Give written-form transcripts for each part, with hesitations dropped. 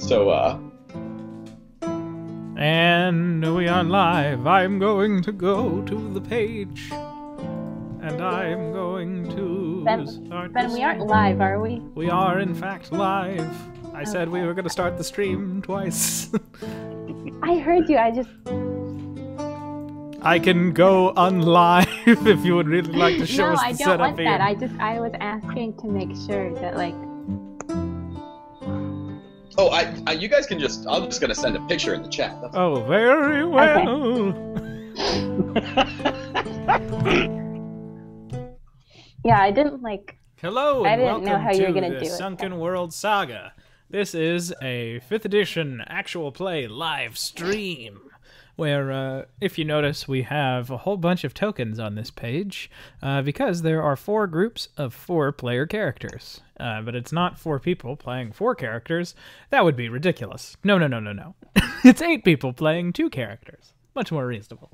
So, And we are live. I'm going to go to the page. And I'm going to start Ben, we aren't live, are we? We are, in fact, live. I said we were going to start the stream twice. I heard you, I can go unlive if you would really like to show us the setup. No, I don't want that. I was asking to make sure that, like... Oh, you guys can just... I'm just gonna send a picture in the chat. That's very well. Okay. Yeah, I didn't, like... Hello, I and didn't know welcome how you were to gonna the do it. Sunken World Saga. This is a 5th edition actual play live stream, where, if you notice, we have a whole bunch of tokens on this page, because there are 4 groups of 4 player characters. But it's not 4 people playing 4 characters. That would be ridiculous. No. It's 8 people playing 2 characters. Much more reasonable.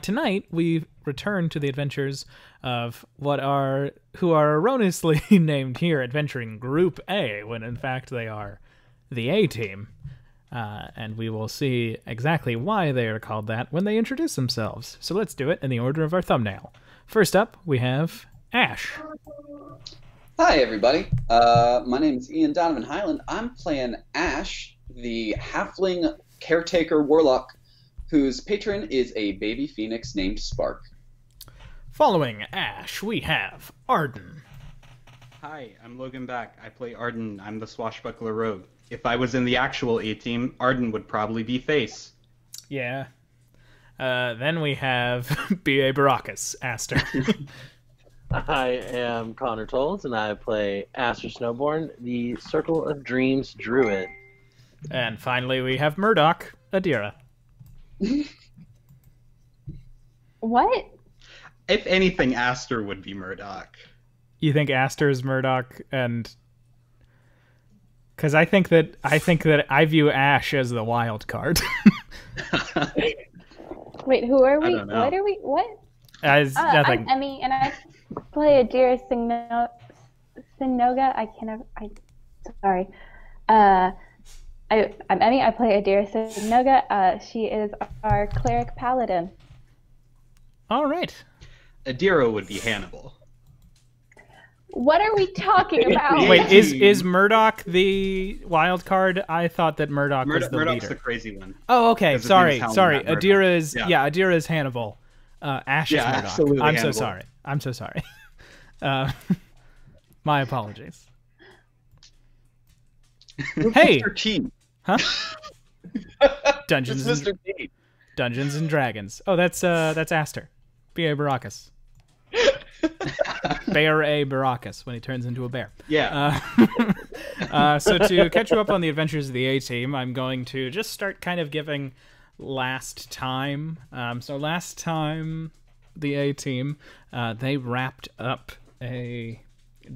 Tonight, we return to the adventures of who are erroneously named here Adventuring Group A, when in fact they are the A-Team. And we will see exactly why they are called that when they introduce themselves. So let's do it in the order of our thumbnail. First up, we have Ash. Hi, everybody. My name is Ian Donovan Highland. I'm playing Ash, the halfling caretaker warlock, whose patron is a baby phoenix named Spark. Following Ash, we have Arden. Hi, I'm Logan Back. I play Arden. I'm the swashbuckler rogue. If I was in the actual A-Team, Arden would probably be face. Yeah. Then we have B.A. Baracus, Aster. I am Connor Tolles, and I play Aster Snowborn, the Circle of Dreams druid. And finally, we have Murdoch, Adira. What? If anything, Aster would be Murdoch. You think Aster is Murdoch, and because I think that I view Ash as the wild card. Wait, who are we? I don't know. What are we? What? As nothing. And I play Adira Sinoga. Sorry. I'm Emmy. I play Adira Sinoga. She is our cleric paladin. All right. Adira would be Hannibal. What are we talking about? Wait, is Murdoch the wild card? I thought that Murdoch was the Murdoch's leader. the crazy one. Oh, okay. Sorry. Murdoch. Adira is Adira is Hannibal. Ash is Murdoch. Absolutely I'm Hannibal. so sorry. My apologies. Hey, Mr. T. huh? It's Dungeons Mr. T. Dungeons and Dragons. Oh, that's Aster. B.A. Baracus. Bear A. Baracus when he turns into a bear. Yeah. So to catch you up on the adventures of the A-Team, I'm going to just start kind of giving last time. So last time, the A-Team, they wrapped up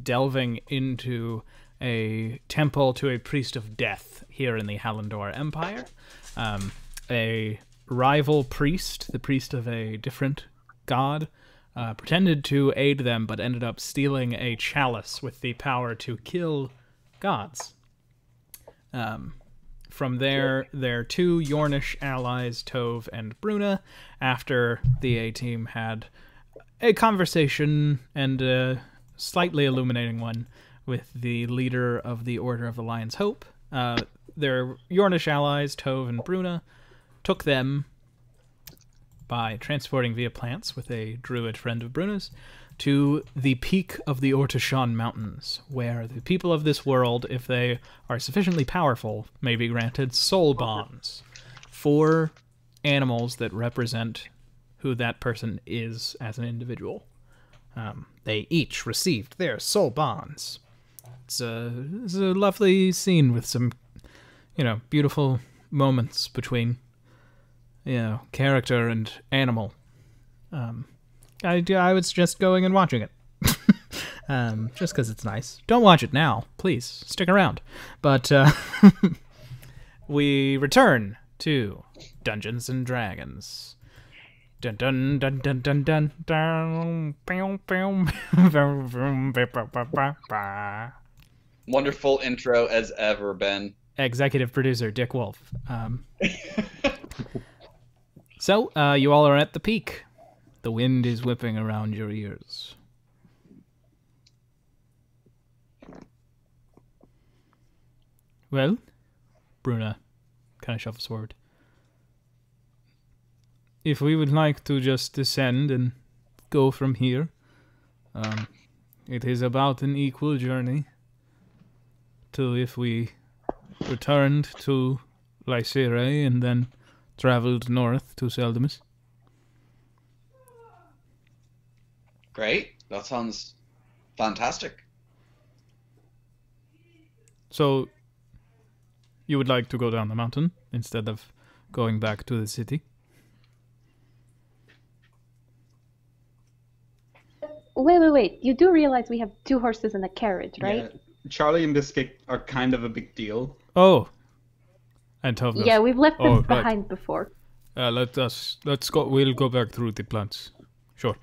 delving into a temple to a priest of death here in the Hallandor Empire. A rival priest, the priest of a different god, pretended to aid them, but ended up stealing a chalice with the power to kill gods. From there, their 2 Yornish allies, Tove and Bruna, after the A-Team had a conversation, and a slightly illuminating one, with the leader of the Order of the Lion's Hope. Their Yornish allies, Tove and Bruna, took them by transporting via plants with a druid friend of Bruna's to the peak of the Ortishan Mountains, where the people of this world, if they are sufficiently powerful, may be granted soul bonds. 4 animals that represent who that person is as an individual. They each received their soul bonds. It's a lovely scene with some, beautiful moments between, character and animal. I was just going and watching it. Just because it's nice. Don't watch it now, please. Stick around. But we return to Dungeons and Dragons. Dun dun dun dun dun dun dun. Wonderful intro as ever, Ben. executive producer Dick Wolf. So, you all are at the peak. The wind is whipping around your ears. Well, Bruna kind of shuffles forward. If we would like to just descend and go from here, it is about an equal journey to if we returned to Lysere and then traveled north to Seldamus. Great. That sounds fantastic. So, you would like to go down the mountain instead of going back to the city? Wait. You do realize we have 2 horses and a carriage, right? Yeah, Charlie and Biscuit are kind of a big deal. Oh. And Tov goes, Yeah, we've left them right. behind before. Let's go. We'll go back through the plants. Sure.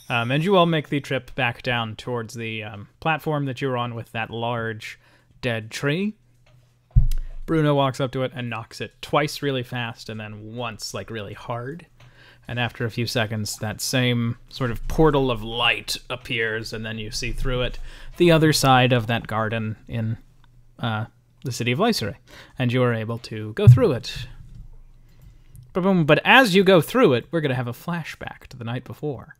And you all make the trip back down towards the platform that you're on with that large dead tree. Bruno walks up to it and knocks it twice really fast and then once like really hard. And after a few seconds, that same sort of portal of light appears, and then you see through it the other side of that garden in the city of Lysere, and you are able to go through it. But as you go through it, we're going to have a flashback to the night before,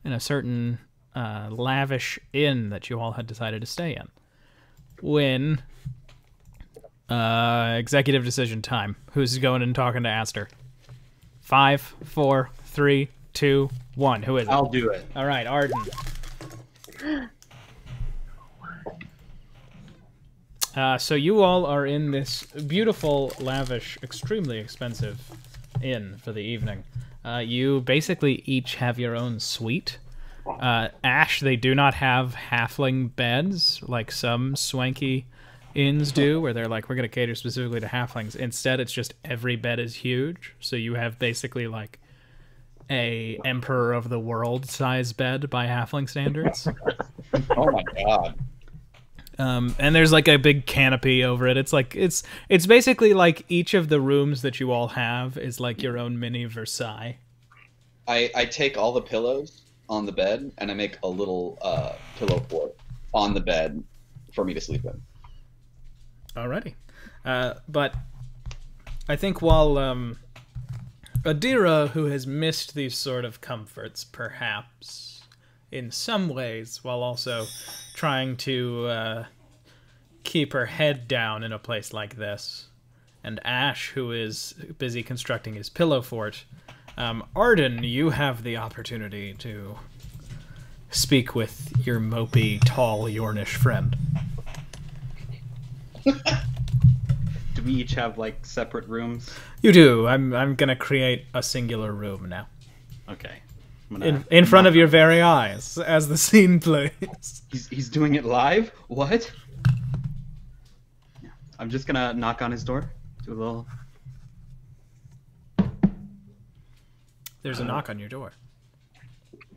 in a certain lavish inn that you all had decided to stay in. When executive decision time. Who's going and talking to Aster? 5, 4, 3, 2, 1. Who is it? I'll do it. All right, Arden. So you all are in this beautiful, lavish, extremely expensive inn for the evening. You basically each have your own suite. Ash, they do not have halfling beds like some swanky inns do, where they're like, we're going to cater specifically to halflings. Instead, it's just every bed is huge. So you have basically like a Emperor of the World size bed by halfling standards. Oh my god. And there's like a big canopy over it. It's like it's basically like each of the rooms that you all have is like your own mini Versailles. I take all the pillows on the bed and I make a little pillow fort on the bed for me to sleep in. Alrighty. But I think while Adira, who has missed these sort of comforts, perhaps, in some ways, while also trying to keep her head down in a place like this, and Ash, who is busy constructing his pillow fort, Arden, you have the opportunity to speak with your mopey, tall Yornish friend. Do we each have like separate rooms? You do. I'm gonna create a singular room now. Okay. In front of your very eyes as the scene plays. He's doing it live? What? I'm just gonna knock on his door. Do a little. There's a knock on your door.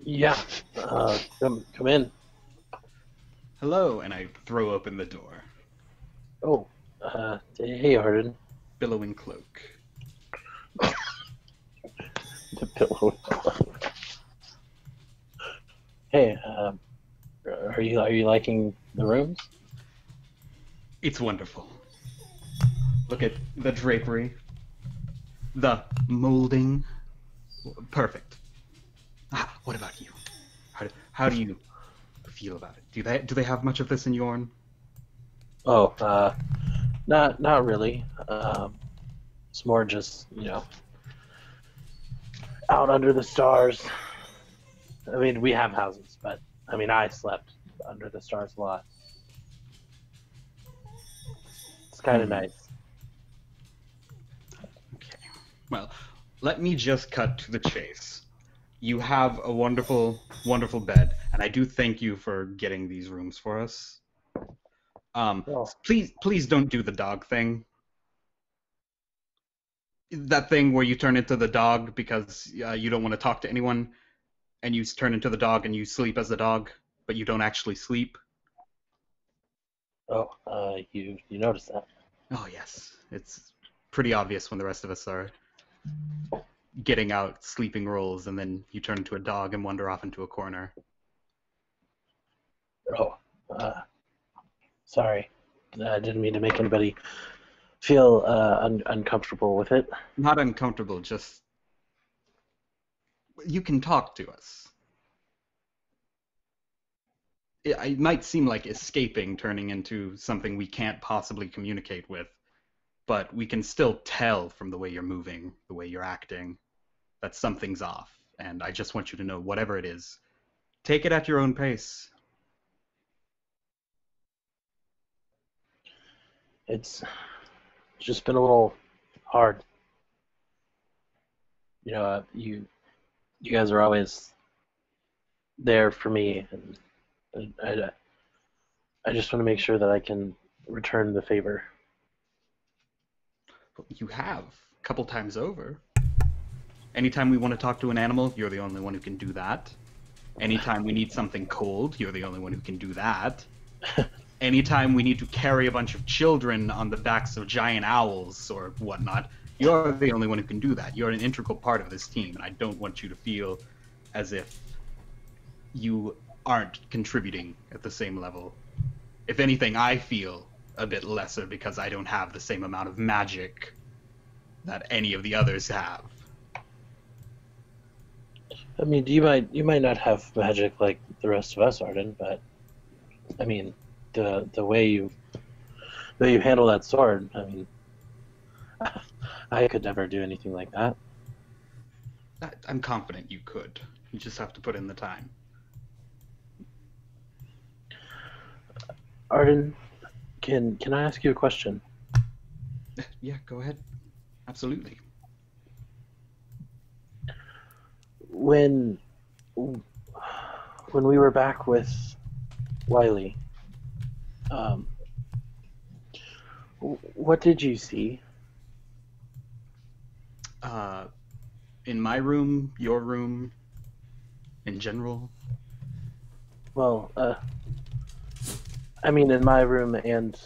Yeah. Come in. Hello, and I throw open the door. Oh, hey, Arden. Billowing cloak. The pillow. Hey, are you liking the rooms? It's wonderful. Look at the drapery, the molding. Perfect. What about you? How do you feel about it? Do they have much of this in Yorn? Oh, not really. It's more just, out under the stars. I mean, we have houses, but I mean, I slept under the stars a lot. It's kind of nice. Okay. Well, let me just cut to the chase. You have a wonderful, wonderful bed, and I do thank you for getting these rooms for us. Please don't do the dog thing. That thing where you turn into the dog because you don't want to talk to anyone, and you turn into the dog and you sleep as the dog, but you don't actually sleep. Oh, you noticed that? Oh, yes. It's pretty obvious when the rest of us are getting out sleeping rolls, and then you turn into a dog and wander off into a corner. Oh, sorry. I didn't mean to make anybody feel uncomfortable with it. Not uncomfortable, just... You can talk to us. It might seem like escaping, turning into something we can't possibly communicate with, but we can still tell from the way you're moving, the way you're acting, that something's off. And I just want you to know, whatever it is, take it at your own pace. It's just been a little hard. You know, you guys are always there for me, and I just want to make sure that I can return the favor. You have, a couple times over. Anytime we want to talk to an animal, you're the only one who can do that. Anytime we need something cold, you're the only one who can do that. Anytime we need to carry a bunch of children on the backs of giant owls or whatnot, you're the only one who can do that. You're an integral part of this team, and I don't want you to feel as if you aren't contributing at the same level. If anything, I feel a bit lesser because I don't have the same amount of magic that any of the others have. I mean, you might not have magic like the rest of us, Arden, but I mean, the way you handle that sword, I mean, I could never do anything like that. I'm confident you could. You just have to put in the time. Arden, can I ask you a question? Yeah, go ahead. Absolutely. When we were back with Wiley, what did you see? In my room, your room, in general? Well, I mean, in my room, and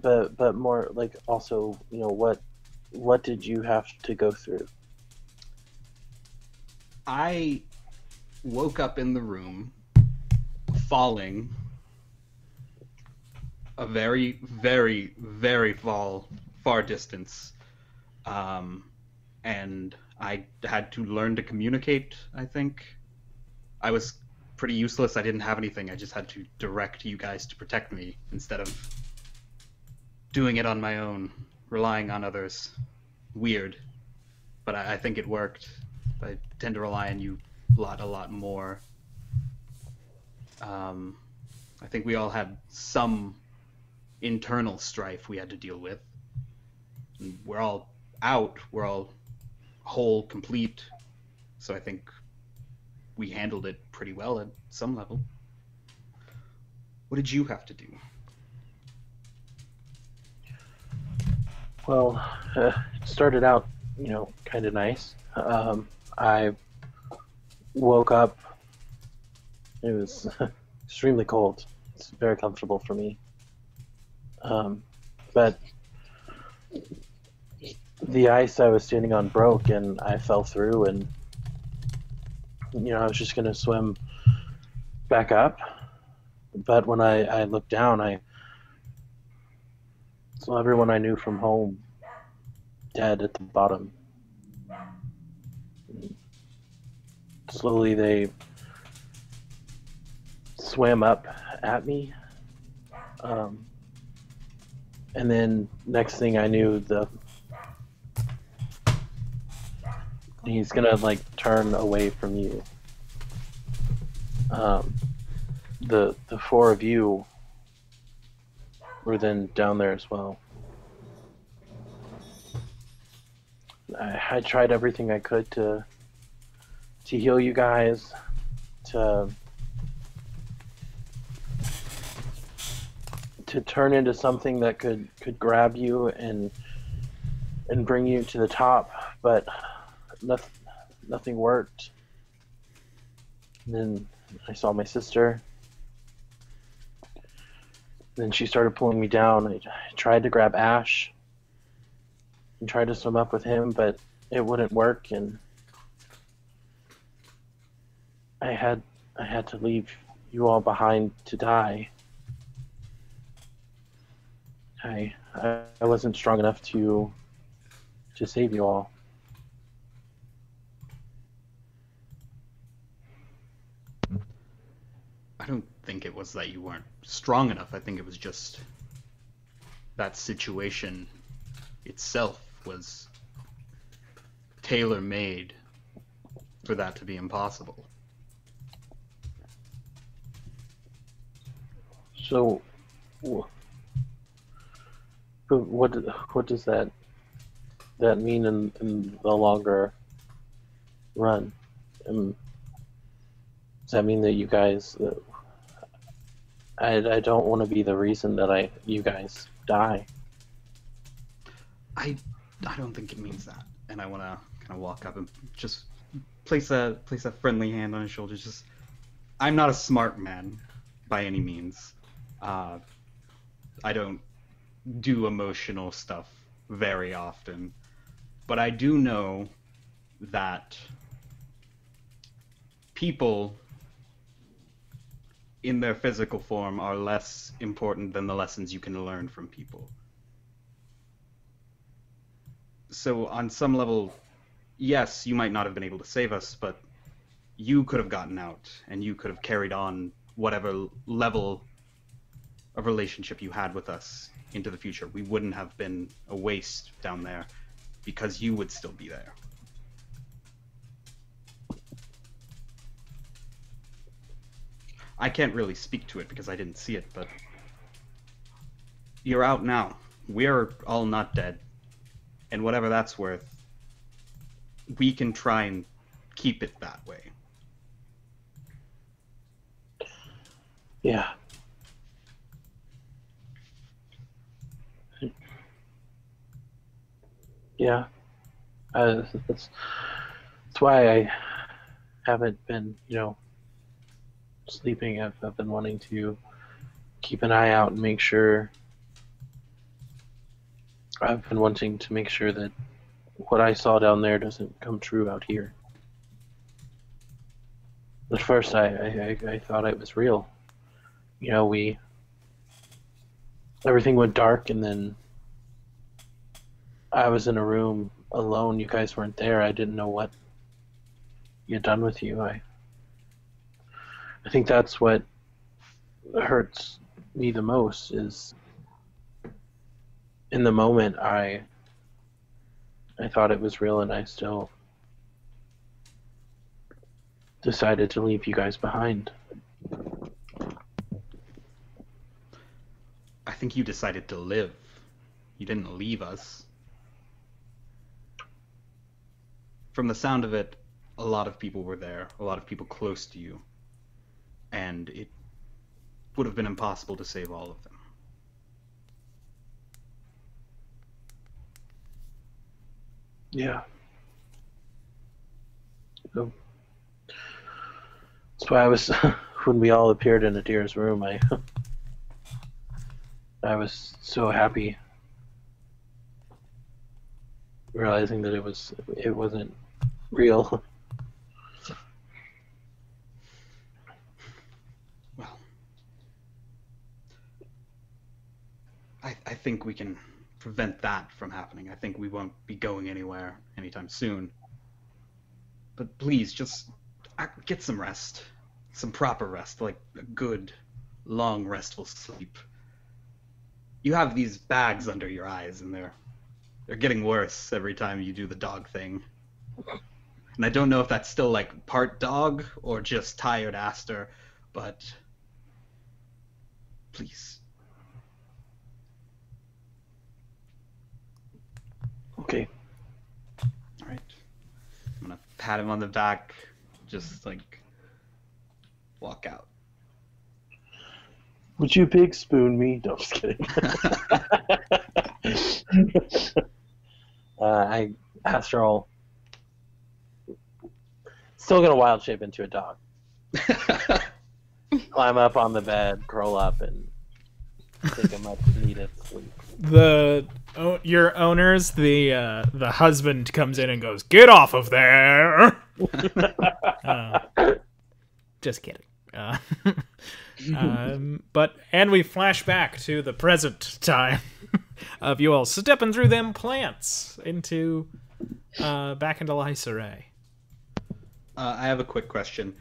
but more like also, you know, what did you have to go through? I woke up in the room, falling a very, very, very far distance, and I had to learn to communicate, I think. I was pretty useless. I didn't have anything. I just had to direct you guys to protect me instead of doing it on my own, relying on others. Weird, but I think it worked. I tend to rely on you a lot more. I think we all had some internal strife we had to deal with. And we're all out. We're all whole, complete. So I think we handled it pretty well at some level. What did you have to do? Well, it started out, you know, kind of nice. I woke up. It was extremely cold. It's very comfortable for me. But the ice I was standing on broke, and I fell through, and you know, I was just gonna swim back up. But when I looked down, I saw everyone I knew from home dead at the bottom. Slowly they swam up at me. And then next thing I knew, he's gonna like turn away from you. The four of you were then down there as well. I tried everything I could to heal you guys, to turn into something that could grab you and bring you to the top, but nothing worked. And then I saw my sister, Then she started pulling me down. I tried to grab Ash and tried to swim up with him, but it wouldn't work, and I had to leave you all behind to die. I wasn't strong enough to save you all. I don't think it was that you weren't strong enough. I think it was just that situation itself was tailor-made for that to be impossible. So, what does that mean in the longer run? Does that mean that you guys? I don't want to be the reason that you guys die. I don't think it means that. And I want to kind of walk up and just place a friendly hand on his shoulder. Just, I'm not a smart man by any means. I don't do emotional stuff very often, but I do know that people in their physical form are less important than the lessons you can learn from people. So on some level, yes, you might not have been able to save us, but you could have gotten out and you could have carried on whatever level of relationship you had with us into the future. We wouldn't have been a waste down there because you would still be there. I can't really speak to it because I didn't see it, but you're out now. We're all not dead. And whatever that's worth, we can try and keep it that way. Yeah. Yeah. That's why I haven't been, sleeping. I've been wanting to keep an eye out and make sure. I've been wanting to make sure that what I saw down there doesn't come true out here. At first, I thought it was real. Everything went dark, and then I was in a room alone. You guys weren't there. I didn't know what you had done with you. I think that's what hurts me the most is in the moment I thought it was real, and I still decided to leave you guys behind. I think you decided to live. You didn't leave us. From the sound of it, a lot of people were there, a lot of people close to you, and it would have been impossible to save all of them. Yeah. So, that's why I was, when we all appeared in Adir's room, I was so happy realizing that it wasn't real. Well, I think we can prevent that from happening. I think we won't be going anywhere anytime soon. But please, just get some rest. Some proper rest, like a good, long, restful sleep. You have these bags under your eyes, and they're getting worse every time you do the dog thing. And I don't know if that's still like part dog or just tired Aster, but please. Okay. All right. I'm gonna pat him on the back, just like walk out. Would you big spoon me? No, I'm just kidding. Astral still gonna wild shape into a dog. Climb up on the bed, curl up, and take a much needed sleep. Your owners, the husband comes in and goes, "Get off of there!" Just kidding. And we flash back to the present time of you all stepping through them plants into back into Lysaray. I have a quick question.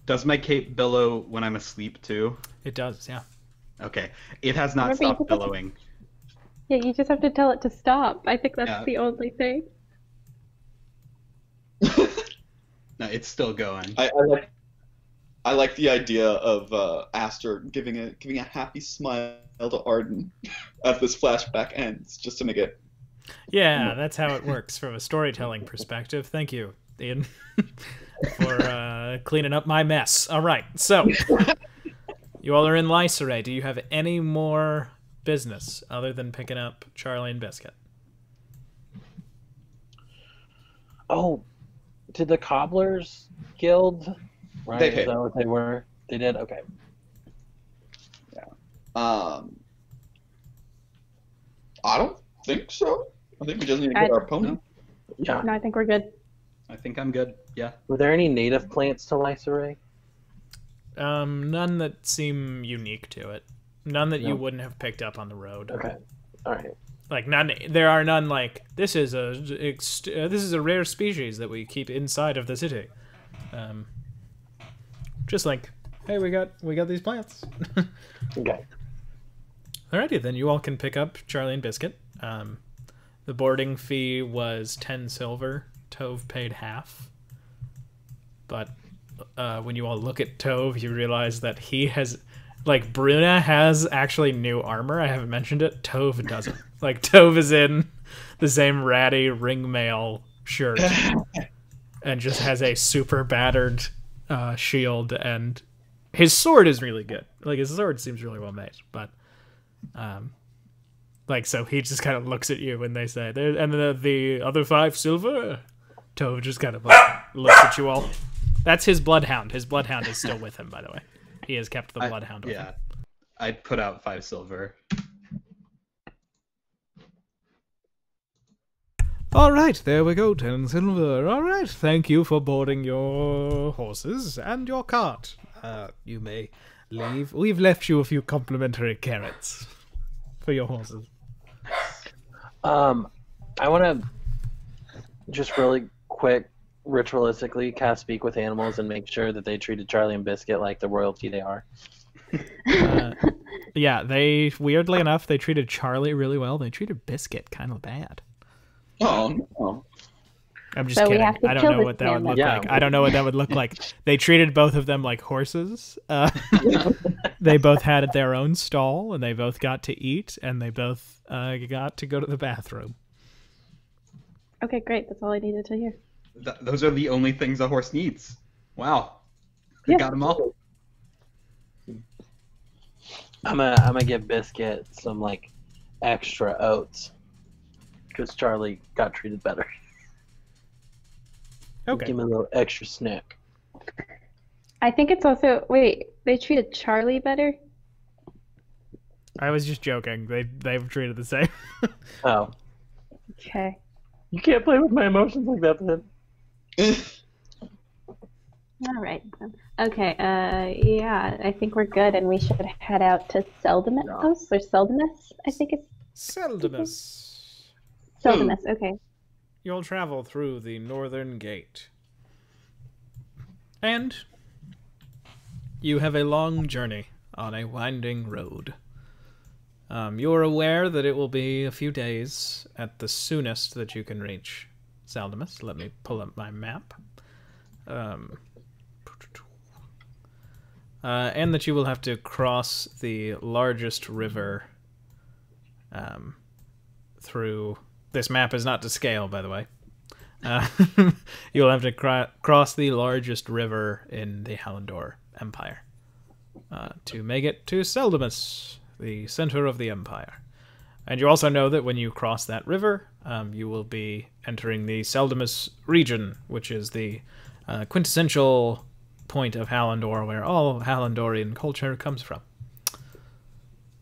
Does my cape billow when I'm asleep too? It does, yeah. Okay. It has not Remember, you stopped just have to- billowing. Yeah, you just have to tell it to stop. I think that's Yeah. the only thing. No, it's still going. I like the idea of Aster giving a happy smile to Arden as this flashback ends, just to make it. Yeah, that's how it works from a storytelling perspective. Thank you, Ian, for cleaning up my mess. All right, so you all are in Lysaray. Do you have any more business other than picking up Charlie and Biscuit? Oh, did the Cobblers Guild? Right? They Is paid. that what they were? They did? Okay. I don't think so. I think we just need to get our pony. Yeah. No, I think we're good. I think I'm good. Yeah. Were there any native plants to Lysaray? None that seem unique to it. None that you No. wouldn't have picked up on the road. Okay. All right. Like none. There are none like this is a rare species that we keep inside of the city. Just like, hey, we got these plants. Okay. Alrighty, then you all can pick up Charlie and Biscuit. The boarding fee was 10 silver. Tove paid half. But when you all look at Tove, you realize that he has, like, Bruna has actually new armor. I haven't mentioned it. Tove doesn't. Like, Tove is in the same ratty ringmail shirt and just has a super battered shield, and his sword is really good. Like, his sword seems really well made, but like, so he just kind of looks at you when they say there, and the other 5 silver. Tove just kind of like looks at you all. That's his bloodhound. His bloodhound is still with him, by the way. He has kept the bloodhound with him. Yeah. I'd put out 5 silver. All right, there we go, 10 silver. All right, thank you for boarding your horses and your cart. You may leave. We've left you a few complimentary carrots for your horses. I want to just really quick, ritualistically cast Speak with Animals and make sure that they treated Charlie and Biscuit like the royalty they are. Yeah, they, weirdly enough, they treated Charlie really well. They treated Biscuit kind of bad. Oh, no. I'm just So we kidding. have to I don't kill know this what that would man look then. like. Yeah. I don't know what that would look like. They treated both of them like horses. They both had their own stall, and they both got to eat, and they both got to go to the bathroom. Okay, great. That's all I needed to hear. Those are the only things a horse needs. Wow. We Yeah. got them all. I'm gonna give Biscuit some like extra oats because Charlie got treated better. Okay. Give him a little extra snack. I think it's also wait. They treated Charlie better. I was just joking. They were treated the same. Oh, Okay. you can't play with my emotions like that, then. All right. Okay. Yeah. I think we're good, and we should head out to Seldemus or Seldemus. I think it's Seldemus. Seldemus. Okay. You'll travel through the northern gate. And you have a long journey on a winding road. You're aware that it will be a few days at the soonest that you can reach Seldemus. Let me pull up my map. And that you will have to cross the largest river through... This map is not to scale, by the way. You'll have to cross the largest river in the Hallandor Empire to make it to Seldemus, the center of the empire. And you also know that when you cross that river, you will be entering the Seldemus region, which is the quintessential point of Hallandor where all Hallandorian culture comes from.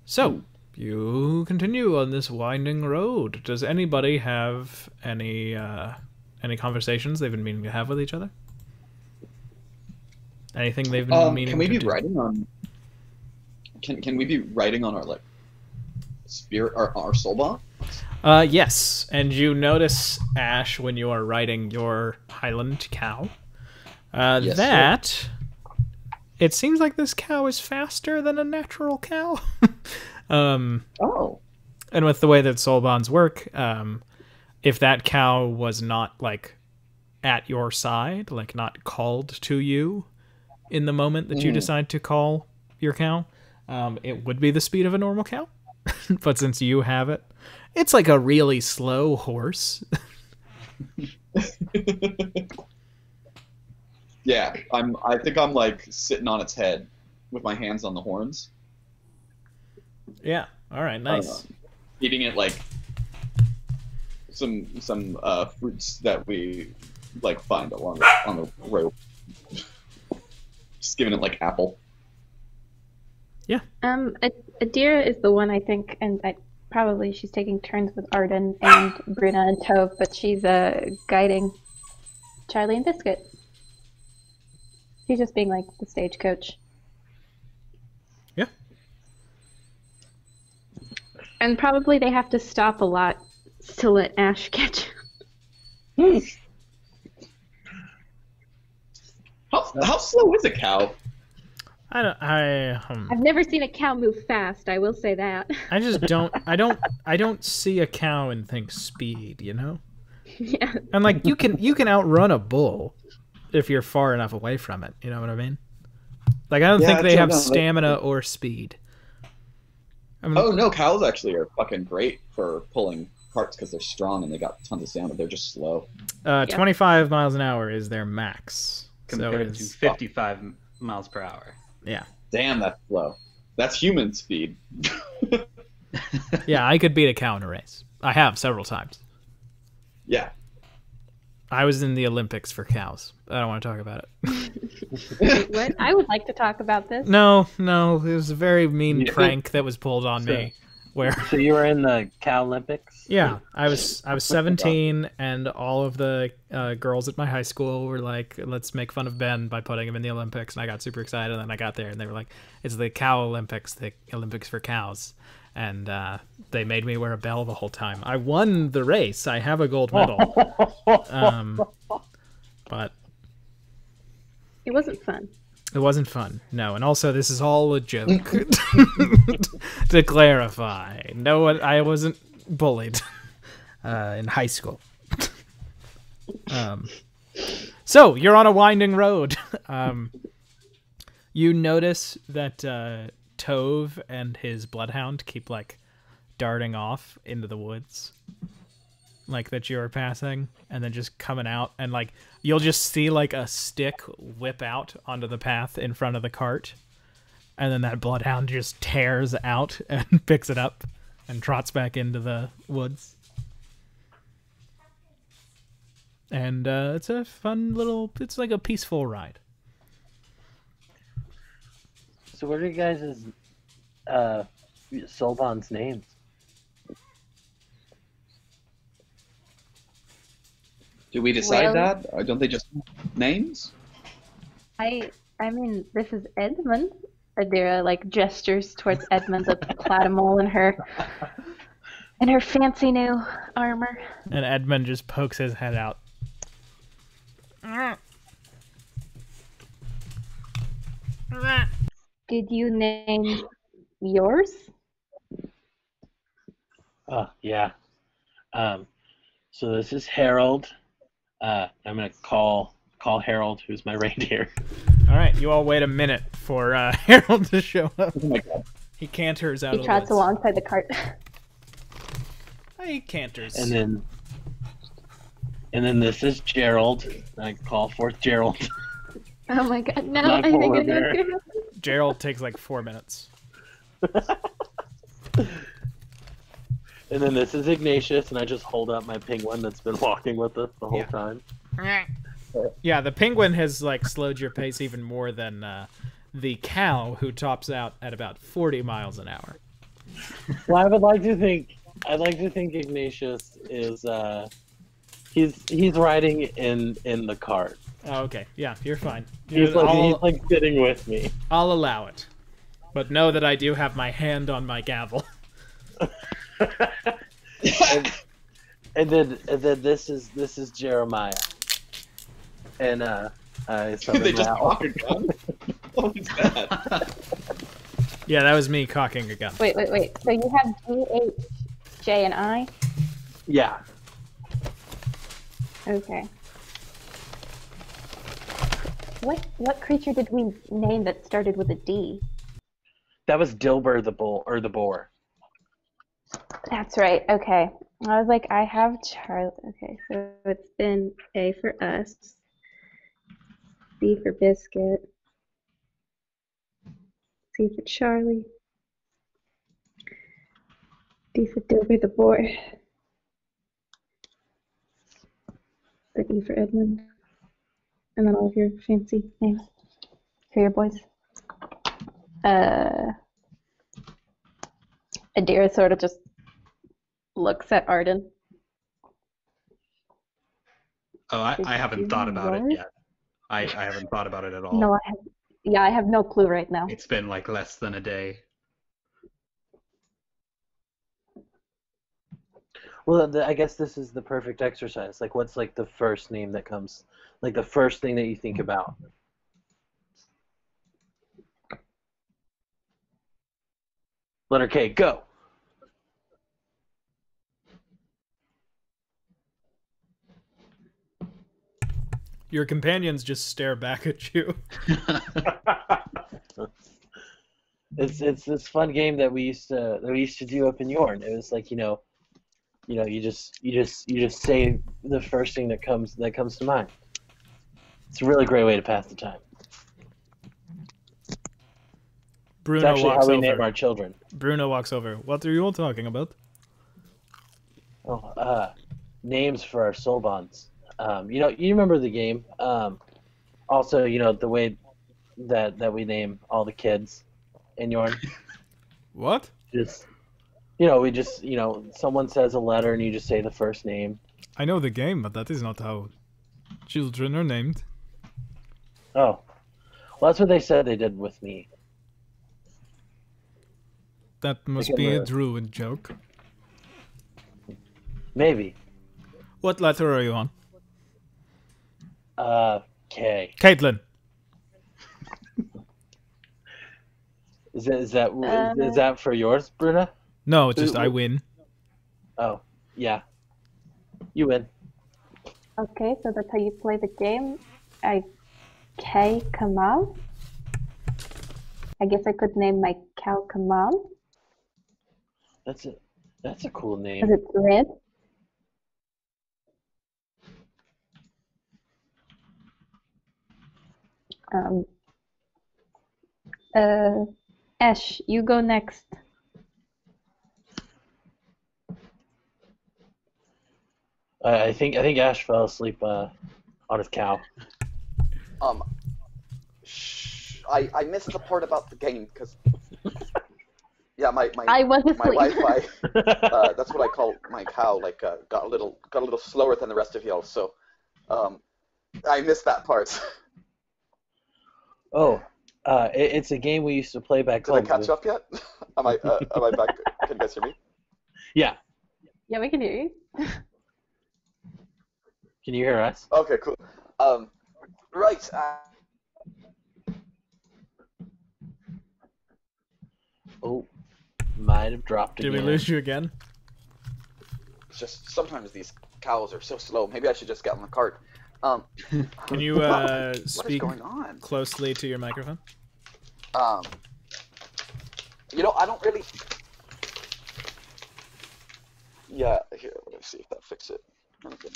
So, You continue on this winding road. Does anybody have any conversations they've been meaning to have with each other? Anything they've been meaning can we to be do? writing on? Can we be writing on our like spirit, our soul bond? Yes, and you notice, Ash, when you are riding your Highland cow, Yes, that it seems like this cow is faster than a natural cow. Oh. And with the way that soul bonds work, if that cow was not like at your side, like not called to you in the moment that you decide to call your cow, it would be the speed of a normal cow. But since you have it, it's like a really slow horse. Yeah, I think I'm like sitting on its head with my hands on the horns. Yeah. All right. Nice. Eating it like some fruits that we like find along on the road. Just giving it like apple. Yeah. Adira is the one I think, and probably she's taking turns with Arden and Bruna and Tove, but she's guiding Charlie and Biscuit. She's just being like the stagecoach. Yeah. And probably they have to stop a lot to let Ash catch How slow is a cow? I've never seen a cow move fast, I will say that. I just don't. I don't see a cow and think speed. You know. Yeah. And like you can outrun a bull if you're far enough away from it. You know what I mean? Like I don't think they have stamina or speed. I mean, Oh no, cows actually are fucking great for pulling carts because they're strong and they got tons of stamina. They're just slow. 25 miles an hour is their max. Compared to 55 miles per hour. Yeah. Damn, that's slow. That's human speed. Yeah, I could beat a cow in a race. I have several times. Yeah. I was in the Olympics for cows. I don't want to talk about it. Wait, what? I would like to talk about this. No, it was a very mean prank that was pulled on me. Where? So you were in the Cow Olympics? Yeah, I was 17, and all of the girls at my high school were like, "Let's make fun of Ben by putting him in the Olympics," and I got super excited. And then I got there, and they were like, "It's the Cow Olympics, the Olympics for cows," and they made me wear a bell the whole time. I won the race. I have a gold medal, but It wasn't fun. it wasn't fun. No, and also this is all a joke. To clarify, no one. I wasn't bullied in high school. So you're on a winding road. You notice that Tove and his bloodhound keep like darting off into the woods, like that you're passing, and then just coming out, and like you'll just see like a stick whip out onto the path in front of the cart, and then that bloodhound just tears out and picks it up and trots back into the woods. And it's a fun little, it's like a peaceful ride. So what are you guys' soul bonds' names? Do we decide Well- that? Or don't they just names? I mean, this is Edmund. Adira like gestures towards Edmund, the platymal in her fancy new armor. And Edmund just pokes his head out. Did you name yours? Oh, yeah. So this is Harold. I'm gonna call Harold, who's my reindeer. All right, you all wait a minute for Harold to show up. Oh my god. He canters out He of the trots woods. alongside the cart. He canters. And then this is Gerald. I call forth Gerald. Oh my god, no, Not I think polar it's bear. okay. Gerald takes like 4 minutes. And then this is Ignatius, and I just hold up my penguin that's been walking with us the whole time. Yeah, the penguin has like slowed your pace even more than the cow, who tops out at about 40 miles an hour. Well, I would like to think. I'd like to think Ignatius is. He's riding in the cart. Oh, okay. Yeah, you're fine. He's like sitting with me. I'll allow it. But know that I do have my hand on my gavel. and then this is Jeremiah. And I summon They just Mal. cock a gun? What was that? Yeah, that was me cocking a gun. Wait. So you have G, H, J, and I? Yeah. Okay. What creature did we name that started with a D? That was Dilber the bull or the boar. That's right. Okay. I was like, I have Charlie. Okay, so it's been A for us, B for Biscuit, C for Charlie, D for Dilbert the boar, then E for Edmund, and then all of your fancy names for your boys. Adira sort of just looks at Arden. Oh, I Did haven't you thought about it roll? yet. I haven't thought about it at all. No, I have no clue right now. It's been like less than a day. Well, I guess this is the perfect exercise. Like, what's like the first name that comes? Like the first thing that you think about. Letter K, go. Your companions just stare back at you. It's this fun game that we used to do up in Yorn. It was like you just say the first thing that comes to mind. It's a really great way to pass the time. It's Bruno actually walks how we name over. our children. Bruno walks over. What are you all talking about? Oh, names for our soul bonds. You remember the game. Also, the way that we name all the kids in Yorn. What? Someone says a letter and you just say the first name. I know the game, but that is not how children are named. Oh, well, that's what they said they did with me. That must can be a remember. druid joke. Maybe. What letter are you on? K. Caitlin. Is that for yours, Bruna? No, just I win. Oh, yeah. You win. Okay, so that's how you play the game. K Kamal. I guess I could name my cow Kamal, That's a cool name. because it's red. Ash, you go next. I think Ash fell asleep on his cow. I missed the part about the game because yeah, my I was asleep. Wi-Fi. That's what I call my cow. Like got a little slower than the rest of y'all. So I missed that part. Oh, it's a game we used to play back Did I home. catch up yet? Am I back? Can you guys hear me? Yeah. Yeah, we can hear you. Can you hear us? Okay, cool. Right. Oh, might have dropped Did again. we lose you again? It's just sometimes these cows are so slow. Maybe I should just get on the cart. Can you what is speak going on? closely to your microphone? I don't really. Yeah, here. Let's see if that fixes it. Okay.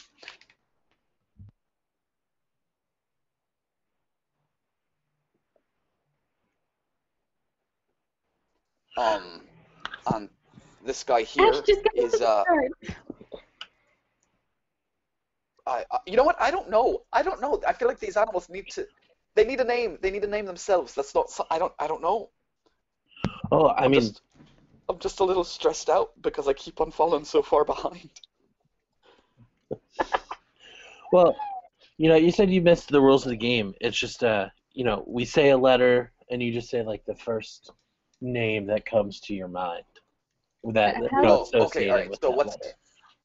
This guy here Ash, just get is to the start. you know what? I don't know. I feel like these animals need a name. They need to name themselves. That's not. I don't know. Oh, I mean, I'm just a little stressed out because I keep on falling so far behind. Well, you said you missed the rules of the game. It's just, we say a letter, and you just say like the first name that comes to your mind. That How- Oh, okay, all right. with So that what's letter.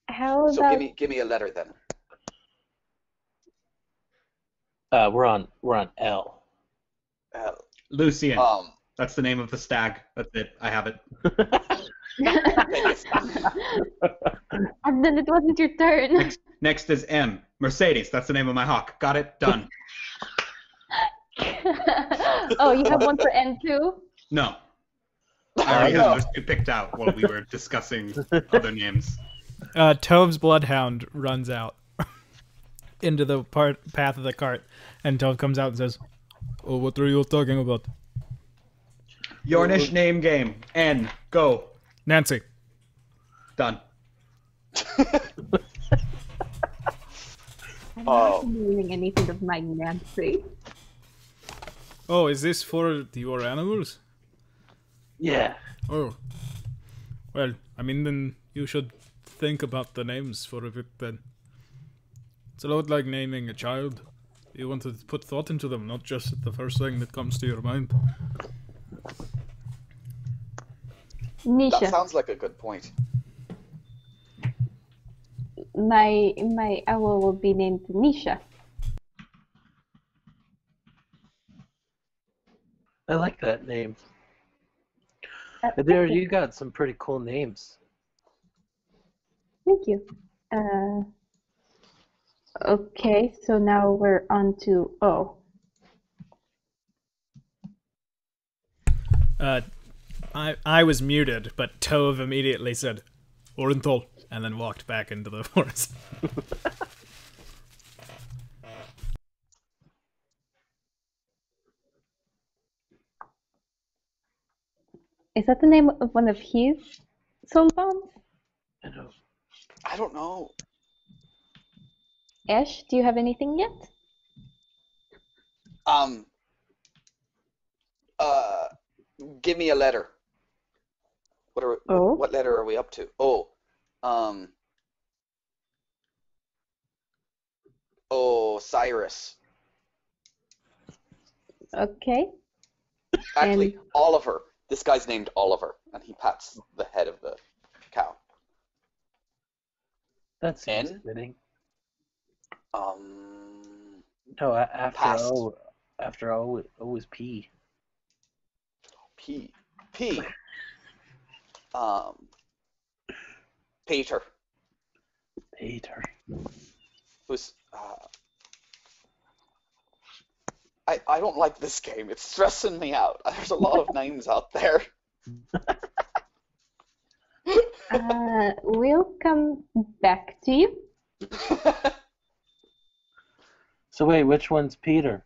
How so about give me a letter then. We're on L. Lucian. Um, That's the name of the stag. That's it. I have it. and then it wasn't your turn. Next is M. Mercedes. That's the name of my hawk. Got it? Done. Oh, you have one for N too? No. I already no. had those two picked out while we were discussing other names. Tove's bloodhound runs out into the path of the cart, and Tove comes out and says, "Oh, what are you talking about?" Yornish name game. N. Go. Nancy. Done. I'm Oh. not naming anything of my Nancy. Oh, is this for your animals? Yeah. Oh. Well, I mean, then you should think about the names for a bit then. It's a lot like naming a child. You want to put thought into them, not just the first thing that comes to your mind. Nisha. That sounds like a good point. My owl will be named Nisha. I like that name. Thank There, you. you got some pretty cool names. Thank you. Okay, so now we're on to O. I was muted, but Tove immediately said, Orenthal, and then walked back into the forest. Is that the name of one of his soul bombs? I know. I don't know. Ash, do you have anything yet? Um, give me a letter. Oh. What letter are we up to? Oh, Cyrus. Okay. Actually, Oliver. This guy's named Oliver, and he pats the head of the cow. That seems N? fitting. Passed. After O is P. P. Peter. Peter. Who's I don't like this game. It's stressing me out. There's a lot of names out there. We'll come back to you. So wait, which one's Peter?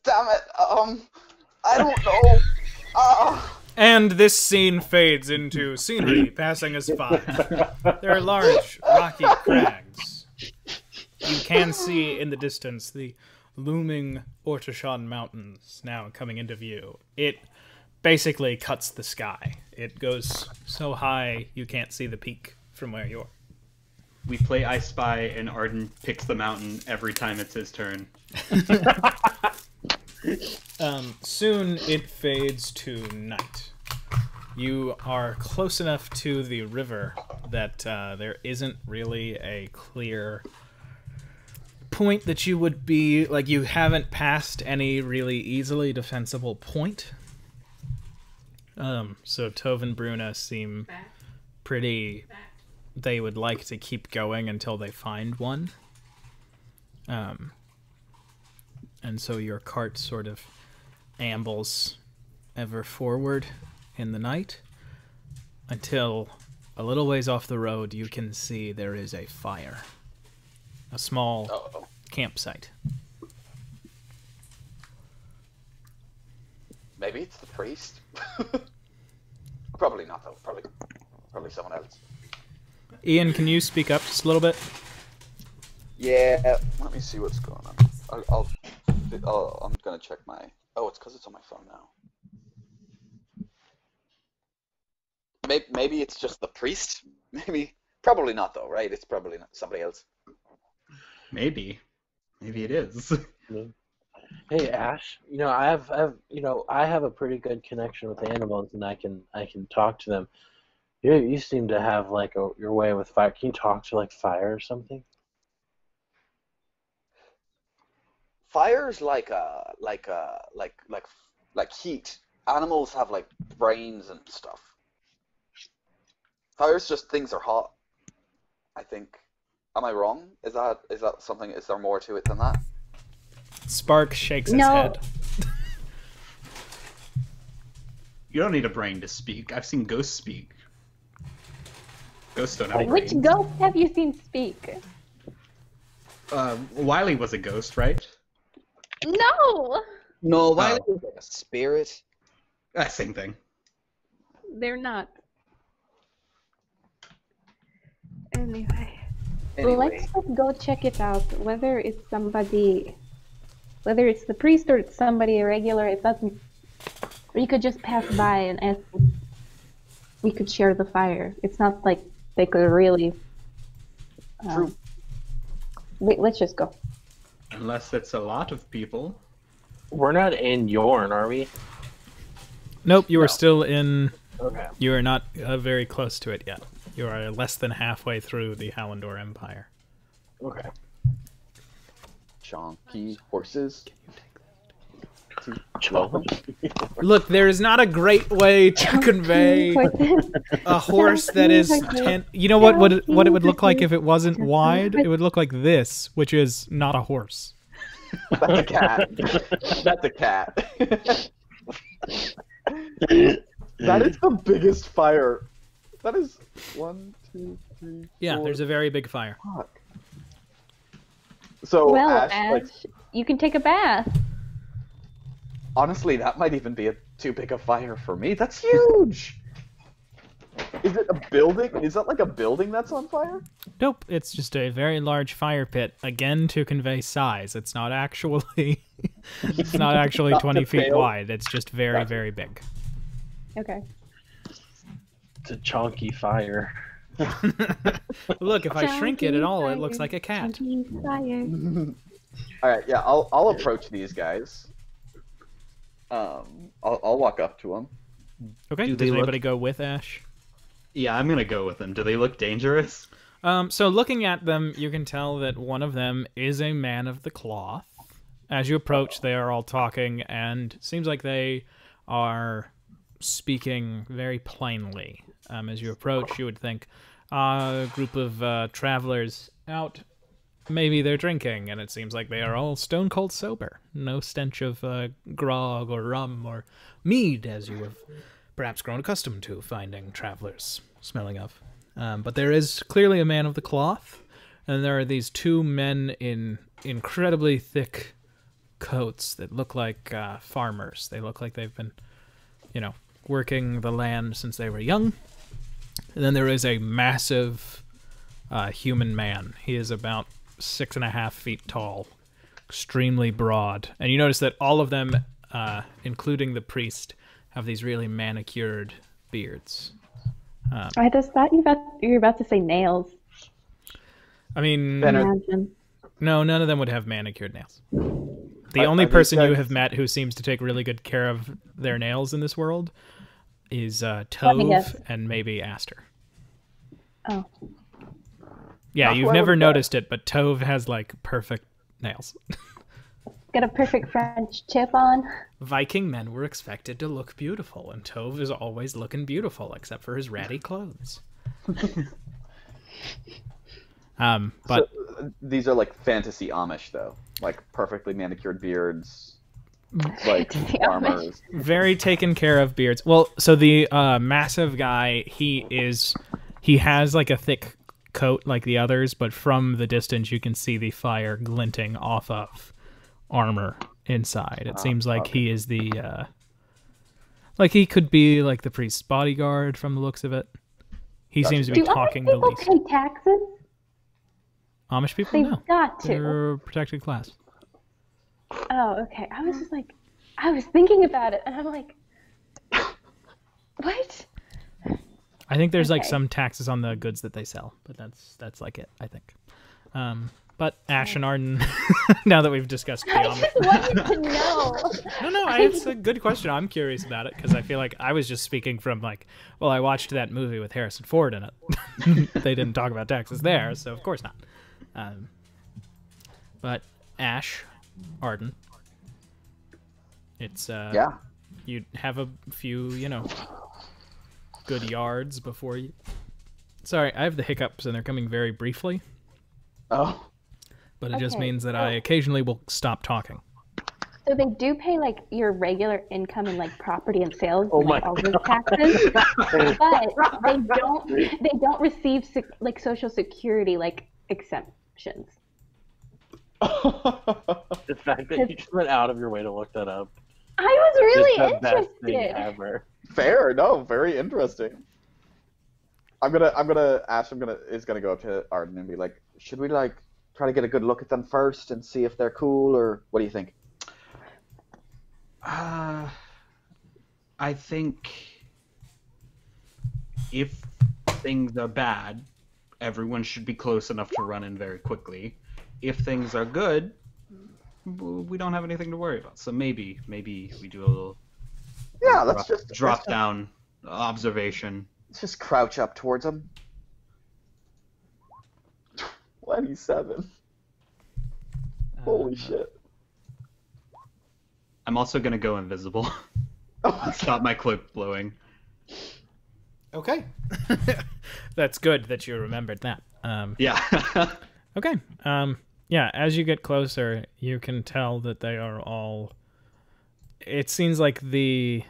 Damn it. I don't know. And this scene fades into scenery passing us by. There are large, rocky crags. You can see in the distance the looming Ortishan Mountains now coming into view. It basically cuts the sky. It goes so high you can't see the peak from where you are. We play I Spy, and Arden picks the mountain every time it's his turn. Soon it fades to night. You are close enough to the river that there isn't really a clear point that you would be, like, you haven't passed any really easily defensible point. So Tove and Bruna seem pretty, they would like to keep going until they find one. And so your cart sort of ambles ever forward in the night until a little ways off the road you can see there is a fire. A small campsite. Maybe it's the priest. Probably not though. Probably someone else. Ian, can you speak up just a little bit? Yeah. Let me see what's going on. I'm gonna check my. Oh, it's because it's on my phone now. maybe it's just the priest. Maybe, probably not though, right? It's probably not somebody else. Maybe it is. Hey Ash, I have a pretty good connection with animals, and I can talk to them. You seem to have like your way with fire. Can you talk to like fire or something? Fire's like heat. Animals have like brains and stuff. Fire's just things are hot, I think. Am I wrong? Is that something? Is there more to it than that? Spark shakes his No. head. You don't need a brain to speak. I've seen ghosts speak. Ghosts don't have Which brains. ghost have you seen speak? Wiley was a ghost, right? No, No, why is it like a spirit? Same thing. they're not. Anyway, Anyway, let's just go check it out. Whether it's the priest or it's somebody irregular, it doesn't. We could just pass by and ask. We could share the fire. It's not like they could really. True. Wait, let's just go. Unless it's a lot of people. We're not in Yorn, are we? Nope, you are still in. Okay. You are not very close to it yet. You are less than halfway through the Hallandor Empire. Okay. chonky horses. Look, there is not a great way to convey a horse that is 10. You know what it would look like if it wasn't wide? It would look like this, which is not a horse. That's a cat. That's a cat. That is the biggest fire. That is 1, 2, 3. Yeah, 4. there's a very big fire. Fuck. So Well, Ash, like, you can take a bath. honestly, that might even be too big a fire for me. That's huge. Is it a building? Is that like a building that's on fire? Nope, it's just a very large fire pit, again to convey size. It's not actually it's not actually Not 20 to feet fail. wide. It's just very, very big. Okay. It's a chonky fire. Look, if I shrink it at all, it Chunky looks like a cat. chunky fire. All right, yeah, I'll approach these guys. I'll walk up to them. Okay, Do does they look- anybody go with Ash? Yeah, I'm gonna go with them. Do they look dangerous? So looking at them, you can tell that one of them is a man of the cloth. As you approach, they are all talking, and seems like they are speaking very plainly. As you approach, you would think a group of travelers out. Maybe they're drinking, and it seems like they are all stone cold sober. No stench of grog or rum or mead, as you have perhaps grown accustomed to finding travelers smelling of. But there is clearly a man of the cloth, and there are these two men in incredibly thick coats that look like farmers. They look like they've been, working the land since they were young. And then there is a massive human man. He is about 6.5 feet tall, extremely broad. And you notice that all of them, including the priest, have these really manicured beards. I just thought you were about to say nails. I mean, Imagine. no, none of them would have manicured nails. The Are only these person you guys- have met who seems to take really good care of their nails in this world is Let me Tove guess. and maybe Aster. Oh. Yeah, Not you've who I never would've noticed it, but Tove has like perfect nails. Got a perfect French tip on. Viking men were expected to look beautiful, and Tove is always looking beautiful, except for his ratty clothes. But So, these are like fantasy Amish, though, like perfectly manicured beards, like Fantasy Amish. farmers. very taken care of beards. Well, so the massive guy, he has like a thick coat like the others, but from the distance you can see the fire glinting off of armor inside. It seems like he is the like he could be like the priest's bodyguard from the looks of it. He seems to be Do other talking the people least. pay taxes? Amish people, They've no, got to. they're a protected class. Oh, okay. I was thinking about it, and I'm like, what? I think there's like Okay. some taxes on the goods that they sell, but that's like it, I think. But Ash and Arden, now that we've discussed I beyond just wanted to know. No, it's a good question. I'm curious about it because I feel like I was just speaking from like, well, I watched that movie with Harrison Ford in it. They didn't talk about taxes there, so of course not. But Ash, Arden, it's Yeah. you have a few, good yards before you. Sorry, I have the hiccups and they're coming very briefly, Oh. but it just Okay, means that I occasionally will stop talking. So they do pay like your regular income and like property and sales, Oh and, like, my all those taxes, but they don't receive like Social Security like exemptions. The fact that you just went out of your way to look that up I was is really the best thing interested. ever. Fair. No, very interesting. Ash is gonna go up to Arden and be like, should we like try to get a good look at them first and see if they're cool, or what do you think? I think if things are bad, everyone should be close enough to run in very quickly. If things are good, we don't have anything to worry about. So maybe we do a little Yeah, drop down observation. Let's just crouch up towards them. 27. Holy shit. I'm also gonna go invisible. Stop my cloak blowing. Okay. That's good that you remembered that. Yeah. Okay. Yeah, as you get closer, you can tell that they are all... It seems like the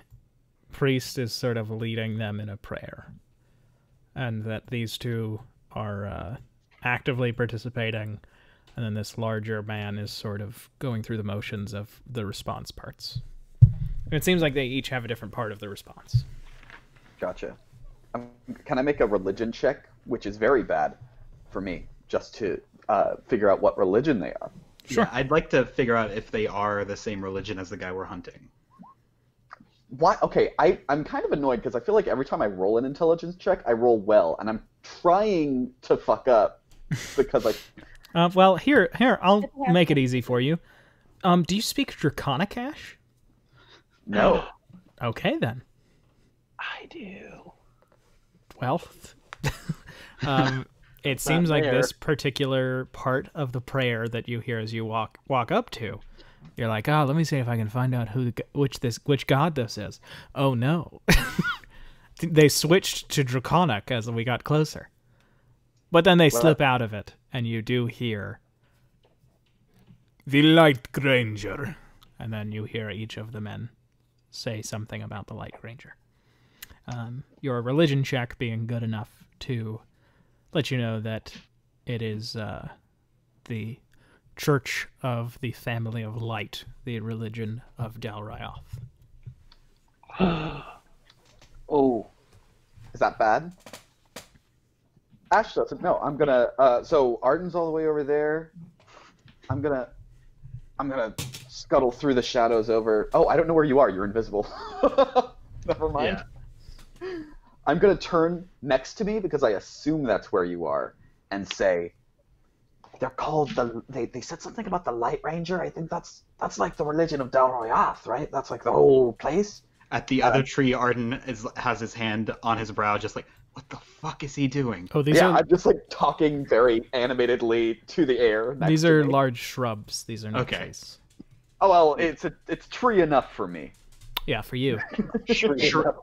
priest is sort of leading them in a prayer. And that these two are actively participating, and then this larger man is sort of going through the motions of the response parts. And it seems like they each have a different part of the response. Gotcha. Can I make a religion check, which is very bad for me, just to figure out what religion they are? Sure. Yeah, I'd like to figure out if they are the same religion as the guy we're hunting. Why? Okay, I'm kind of annoyed because I feel like every time I roll an intelligence check, I roll well, and I'm trying to fuck up because Well, here, I'll make it easy for you. Do you speak Draconic, Ash? no. Okay, then. I do. Well, it seems like fair. this particular part of the prayer that you hear as you walk up to, you're like, oh, let me see if I can find out which god this is. Oh no, they switched to Draconic as we got closer, but then they slip out of it, and you do hear the Light Granger, and then you hear each of the men say something about the Light Granger. Your religion check being good enough to let you know that it is the Church of the Family of Light, the religion of Dalryoth. Oh, is that bad? Ash doesn't know. I'm gonna. So Arden's all the way over there. I'm gonna scuttle through the shadows over. Oh, I don't know where you are. You're invisible. Never mind. Yeah. I'm gonna turn next to me because I assume that's where you are, and say, they're called They said something about the Light Ranger. I think that's like the religion of Dalryoth, right? That's like the whole place. At the other tree, Arden has his hand on his brow, just like, what the fuck is he doing? Oh, these Yeah, are I'm just like talking very animatedly to the air. Next to me. large shrubs. These are not Okay. trees. Oh well, it's tree enough for me. Yeah, for you.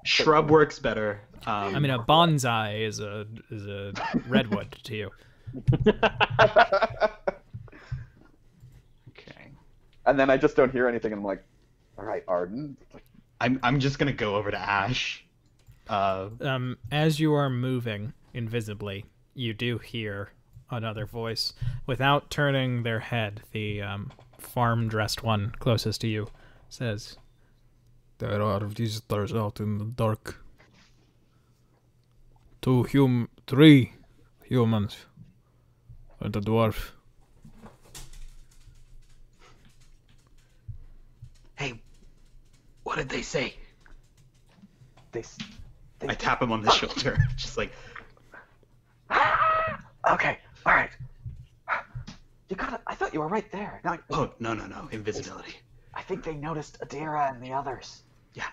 Shrub works better. I mean, a bonsai is a redwood to you. Okay. And then I just don't hear anything, and I'm like, all right, Arden. I'm just gonna go over to Ash. As you are moving invisibly, you do hear another voice. Without turning their head, the farm-dressed one closest to you says, "There are visitors out in the dark. 3 humans and a dwarf." Hey, what did they say? They I tap him on the shoulder, just like, Okay, all right. You got it. I thought you were right there. Now, oh, no, invisibility. I think they noticed Adira and the others. Yeah.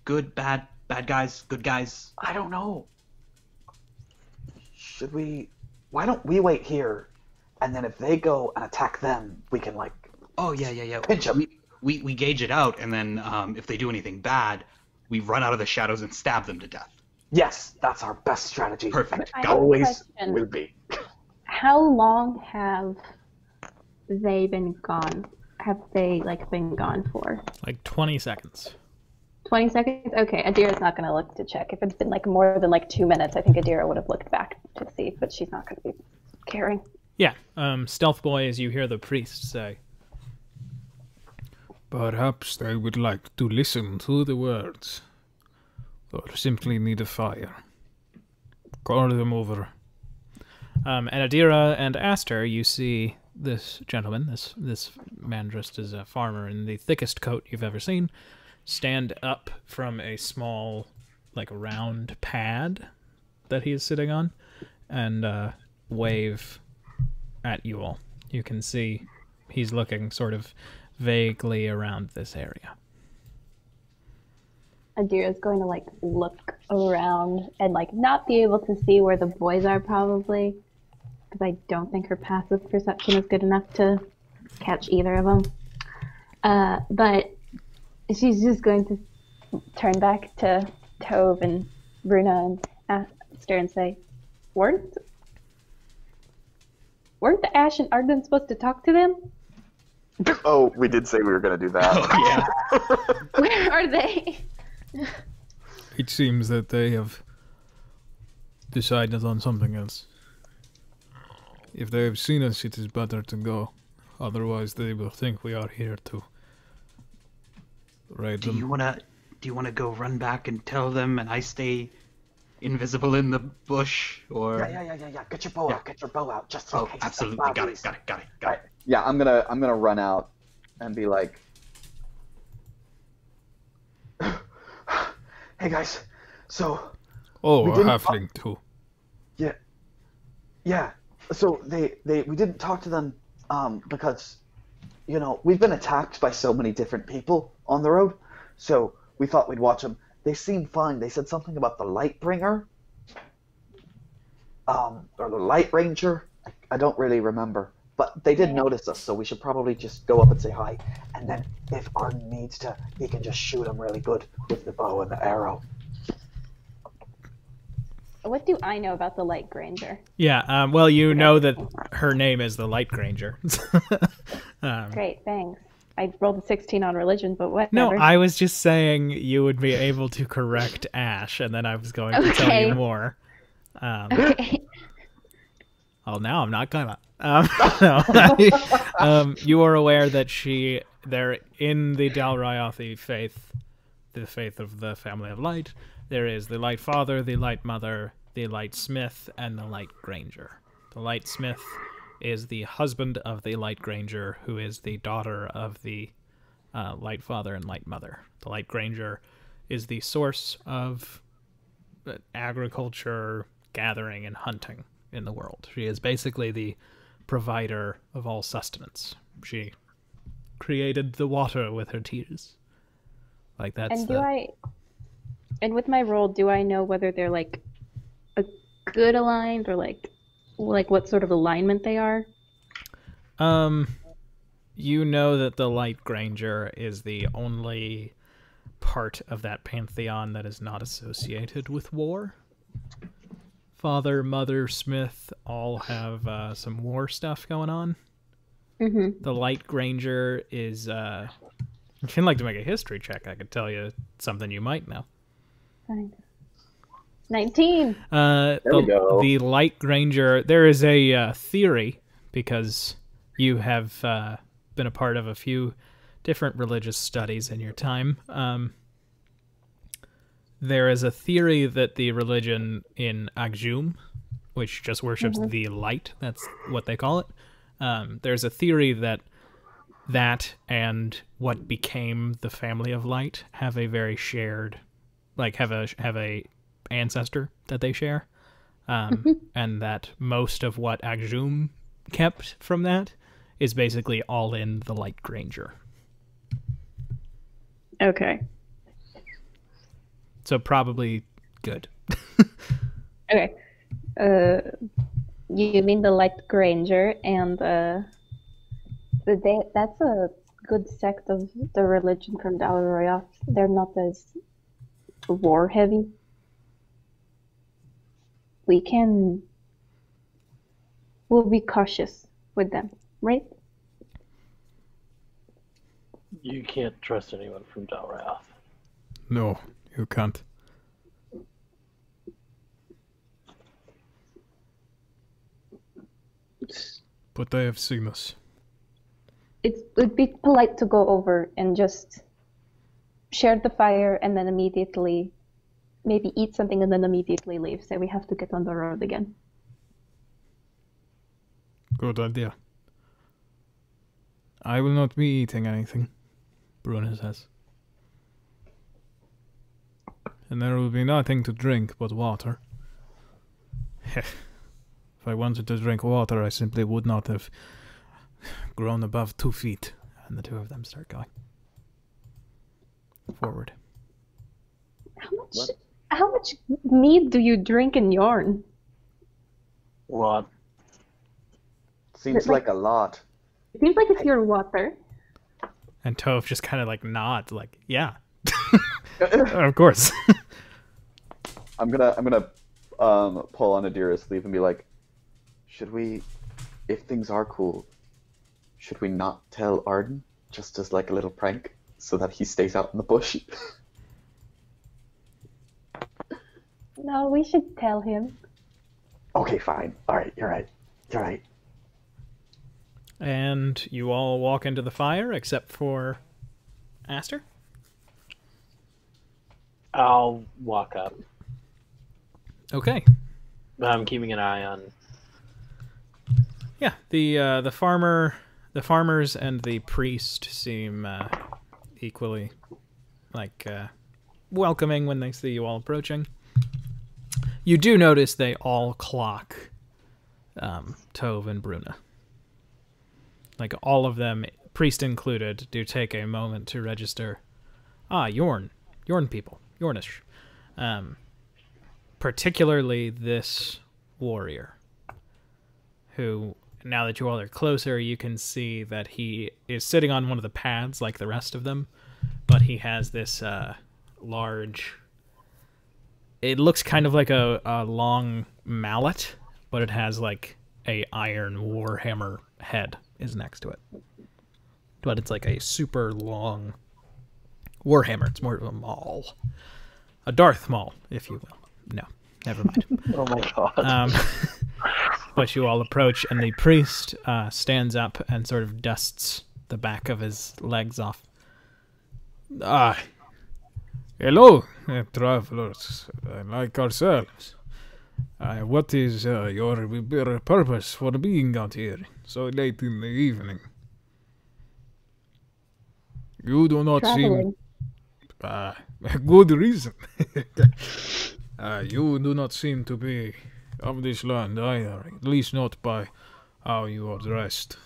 Good, bad guys, good guys. I don't know. Should we? Why don't we wait here, and then if they go and attack them, we can like. Oh, yeah. Pinch 'em. We gauge it out, and then if they do anything bad, we run out of the shadows and stab them to death. Yes, that's our best strategy. Perfect. I Got have it. a Always question. will be. How long have they been gone? Have they like been gone for? Like 20 seconds. 20 seconds? Okay, Adira's not going to look to check. If it's been like more than like 2 minutes, I think Adira would have looked back to see, but she's not going to be caring. Yeah, Stealth Boy, as you hear the priest say, perhaps they would like to listen to the words, or simply need a fire. Call them over. And Adira and Aster, you see this gentleman, this man dressed as a farmer in the thickest coat you've ever seen, stand up from a small, like, round pad that he is sitting on, and wave at you all. You can see he's looking sort of vaguely around this area. Adira's going to like look around and like not be able to see where the boys are probably, because I don't think her passive perception is good enough to catch either of them. But she's just going to turn back to Tove and Bruna and Aster and say, weren't the Ash and Arden supposed to talk to them? Oh, we did say we were going to do that. Oh, yeah. Where are they? It seems that they have decided on something else. If they have seen us, it is better to go. Otherwise, they will think we are here to raid Do them. you wanna go run back and tell them, and I stay invisible in the bush, or? Yeah. Get your bow out. Get your bow out. Just in Oh, case. absolutely. Got it. Yeah, I'm gonna run out and be like, hey guys, so Oh, we a didn't- halfling too. yeah, so we didn't talk to them because we've been attacked by so many different people on the road, so we thought we'd watch them. They seemed fine. They said something about the Lightbringer, or the Light Ranger. I don't really remember. But they did notice us, so we should probably just go up and say hi. And then if Arden needs to, he can just shoot him really good with the bow and the arrow. What do I know about the Light Granger? Yeah, well, you know that her name is the Light Granger. Great, thanks. I rolled a 16 on religion, but whatever. No, I was just saying you would be able to correct Ash, and then I was going to tell Okay. you more. Okay. Oh, now I'm not gonna. No. You are aware that they're in the Dalryothi faith, the faith of the Family of Light. There is the Light Father, the Light Mother, the Light Smith, and the Light Granger. The Light Smith is the husband of the Light Granger, who is the daughter of the Light Father and Light Mother. The Light Granger is the source of agriculture, gathering, and hunting in the world. She is basically the provider of all sustenance. She created the water with her tears. Like that's And with my roll, do I know whether they're like a good aligned or like what sort of alignment they are? You know that the Light Granger is the only part of that pantheon that is not associated with war. Father, Mother, Smith all have some war stuff going on. Mm-hmm. The Light Granger is, if you'd like to make a history check, I could tell you something you might know. Fine. 19. There we go. The Light Granger, there is a theory, because you have been a part of a few different religious studies in your time. There is a theory that the religion in Agjum, which just worships the light, that's what they call it. There's a theory that and what became the Family of Light have a very shared like have a ancestor that they share, and that most of what Agjum kept from that is basically all in the Light Granger. Okay. So probably good. Okay. You mean the Light Granger and that's a good sect of the religion from Dalaroyoth. They're not as war heavy. We'll be cautious with them, right? You can't trust anyone from Dalrath. No, you can't. But they have seen us. It'd be polite to go over and just share the fire and then immediately maybe eat something and then immediately leave. So we have to get on the road again. Good idea. I will not be eating anything, Bruna says. And there will be nothing to drink but water. If I wanted to drink water, I simply would not have grown above 2 feet. And the two of them start going forward. How much mead do you drink in Yarn? What? Seems like a lot. It seems like it's your water. And Tove just kind of like nods, like, yeah. Of course. I'm gonna pull on Adira's sleeve and be like, should we, if things are cool, should we not tell Arden just as like a little prank so that he stays out in the bush? No, we should tell him. Okay, fine. All right, you're right. You're right. And you all walk into the fire except for Aster? I'll walk up. Okay. I'm keeping an eye on. Yeah, the farmers and the priest seem equally like welcoming when they see you all approaching. You do notice they all clock Tove and Bruna. Like all of them, priest included, do take a moment to register. Ah, Yorn people, Yornish. Particularly this warrior, who, now that you all are closer, you can see that he is sitting on one of the pads like the rest of them, but he has this large... It looks kind of like a long mallet, but it has like a iron warhammer head is next to it. But it's like a super long warhammer. It's more of a maul. A Darth Maul, if you will. No, never mind. Oh my god. But you all approach, and the priest stands up and sort of dusts the back of his legs off. Ah, hello, travelers, like ourselves. What is your purpose for being out here so late in the evening? You do not Traveling. seem... good reason. You do not seem to be of this land either, at least not by how you are dressed.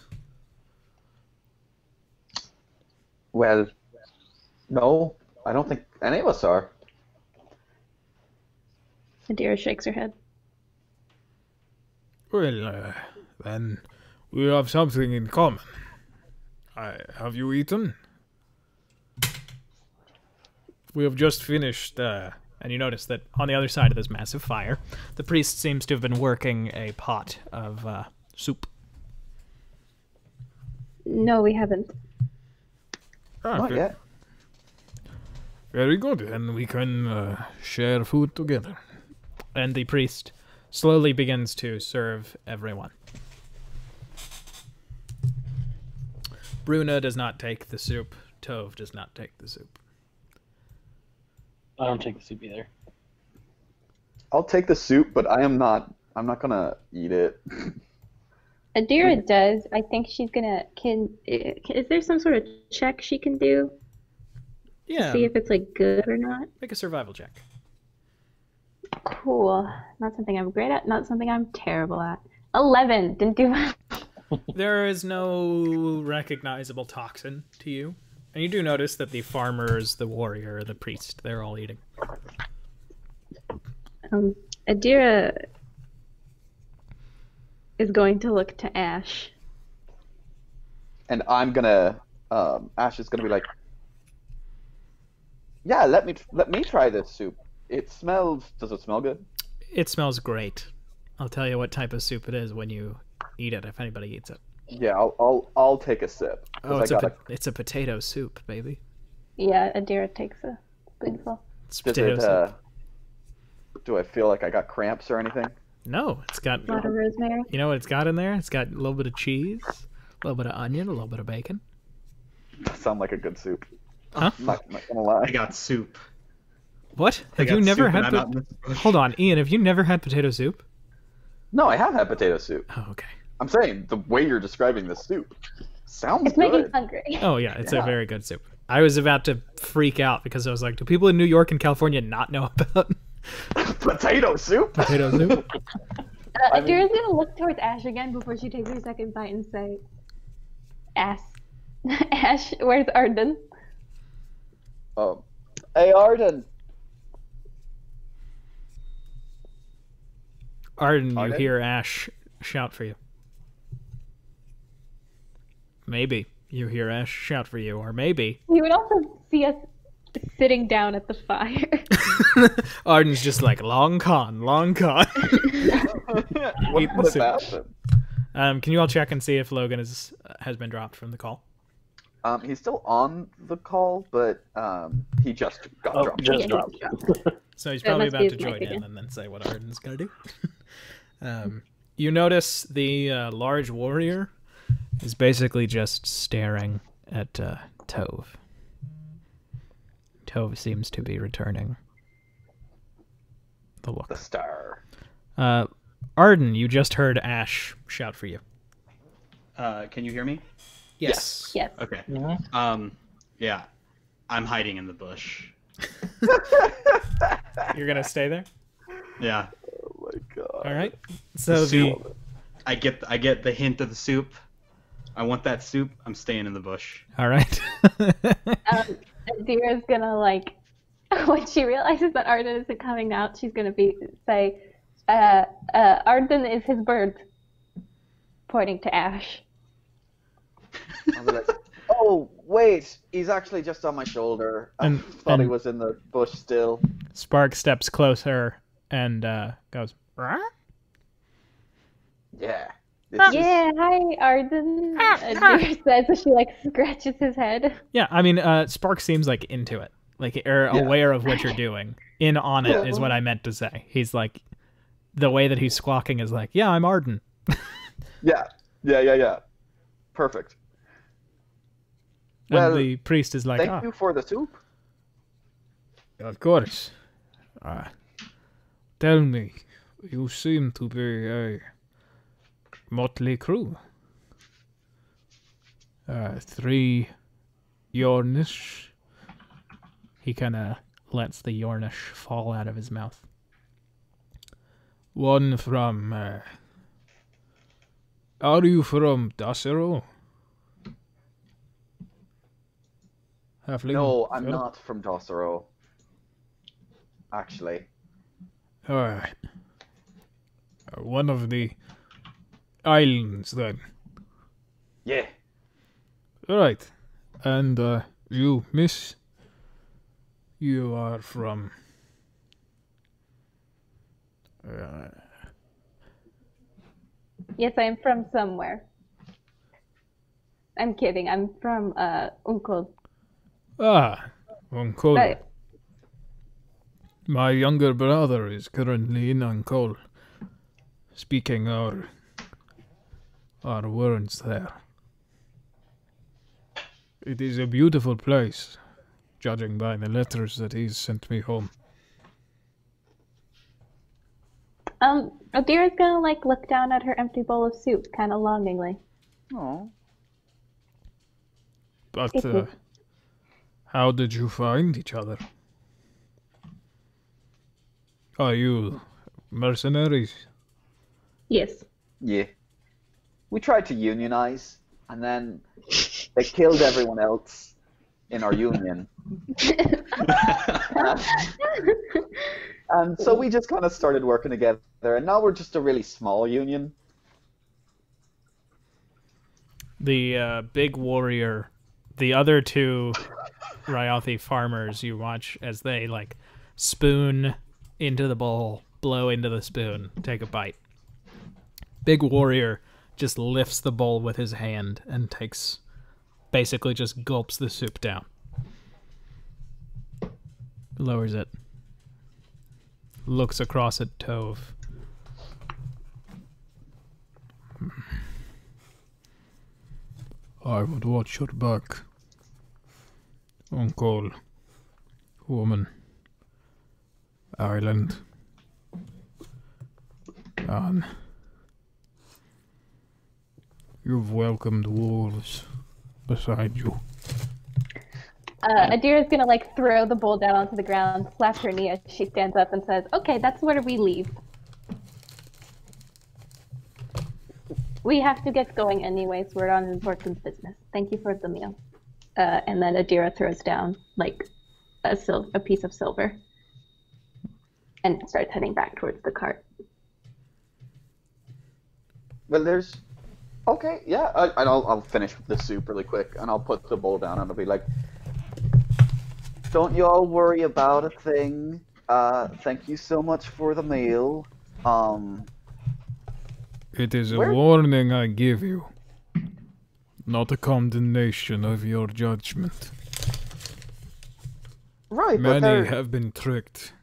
Well, no, I don't think any of us are. Adira shakes her head. Well, then we have something in common. Have you eaten? We have just finished, and you notice that on the other side of this massive fire, the priest seems to have been working a pot of soup. No, we haven't. Not yet. Very good, and we can share food together. And the priest slowly begins to serve everyone. Bruna does not take the soup. Tove does not take the soup. I don't take the soup either. I'll take the soup, but I'm not gonna eat it. Adira does. I think she's gonna. Is there some sort of check she can do? Yeah, See if it's like good or not. make a survival check. Cool. Not something I'm great at, not something I'm terrible at. 11. Didn't do much. There is no recognizable toxin to you. And you do notice that the farmers, the warrior, the priest, they're all eating. Adira is going to look to Ash. And I'm gonna. Ash is gonna be like, "Yeah, let me try this soup. It smells. Does it smell good?" It smells great. I'll tell you what type of soup it is when you eat it, if anybody eats it. Yeah, I'll take a sip. 'Cause Oh, I gotta. it's a potato soup, baby. Yeah, Adira takes a spoonful. It's Does potato it? soup. Do I feel like I got cramps or anything? No, it's got... A lot of rosemary. You know what it's got in there? It's got a little bit of cheese, a little bit of onion, a little bit of bacon. Sound like a good soup. Huh? I'm not gonna lie. I got soup. What? I Have got you never soup and had... I'm out in this bush. Hold on, Ian, have you never had potato soup? No, I have had potato soup. Oh, okay. I'm saying the way you're describing the soup sounds It's making good. hungry. Oh, yeah, it's a Yeah. very good soup. I was about to freak out because I was like, do people in New York and California not know about Potato soup? potato soup? I mean- Adira's gonna look towards Ash again before she takes her second bite and say, Ash. Ash, where's Arden? Hey, Arden. Arden, you Arden? hear Ash shout for you. Maybe you hear Ash shout for you, or maybe He would also see us sitting down at the fire. Arden's just like, long con, long con. What Eat the would soup. happen? Can you all check and see if Logan has been dropped from the call? He's still on the call, but he just got Oh, dropped. just Yeah, dropped. So he's It probably must about be to his join mic in again. and then say what Arden's gonna do. You notice the large warrior is basically just staring at Tove. Tove seems to be returning the look. The star. Arden, you just heard Ash shout for you. Can you hear me? Yes. Yes. Okay. Mhm. Yeah. I'm hiding in the bush. You're gonna stay there? Yeah. Oh my god. All right. So The soup. I get the hint of the soup. I want that soup. I'm staying in the bush. all right. Adira's gonna when she realizes that Arden isn't coming out, she's gonna say, Arden is his bird, pointing to Ash. I'll be like, oh, wait, he's actually just on my shoulder. I And- thought he and- was in the bush still. Spark steps closer and goes, "Rah?" Yeah. This is- Yeah, hi Arden. Adira says as she scratches his head. Yeah, I mean, Spark seems like into it, like or Yeah. aware of what you're doing. In on it is what I meant to say. He's like, the way that he's squawking is like, yeah, I'm Arden. Yeah. Perfect. And Well, the priest is like, Thank you for the soup. of course. Tell me, you seem to be a motley crew. 3 Yornish. He kind of lets the Yornish fall out of his mouth. One from... are you from Dasero? Halfling? No, I'm Phil? not from Dossero. Actually. Alright. One of the islands, then. Yeah. Alright. And, you, miss? You are from... Yes, I'm from somewhere. I'm kidding. I'm from Uncle. Uncle. But My younger brother is currently in Uncle, speaking our words there. It is a beautiful place, judging by the letters that he's sent me home. Adira's gonna look down at her empty bowl of soup, kind of longingly. Oh. But It is. How did you find each other? Are you mercenaries? Yes. Yeah. We tried to unionize, and then they killed everyone else in our union. And so we just kind of started working together, and now we're just a really small union. The big warrior, the other two Ryothi farmers, you watch as they like spoon into the bowl, blow into the spoon, take a bite. Big warrior just lifts the bowl with his hand and basically just gulps the soup down. Lowers it. Looks across at Tove. I would watch your back. Uncle. Woman. Island. And you've welcomed wolves beside you. Adira's gonna like throw the bowl down onto the ground, slaps her knee as she stands up and says, "Okay, that's where we leave. We have to get going anyways. We're on important business. Thank you for the meal." And then Adira throws down like a piece of silver and starts heading back towards the cart. Well, there's... Okay, yeah, I'll finish the soup really quick, and I'll put the bowl down, and I'll be like, don't you all worry about a thing. Thank you so much for the meal. It is a Where- warning I give you, not a condemnation of your judgment. Right, but Many there... have been tricked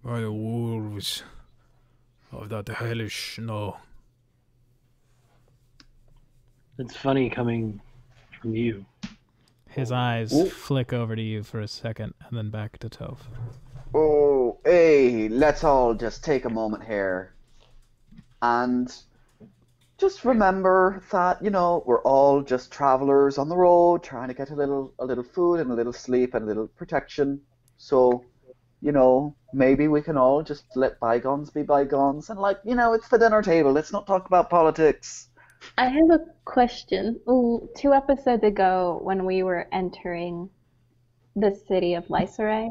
by the wolves of that hellish snow. It's funny coming from you. His eyes Ooh. flick over to you for a second and then back to Toph. Oh, hey, let's all just take a moment here. And just remember that, you know, we're all just travelers on the road trying to get a little food and a little sleep and a little protection. So, you know, maybe we can all just let bygones be bygones and, like, you know, it's the dinner table. Let's not talk about politics. I have a question. Ooh, 2 episodes ago, when we were entering the city of Lysaray,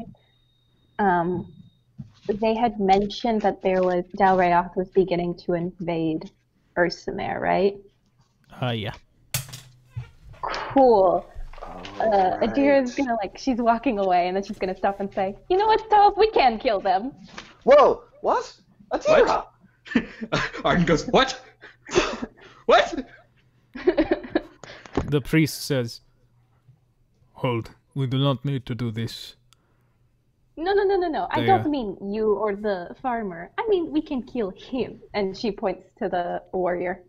they had mentioned that Dalrayoth was beginning to invade Ursamere, right? Yeah. Cool. Right. Adira's gonna she's walking away, and then she's gonna stop and say, "You know what, Toph? We can kill them." Whoa, what? Atira! What? Arden goes, what? What? The priest says, "Hold, we do not need to do this." No. I They, don't mean you or the farmer. I mean, we can kill him. And she points to the warrior.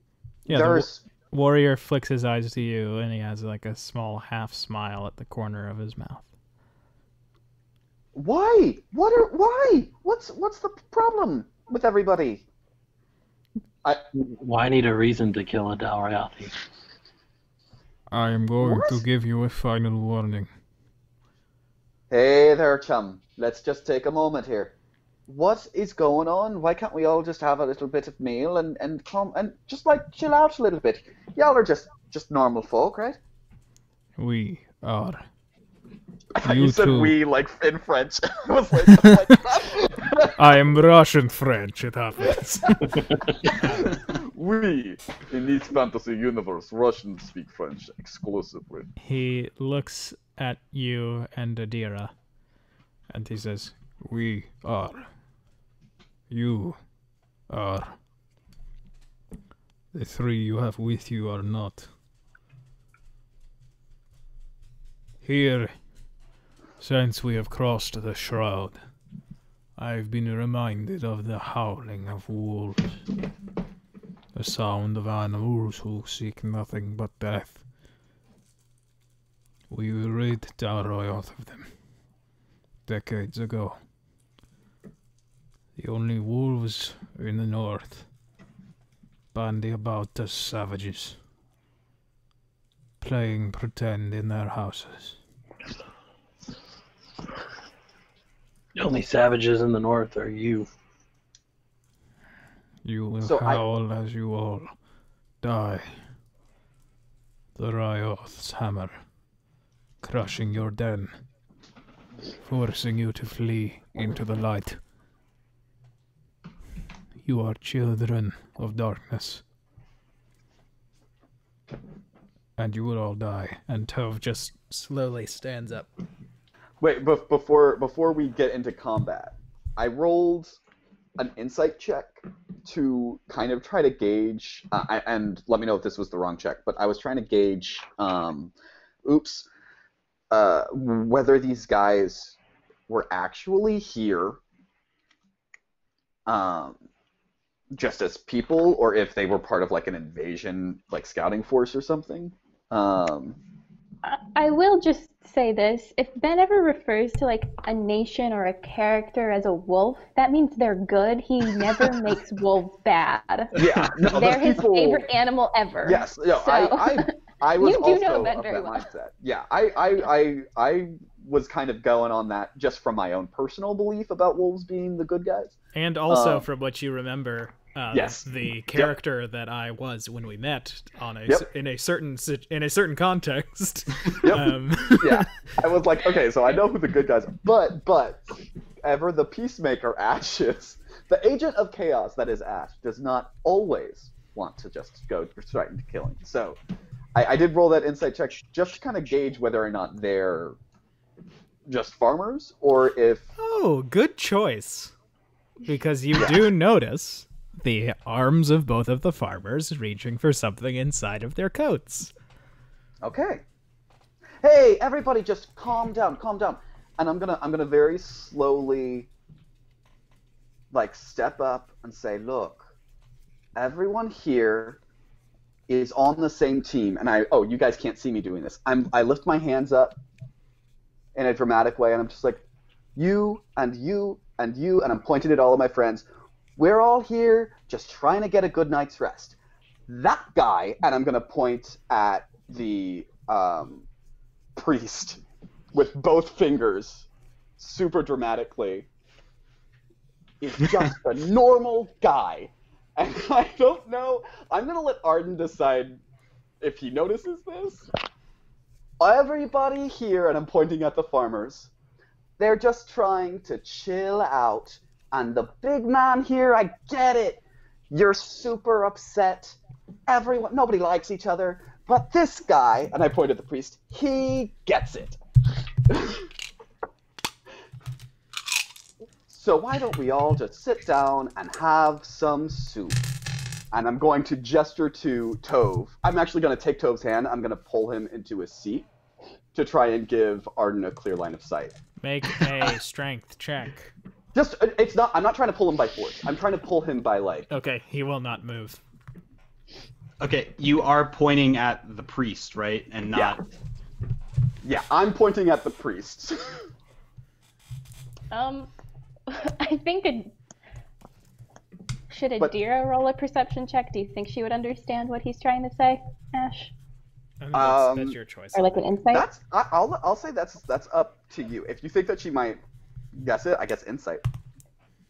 Yeah, There's... the warrior flicks his eyes to you, and he has like a small half smile at the corner of his mouth. Why? Why? What's the problem with everybody? Why need a reason to kill a Dalrayathi? I am going to What? give you a final warning. Hey there, chum. Let's just take a moment here. What is going on? Why can't we all just have a little bit of meal and come and just like chill out a little bit? Y'all are just normal folk, right? We are. I thought You said too. we like in French. I was like, I am Russian French, it happens. we in this fantasy universe, Russians speak French exclusively. He looks at you and Adira, and he says, "We are. You are. The 3 you have with you are not. Here, since we have crossed the shroud, I've been reminded of the howling of wolves, the sound of animals who seek nothing but death. We rid Dalrayoth of them decades ago. The only wolves are in the north, bandy about as savages, playing pretend in their houses. The only savages in the north are you. You will So howl as you all die. The Ryoth's hammer, crushing your den, forcing you to flee into the light. You are children of darkness. And you will all die. And Tove just slowly stands up. Wait, before we get into combat, I rolled an insight check to kind of try to gauge, and let me know if this was the wrong check, but I was trying to gauge, whether these guys were actually here, just as people, or if they were part of like an invasion, like scouting force or something. I will just say this. If Ben ever refers to like a nation or a character as a wolf, that means they're good. He never makes wolves bad. Yeah, no, They're the his people, favorite animal ever. Yes, no, So, I was you do also know Ben of very that well. mindset. Yeah, I was kind of going on that just from my own personal belief about wolves being the good guys. And also, from what you remember, Yes. the character that I was when we met on a Yep. in a certain context. Yep. Yeah, I was like, okay, so I know who the good guys are, but ever the peacemaker Ash is, the agent of chaos that is Ash does not always want to just go straight into killing. So I did roll that insight check just to kind of gauge whether or not they're just farmers or if Oh, good choice. Because you do notice the arms of both of the farmers reaching for something inside of their coats. okay. Hey, everybody, just calm down, calm down. And I'm gonna very slowly, like, step up and say, look, everyone here is on the same team. And you guys can't see me doing this. I lift my hands up in a dramatic way, and I'm just like, you and you and you, and I'm pointing at all of my friends. We're all here just trying to get a good night's rest. That guy, and I'm going to point at the priest with both fingers super dramatically, is just a normal guy. And I don't know. I'm going to let Arden decide if he notices this. Everybody here, and I'm pointing at the farmers, they're just trying to chill out. And the big man here, I get it. You're super upset. Nobody likes each other. But this guy, and I point at the priest, he gets it. So why don't we all just sit down and have some soup? And I'm going to gesture to Tove. I'm actually going to take Tove's hand. I'm going to pull him into his seat to try and give Arden a clear line of sight. Make a strength check. I'm not trying to pull him by force. I'm trying to pull him by, like... Okay, he will not move. Okay, you are pointing at the priest, right? And not... Yeah, I'm pointing at the priest. I think should Adira roll a perception check? Do you think she would understand what he's trying to say, Ash? I think that's your choice. Or like an insight? I'll say that's up to you. If you think that she might guess it, I guess insight.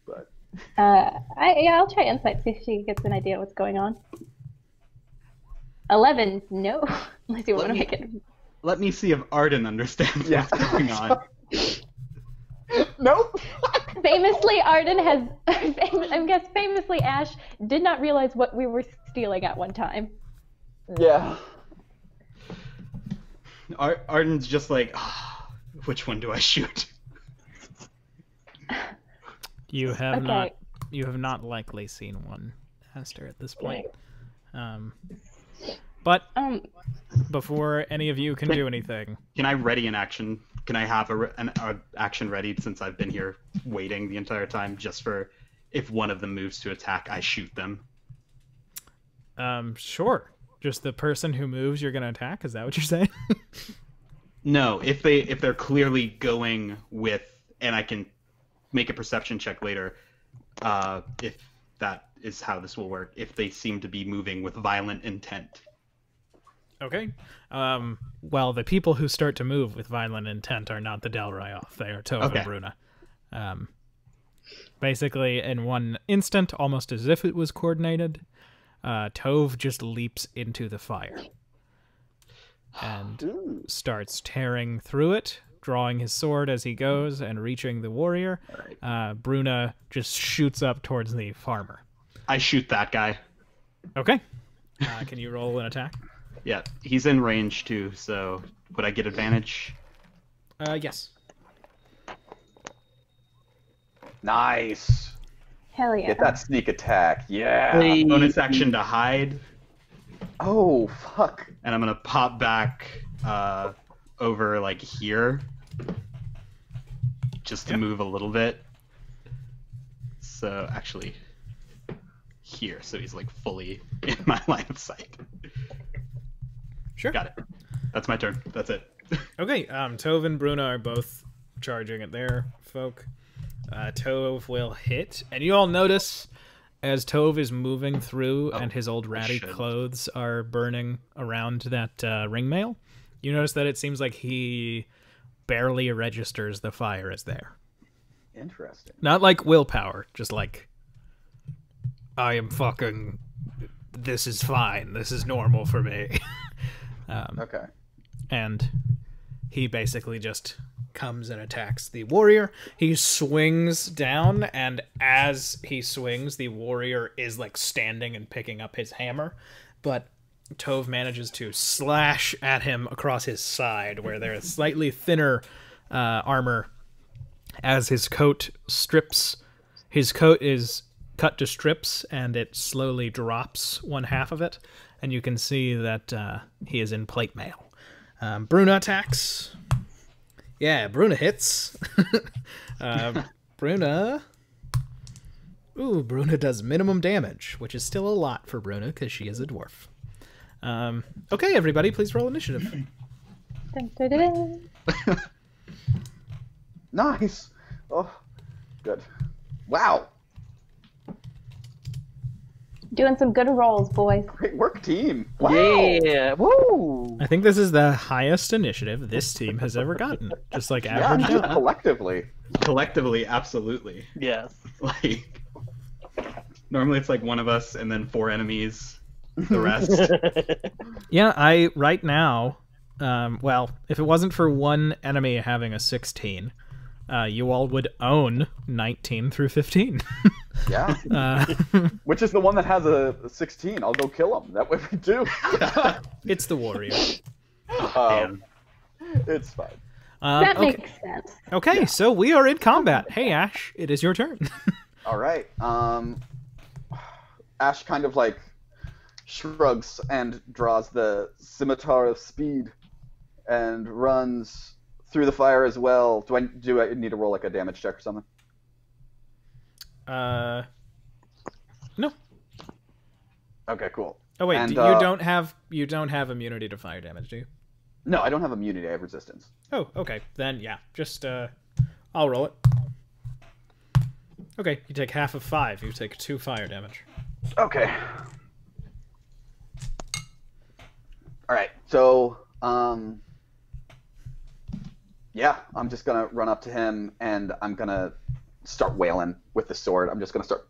But I'll try insight, see if she gets an idea what's going on. 11, no. Unless you want to make it. Let me see if Arden understands Yeah. what's going on. Nope. Famously, Arden has. I guess famously, Ash did not realize what we were stealing at one time. Yeah. Arden's just like, which one do I shoot? You have Okay. not likely seen one, Esther, at this point. But before any of you can do anything, Can I ready an action? Can I have an action ready since I've been here waiting the entire time just for if one of them moves to attack, I shoot them? sure. Just the person who moves, you're gonna attack. Is that what you're saying? No, if they're clearly going with, and I can make a perception check later, if that is how this will work. If they seem to be moving with violent intent. Okay. Well, the people who start to move with violent intent are not the Del Ryoth. They are Tove Okay. and Bruna. Basically, in one instant, almost as if it was coordinated, Tove just leaps into the fire and Ooh. starts tearing through it, drawing his sword as he goes and reaching the warrior. Bruna just shoots up towards the farmer. I shoot that guy. Okay. Can you roll an attack? Yeah, he's in range too, so would I get advantage? Yes. Nice. Hell yeah. Get that sneak attack. Yeah. Please. Bonus action to hide, Oh, fuck. and I'm gonna pop back over like here, just to move a little bit. So actually, here, so he's like fully in my line of sight. Sure. Got it. That's my turn. That's it. Okay, Tove and Bruna are both charging at their folk. Tove will hit, and you all notice as Tove is moving through and his old ratty should. clothes are burning around that ring mail, you notice that it seems like he barely registers the fire as there. Interesting. Not like willpower, just like, I am fucking, this is fine, this is normal for me. Okay. And he basically just comes and attacks the warrior. He swings down, and as he swings, the warrior is like standing and picking up his hammer, but Tove manages to slash at him across his side, where there is slightly thinner armor. As his coat strips, his coat is cut to strips, and it slowly drops one half of it, and you can see that he is in plate mail. Bruna attacks. Yeah, Bruna hits. Bruna. Ooh, Bruna does minimum damage, which is still a lot for Bruna because she is a dwarf. Okay, everybody, please roll initiative. Dun, dun, dun, dun. Nice. Oh, good. Wow. Doing some good rolls, boys. Great work, team. Wow. Yeah, woo! I think this is the highest initiative this team has ever gotten. Just like Yeah, average just out. collectively. Collectively, absolutely. Yes. Like, normally it's like one of us and then 4 enemies, the rest. Yeah, right now, well, if it wasn't for one enemy having a 16, you all would own 19 through 15. Yeah. Which is the one that has a 16. I'll go kill him. That way we do. It's the warrior. Damn. It's fine. That Okay. makes sense. Okay, so we are in combat. Hey, Ash, it is your turn. All right. Ash kind of like shrugs and draws the scimitar of speed and runs through the fire as well. Do I need to roll like a damage check or something? No. Okay, cool. Oh wait, And, you don't have immunity to fire damage, do you? No, I don't have immunity. I have resistance. Oh, okay. Then yeah, just I'll roll it. Okay, you take half of 5. You take 2 fire damage. Okay. All right. So, yeah, I'm just gonna run up to him and I'm gonna start wailing with the sword. I'm just gonna start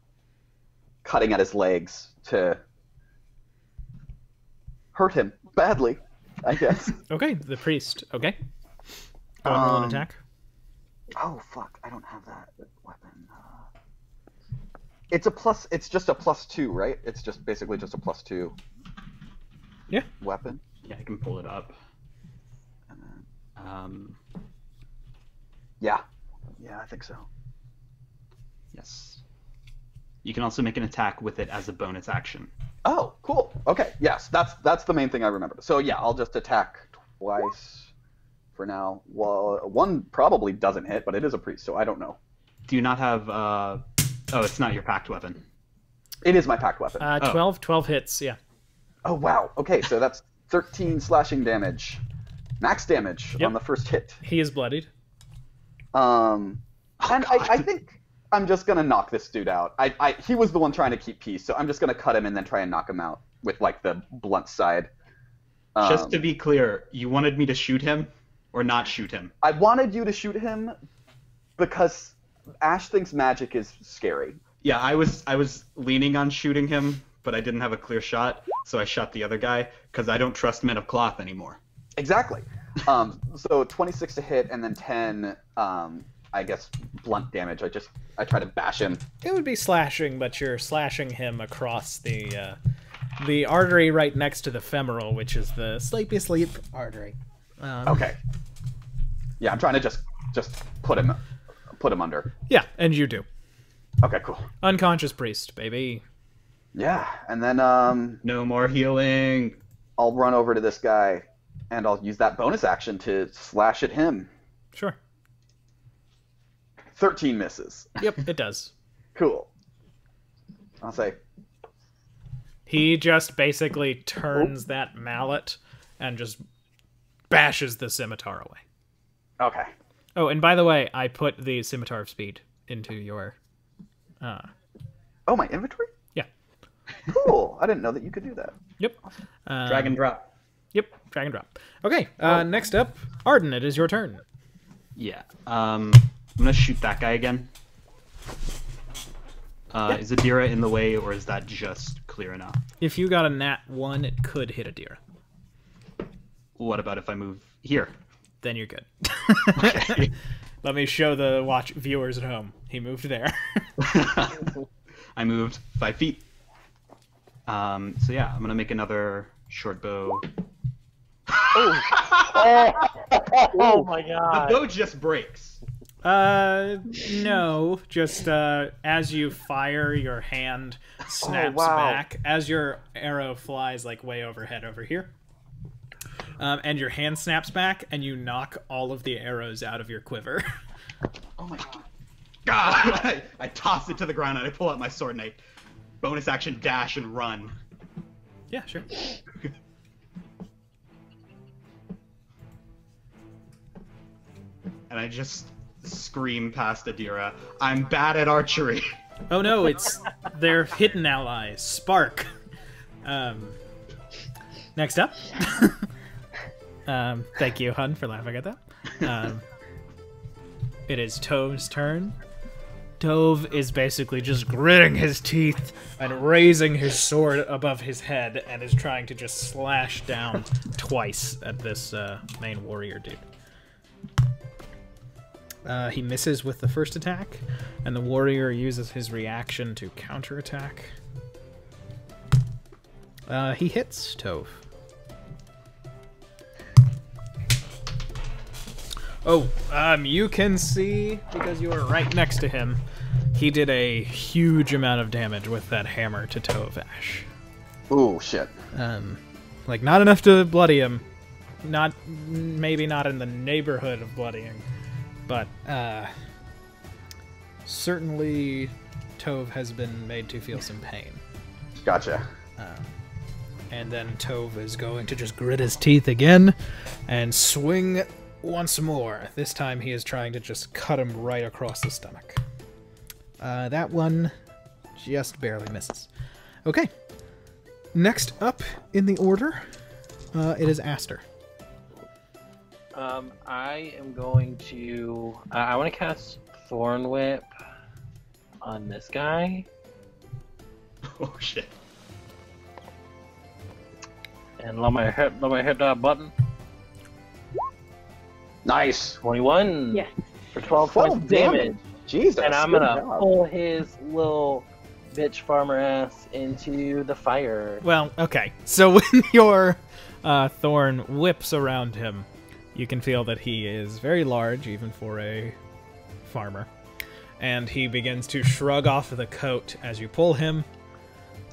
cutting at his legs to hurt him badly, I guess. Okay, the priest. Okay. Go and roll an attack. Oh fuck! I don't have that weapon. It's a plus. It's just a +2, right? It's just basically just a +2 Yeah. weapon. Yeah, I can pull it up. Yeah. Yeah, I think so. Yes. You can also make an attack with it as a bonus action. Oh, cool. Okay, yes, that's the main thing I remember. So yeah, I'll just attack twice for now. Well, one probably doesn't hit, but it is a priest, so I don't know. Do you not have? Oh, it's not your packed weapon. It is my packed weapon. 12 hits, yeah. Oh wow. Okay, so that's 13 slashing damage, max damage Yep. on the first hit. He is bloodied. And I think I'm just gonna knock this dude out. He was the one trying to keep peace, so I'm just gonna cut him and then try and knock him out with like the blunt side. Just to be clear, you wanted me to shoot him or not shoot him? I wanted you to shoot him because Ash thinks magic is scary. Yeah, I was leaning on shooting him, but I didn't have a clear shot, so I shot the other guy because I don't trust men of cloth anymore. Exactly. So 26 to hit, and then 10, I guess, blunt damage. I try to bash him. It would be slashing, but you're slashing him across the artery right next to the femoral, which is the sleepy sleep artery. Okay. Yeah, I'm trying to just put him under. Yeah, and you do. Okay, cool. Unconscious priest, baby. Yeah, and then No more healing. I'll run over to this guy, and I'll use that bonus action to slash at him. Sure. 13 misses. Yep, it does. Cool. I'll say, He just basically turns that mallet and just bashes the scimitar away. okay. Oh, and by the way, I put the scimitar of speed into your... Oh, my inventory? Yeah. Cool. I didn't know that you could do that. Yep. Drag and drop. Yep, drag and drop. Okay, next up, Arden, it is your turn. Yeah. I'm gonna shoot that guy again. Is Adira in the way, or is that just clear enough? If you got a nat 1, it could hit Adira. What about if I move here? Then you're good. Okay. Let me show the viewers at home. He moved there. I moved 5 feet. So yeah, I'm gonna make another short bow. Oh my The god. bow just breaks. No. Just as you fire, your hand snaps wow. back as your arrow flies like way overhead over here. And your hand snaps back, and you knock all of the arrows out of your quiver. Oh my god. God! I toss it to the ground and I pull out my sword and I bonus action dash and run. Yeah, sure. And I just scream past Adira, I'm bad at archery. Oh no, it's their hidden ally, Spark. Next up. Thank you, Hun, for laughing at that. It is Tove's turn. Tove is basically just gritting his teeth and raising his sword above his head and is trying to just slash down twice at this main warrior dude. He misses with the first attack, and the warrior uses his reaction to counterattack. He hits Tove. Oh, you can see, because you are right next to him, he did a huge amount of damage with that hammer to Tove Ash. Ooh, shit. Like, not enough to bloody him. Maybe not in the neighborhood of bloodying. But, certainly Tove has been made to feel some pain. Gotcha. And then Tove is going to just grit his teeth again and swing once more. This time he is trying to just cut him right across the stomach. That one just barely misses. Okay. Next up in the order, it is Aster. I am going to... I want to cast Thorn Whip on this guy. Oh shit. And let my hit button. Nice. 21 Yes. for 12 points of damage. Jesus. And I'm good gonna job. pull his little bitch farmer ass into the fire. Well, okay. So when your thorn whips around him, you can feel that he is very large, even for a farmer. And he begins to shrug off the coat as you pull him.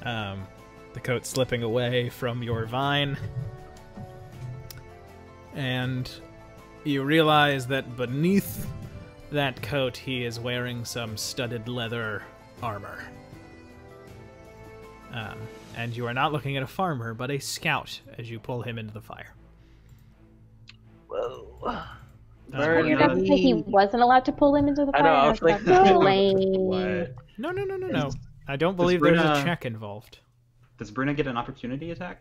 The coat slipping away from your vine. And you realize that beneath that coat he is wearing some studded leather armor. And you are not looking at a farmer, but a scout as you pull him into the fire. Whoa. You're not to say he wasn't allowed to pull him into the I fire. know, I was like, so lame. What? No. I don't believe there's a check involved. Does Bruna get an opportunity attack?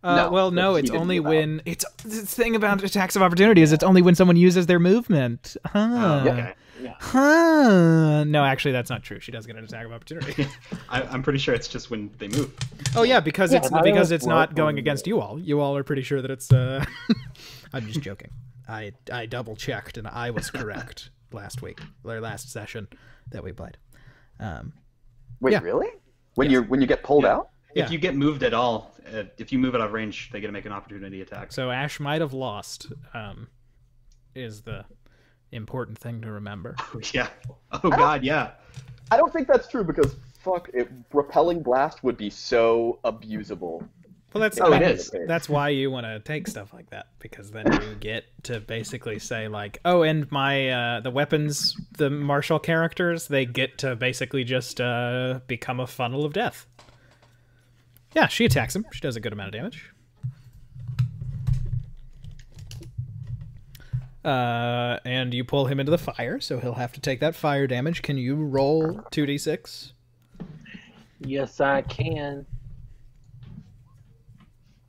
Well, no, he it's didn't only give out. when it's the thing about attacks of opportunity is it's only when someone uses their movement. Okay. Yeah. No, actually, that's not true. She does get an attack of opportunity. I'm pretty sure it's just when they move. Oh yeah, because Yeah, it's I because was it's not going working against it. you all. You all are pretty sure that it's. I'm just joking. I double checked and I was correct last week or last session that we played. Wait, Yeah. really? When Yes. you get pulled Yeah. out? Yeah. If you get moved at all, if you move out of range, they get to make an opportunity attack. So Ash might have lost. Is the important thing to remember. Yeah. Oh God, yeah. I don't think that's true because repelling blast would be so abusable. Well, that's Oh, it is. That's why you want to take stuff like that, because then you get to basically say like, oh, and my the weapons, the martial characters, they get to basically just become a funnel of death. Yeah, she attacks him. She does a good amount of damage. And you pull him into the fire, so he'll have to take that fire damage. Can you roll 2d6? Yes, I can.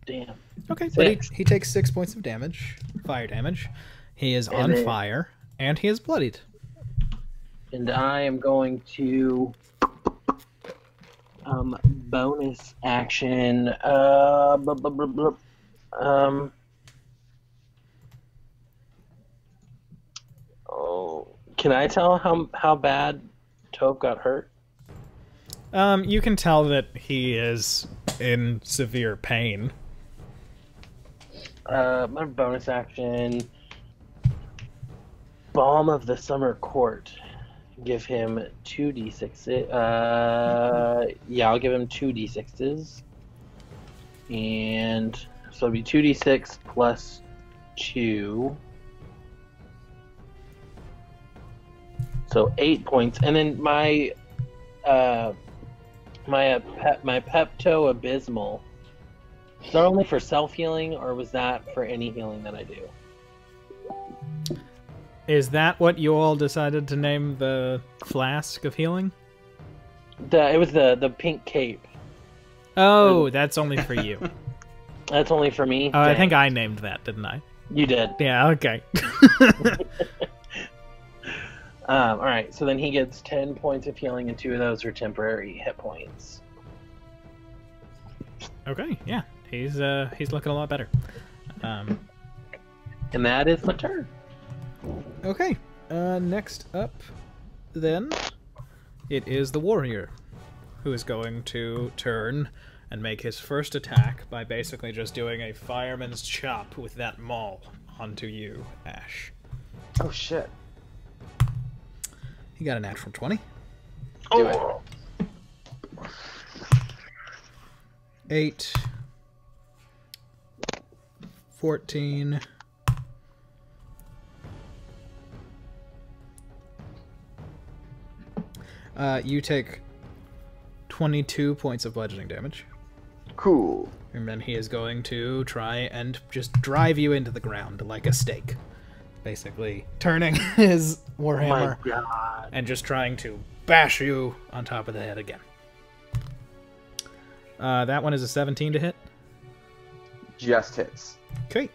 Damn. Okay, but Six. he takes 6 points of damage, fire damage. He is on then- fire, and he is bloodied. And I am going to bonus action. Oh, can I tell how bad Toph got hurt? You can tell that he is in severe pain. My bonus action. Balm of the Summer Court. Give him 2d6. Yeah, I'll give him 2d6s. And so it'll be 2d6 plus 2. So 8 points. And then my Pepto Abysmal. Is that only for self-healing, or was that for any healing that I do? Is that what you all decided to name the flask of healing? It was the pink cape. Oh, that's only for you. That's only for me? I Dang. think I named that, didn't I? You did. Yeah, okay. Alright, so then he gets 10 points of healing, and 2 of those are temporary hit points. Okay, yeah. He's looking a lot better. And that is my turn. Okay. Next up, then, it is the warrior, who is going to turn and make his first attack by basically just doing a fireman's chop with that maul onto you, Ash. Oh shit. He got a natural 20. Do it. 8, 14, you take 22 points of bludgeoning damage, Cool. and then he is going to try and just drive you into the ground like a stake, basically turning his Oh warhammer my god. and just trying to bash you on top of the head again. That one is a 17 to hit. Just hits. Okay.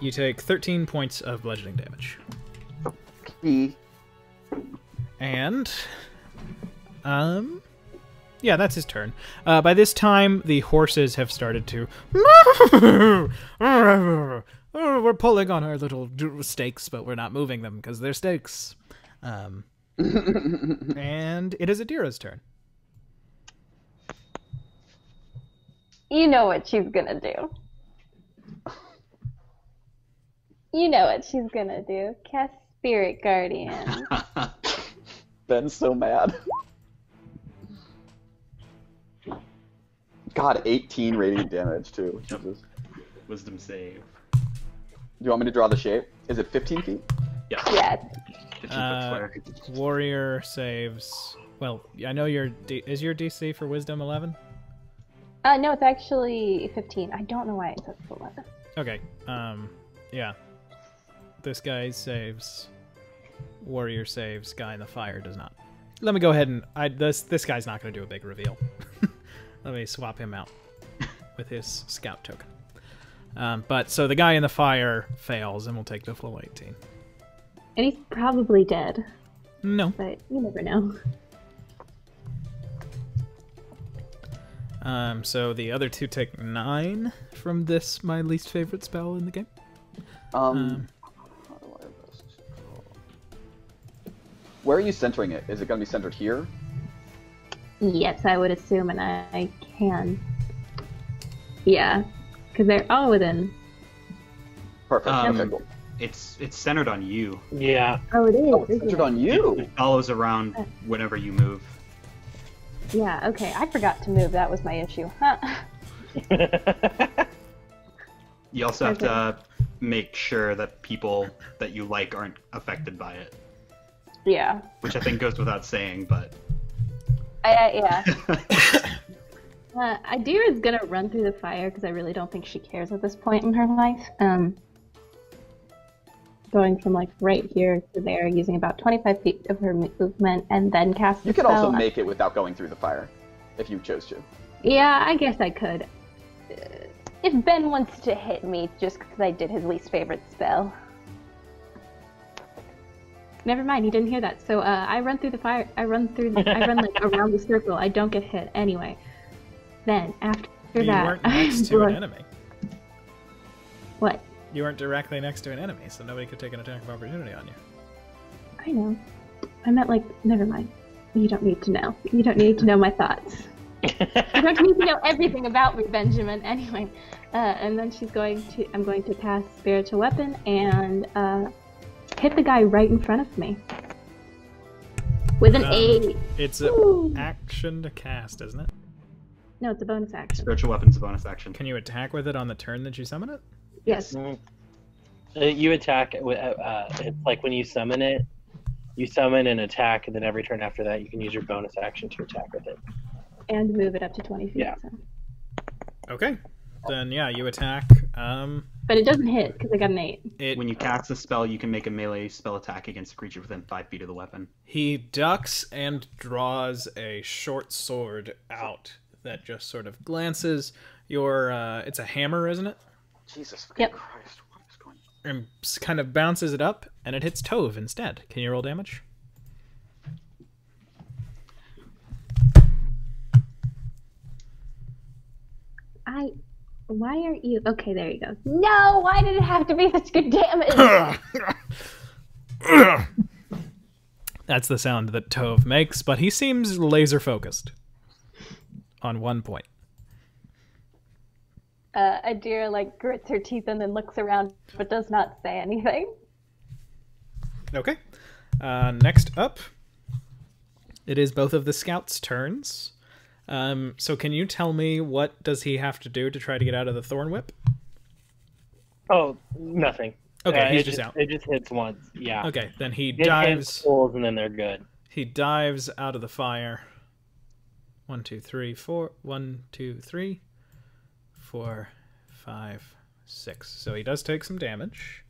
You take 13 points of bludgeoning damage. He. And, yeah, that's his turn. By this time, the horses have started to... We're pulling on our little stakes, but we're not moving them because they're stakes. And it is Adira's turn. You know what she's gonna do. You know what she's gonna do. Cast Spirit Guardian. Ben's so mad. God, 18 radiant damage too. Yep. Jesus. Wisdom save. Do you want me to draw the shape? Is it 15 feet? Yeah. Yeah. 15 foot square. Warrior saves... Well, I know is your DC for Wisdom 11? No, it's actually 15. I don't know why it says 11. Okay, yeah. This guy saves. Warrior saves. Guy in the fire does not. Let me go ahead and this guy's not going to do a big reveal. Let me swap him out with his scout token. But so the guy in the fire fails, and we'll take the full 18. And he's probably dead, No. but you never know. So the other two take 9 from this, my least favorite spell in the game. How do I best... Where are you centering it? Is it going to be centered here? Yes, I would assume, and I can. Yeah, because they're all within. Perfect. Okay, cool. It's centered on you. Yeah. Oh, it is. Oh, it's isn't centered it? on you. It follows around whenever you move. Yeah. Okay, I forgot to move. That was my issue. Huh. You also have to make sure that people that you like aren't affected by it, Yeah. which I think goes without saying, but... Yeah. Idira is gonna run through the fire because I really don't think she cares at this point in her life. Going from like right here to there, using about 25 feet of her movement, and then cast. You could also make it without going through the fire, if you chose to. Yeah, I guess I could. If Ben wants to hit me, just because I did his least favorite spell. Never mind, he didn't hear that. So I run through the fire. I run like around the circle. I don't get hit anyway. Then after You that, weren't next to an enemy. What? You weren't directly next to an enemy, so nobody could take an attack of opportunity on you. I know. I meant like, never mind. You don't need to know. You don't need to know my thoughts. You don't need to know everything about me, Benjamin. Anyway, and then I'm going to cast Spiritual Weapon and hit the guy right in front of me. With an 8. It's an action to cast, isn't it? No, it's a bonus action. Spiritual weapon's a bonus action. Can you attack with it on the turn that you summon it? Yes. You attack with it's like when you summon it, you summon and attack, and then every turn after that you can use your bonus action to attack with it. And move it up to 20 feet. Yeah. So. Okay. Then yeah, you attack. But it doesn't hit because I got an 8. When you cast a spell, you can make a melee spell attack against a creature within 5 feet of the weapon. He ducks and draws a short sword out that just sort of glances your. It's a hammer, isn't it? Jesus Yep. Christ, what is going on? And kind of bounces it up, and it hits Tove instead. Can you roll damage? Why are you... Okay, there you go. No! Why did it have to be such good damage? That's the sound that Tove makes, but he seems laser focused on one point. Adira, like, grits her teeth and then looks around, but does not say anything. Okay. Next up, it is both of the scouts' turns. So can you tell me what does he have to do to try to get out of the Thorn Whip? Oh, nothing. Okay, he's just out. It just hits once. Yeah. Okay, then he It hits dives. fools and then they're good. He dives out of the fire. 1, 2, 3, 4. 1, 2, 3, 4, 5, 6. So he does take some damage.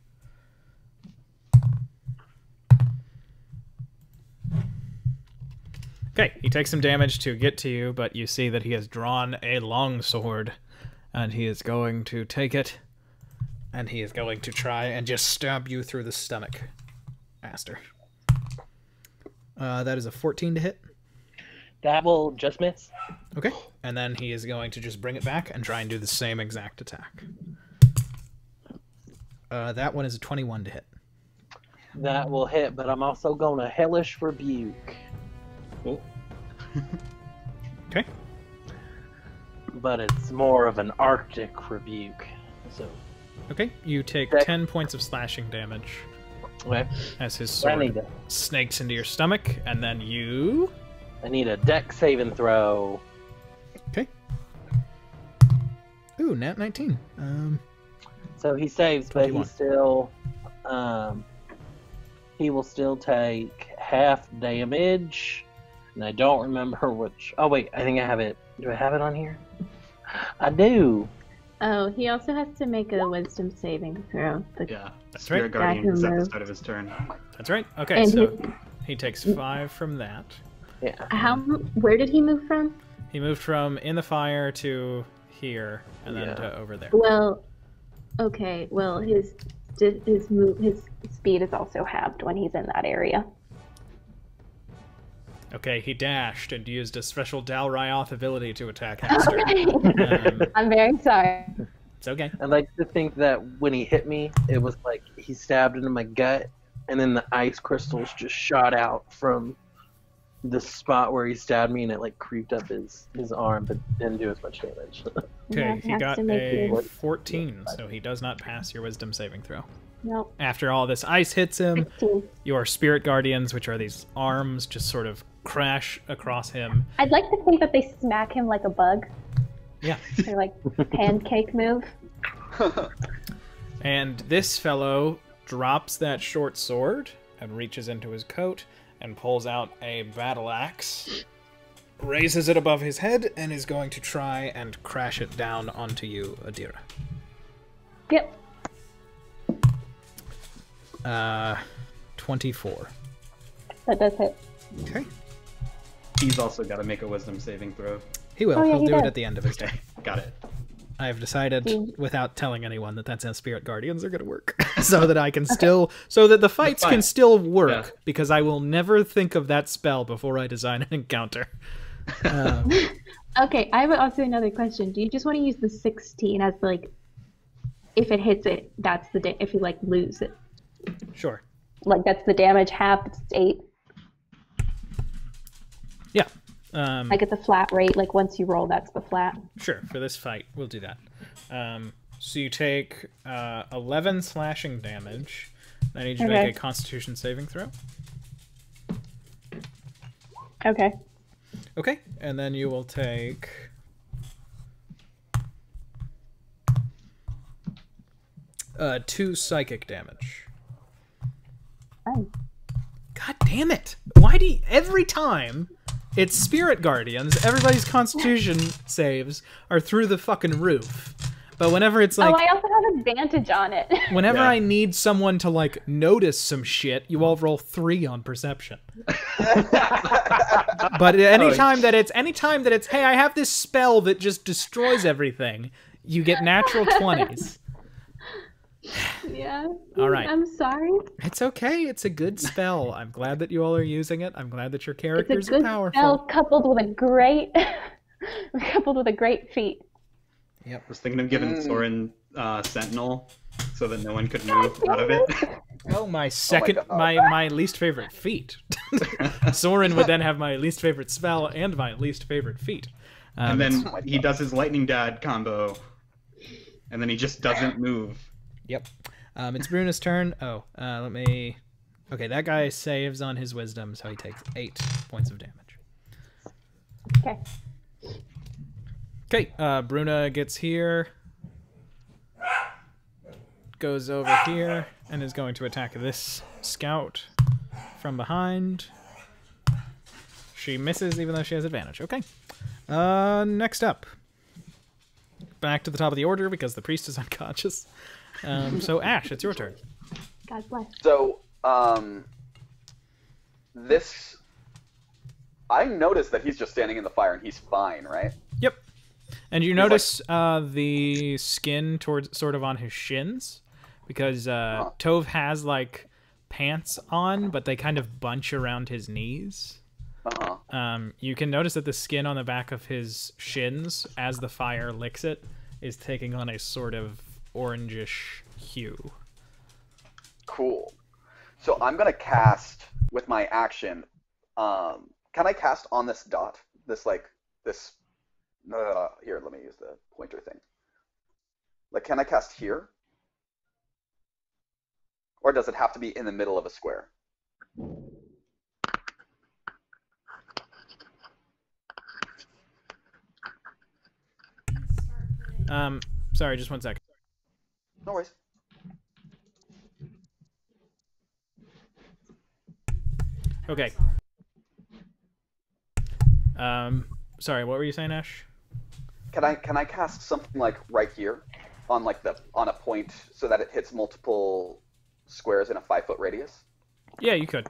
Okay, he takes some damage to get to you, but you see that he has drawn a long sword, and he is going to take it, and he is going to try and just stab you through the stomach. Master. That is a 14 to hit. That will just miss. Okay, and then he is going to just bring it back and try and do the same exact attack. That one is a 21 to hit. That will hit, but I'm also going to Hellish Rebuke. Oh. Okay. But it's more of an Arctic Rebuke. So. Okay, you take Okay. 10 points of slashing damage Okay. as his I need sword a, snakes into your stomach, and then you... I need a dex saving throw. Okay. Ooh, nat 19. So he saves, but 21. he still, he will still take half damage. And I don't remember which. Oh wait, I think I have it. Do I have it on here? I do. Oh, he also has to make a wisdom saving throw. Yeah, That's Spirit right. Guardian is at the move. start of his turn. That's right. Okay, And so he takes 5 from that. Yeah. Where did he move from? He moved from in the fire to here, and then Yeah. to over there. Well, okay. Well, his speed is also halved when he's in that area. Okay, he dashed and used a special Dal Ryoth ability to attack Hester. Okay. I'm very sorry. It's okay. I like to think that when he hit me, it was like he stabbed into my gut, and then the ice crystals just shot out from the spot where he stabbed me, and it like creeped up his arm, but didn't do as much damage. Okay, he has got to make a you- 14, so he does not pass your wisdom saving throw. Nope. After all this ice hits him, 16. your spirit guardians, which are these arms, just sort of crash across him. I'd like to think that they smack him like a bug. Yeah. They're like pancake move. And this fellow drops that short sword and reaches into his coat and pulls out a battle axe, raises it above his head, and is going to try and crash it down onto you, Adira. Yep. 24. That does hit. Okay. He's also got to make a wisdom saving throw. He will. Oh, yeah, He'll he do it does. at the end of his day. Got it. I've decided, Mm. without telling anyone, that's how spirit guardians are going to work, so that I can still, so that the fights fight. can still work, Yeah. because I will never think of that spell before I design an encounter. Okay, I have also another question. Do you just want to use the 16 as like, if it hits it, that's the if you like lose it, Sure. like that's the damage half. It's 8. Yeah. Like it's a flat rate. Like once you roll, that's the flat. Sure. For this fight, we'll do that. So you take 11 slashing damage. I need you to Okay. make a Constitution saving throw. Okay. Okay, and then you will take 2 psychic damage. Fine. God damn it! Why do you, every time it's Spirit Guardians, everybody's Constitution saves are through the fucking roof. But whenever it's like, Oh, I also have advantage on it. whenever Yeah. I need someone to like notice some shit, you all roll 3 on perception. But anytime that it's hey, I have this spell that just destroys everything, you get natural 20s. Yeah. All right. I'm sorry. It's okay. It's a good spell. I'm glad that you all are using it. I'm glad that your It's characters a good are powerful. spell coupled with a great, feat. Yep. I was thinking of giving Soren Sentinel so that no one could move out of it. Oh, my second, God. my least favorite feat. Soren would then have my least favorite spell and my least favorite feat. And then my he does his lightning dad combo, and then he just doesn't move. Yep. It's Bruna's turn. Oh, let me. Okay, that guy saves on his wisdom, so he takes 8 points of damage. Okay. Okay, Bruna gets here, goes over here, and is going to attack this scout from behind. She misses even though she has advantage. Okay. Next up. Back to the top of the order because the priest is unconscious. So Ash, it's your turn. God bless. So, this. I noticed that he's just standing in the fire and he's fine, right? Yep. And you notice the skin towards sort of on his shins because Tove has like pants on, but they kind of bunch around his knees. Uh-huh. You can notice that the skin on the back of his shins, as the fire licks it, is taking on a sort of orangish hue. Cool. So I'm gonna cast with my action. Can I cast on this dot? This. No. Here, let me use the pointer thing. Like, can I cast here? Or does it have to be in the middle of a square? Sorry, just one second. No worries. Okay. Sorry, what were you saying, Ash? Can I cast something like right here on on a point so that it hits multiple squares in a 5-foot radius? Yeah, you could.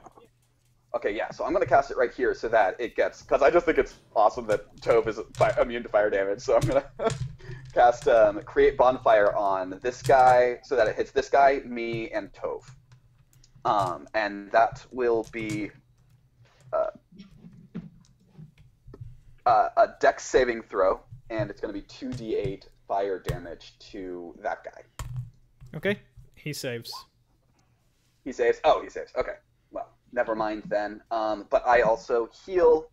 Okay, yeah. So I'm gonna cast it right here so that it gets, because I just think it's awesome that Tove is immune to fire damage. So I'm gonna cast create bonfire on this guy so that it hits this guy, me, and Tove. And that will be a dex saving throw, and it's going to be 2d8 fire damage to that guy. Okay, he saves. He saves? Oh, he saves. Okay. Well, never mind then. But I also heal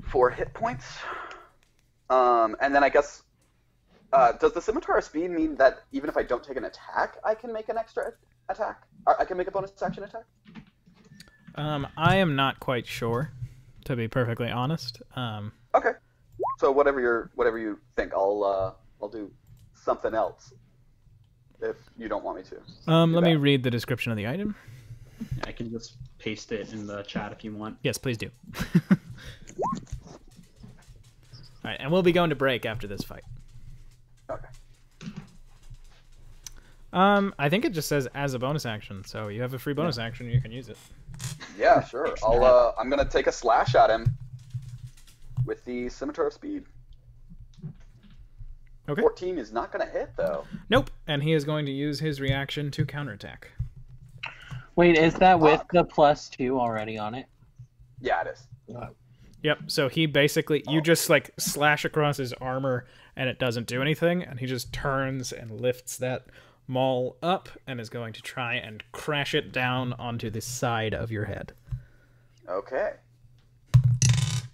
4 hit points. And then I guess, does the Scimitar of Speed mean that even if I don't take an attack, I can make an extra attack? Or I can make a bonus action attack? I am not quite sure, to be perfectly honest. Okay. So whatever you think, I'll do something else if you don't want me to. Let me read the description of the item. I can just paste it in the chat if you want. Yes, please do. All right, and we'll be going to break after this fight. Okay. I think it just says as a bonus action, so you have a free bonus action, you can use it. Yeah, sure. I'm gonna take a slash at him with the Scimitar of Speed. Okay. 14 is not gonna hit though. Nope, and he is going to use his reaction to counterattack. Wait, is that with the +2 already on it? Yeah, it is. Yep, so he basically, you just like slash across his armor and it doesn't do anything, and he just turns and lifts that maul up and is going to try and crash it down onto the side of your head. Okay.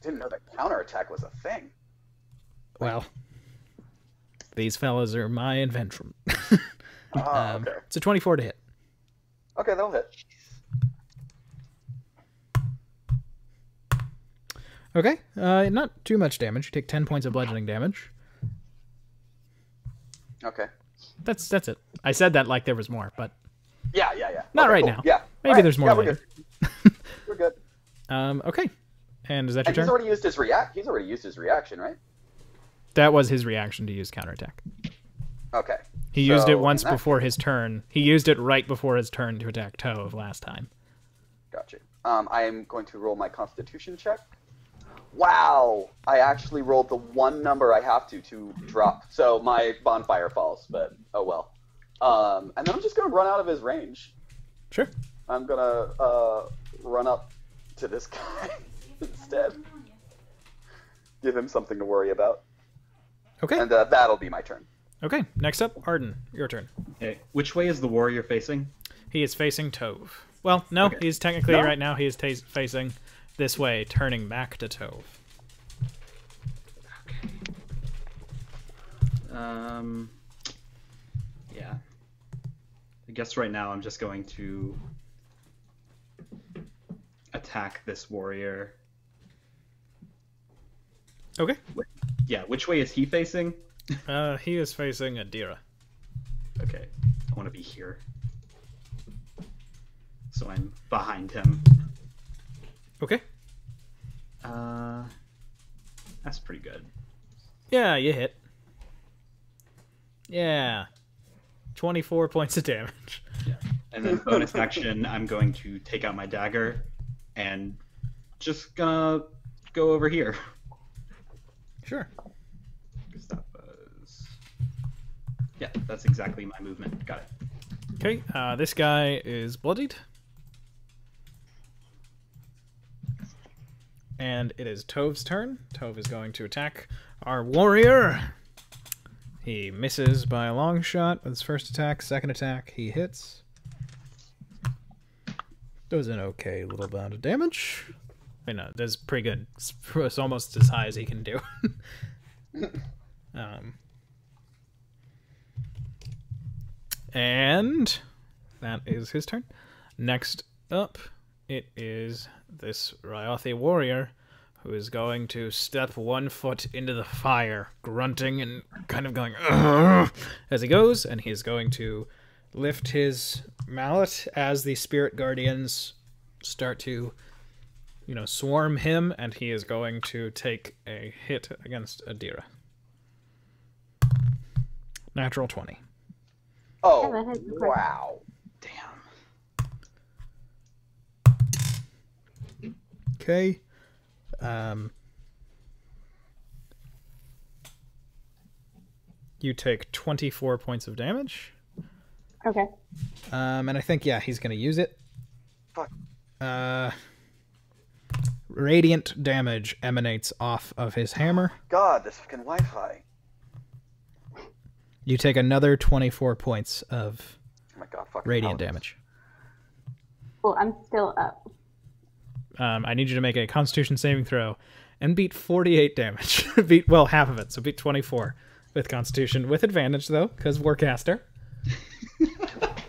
Didn't know that counterattack was a thing. Well, these fellas are my invention. Okay. It's a 24 to hit. Okay, that'll hit. Okay, not too much damage. You take 10 points of bludgeoning damage. Okay. That's it. I said that like there was more, but Yeah. not Okay, right cool. now. Yeah. Maybe Alright, there's more yeah, we're later. good. We're good. Okay. And is that your And turn? he's already used his reaction, right? That was his reaction to use counterattack. Okay. He used it So, once in that before case- his turn. He used it right before his turn to attack Tove last time. Gotcha. I am going to roll my Constitution check. Wow! I actually rolled the one number I have to drop, so my bonfire falls. But oh well. And then I'm just gonna run out of his range. Sure. I'm gonna run up to this guy instead. Give him something to worry about. Okay. And that'll be my turn. Okay. Next up, Arden. Your turn. Okay, which way is the warrior facing? He is facing Tove. Well, no, Okay. he's technically No? right now he is facing this way, turning back to Tove. Yeah. I guess right now I'm just going to attack this warrior. Okay. Yeah, which way is he facing? He is facing Adira. Okay, I want to be here. So I'm behind him. Okay. That's pretty good. Yeah, you hit. Yeah. 24 points of damage. Yeah. And then bonus action, I'm going to take out my dagger and just gonna go over here. Sure. 'Cause that was... Yeah, that's exactly my movement. Got it. Okay, this guy is bloodied. And it is Tove's turn. Tove is going to attack our warrior. He misses by a long shot with his first attack. Second attack, he hits. Does an okay little amount of damage. I know, that's pretty good. It's almost as high as he can do. And that is his turn. Next up, it is this Ryothi warrior who is going to step 1 foot into the fire, grunting and kind of going "Ugh," as he goes, and he's going to lift his mallet as the spirit guardians start to, swarm him, and he is going to take a hit against Adira. Natural 20. Oh, Yeah, that hits. wow. Damn. Okay. You take 24 points of damage. Okay. And I think, yeah, he's going to use it. Fuck. Radiant damage emanates off of his hammer. God, this fucking Wi-Fi. You take another 24 points of Oh my God, fucking radiant paladins. damage. Well, I'm still up. I need you to make a Constitution saving throw and beat 48 damage. Beat, well, half of it, so beat 24 with Constitution. With advantage, though, because Warcaster.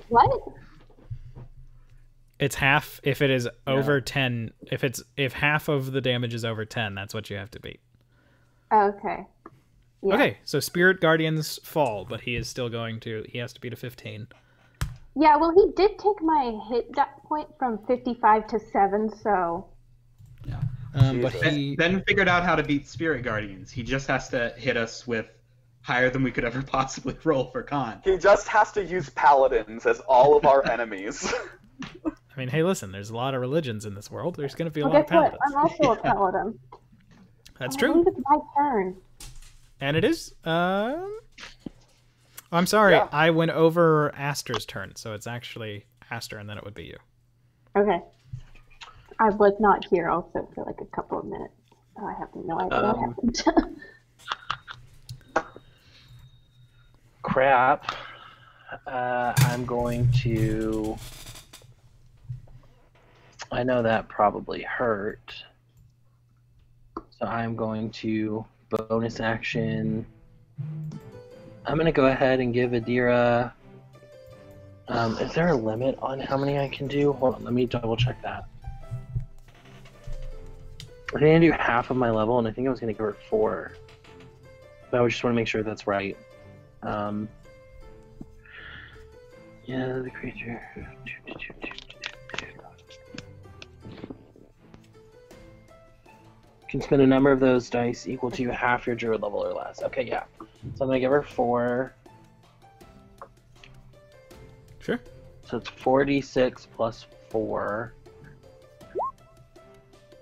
What? It's half if it is over 10. If half of the damage is over 10, that's what you have to beat. Okay. Yeah. Okay, so Spirit Guardians fall, but he is still going to. He has to beat a 15. Yeah, well, he did take my hit point from 55 to 7, so... Yeah. But he. Ben figured out how to beat Spirit Guardians. He just has to hit us with higher than we could ever possibly roll for con. He just has to use paladins as all of our enemies. I mean, hey, listen. There's a lot of religions in this world. There's going to be a Well, lot of guess what? paladins. I'm also a paladin. That's I true. believe it's my turn. And it is. I'm sorry. Yeah. I went over Aster's turn, so it's actually Aster, and then it would be you. Okay. I was not here also for like a couple of minutes. So I have no idea what happened. Crap. I'm going to... I know that probably hurt. So I'm going to bonus action. I'm going to go ahead and give Adira... is there a limit on how many I can do? Hold on, let me double check that. I think I do half of my level, and I think I was going to give her 4. But I just want to make sure that's right. Yeah, the creature. Can spend a number of those dice equal to half your druid level or less. Okay, yeah. So I'm gonna give her 4. Sure. So it's 4d6 plus 4.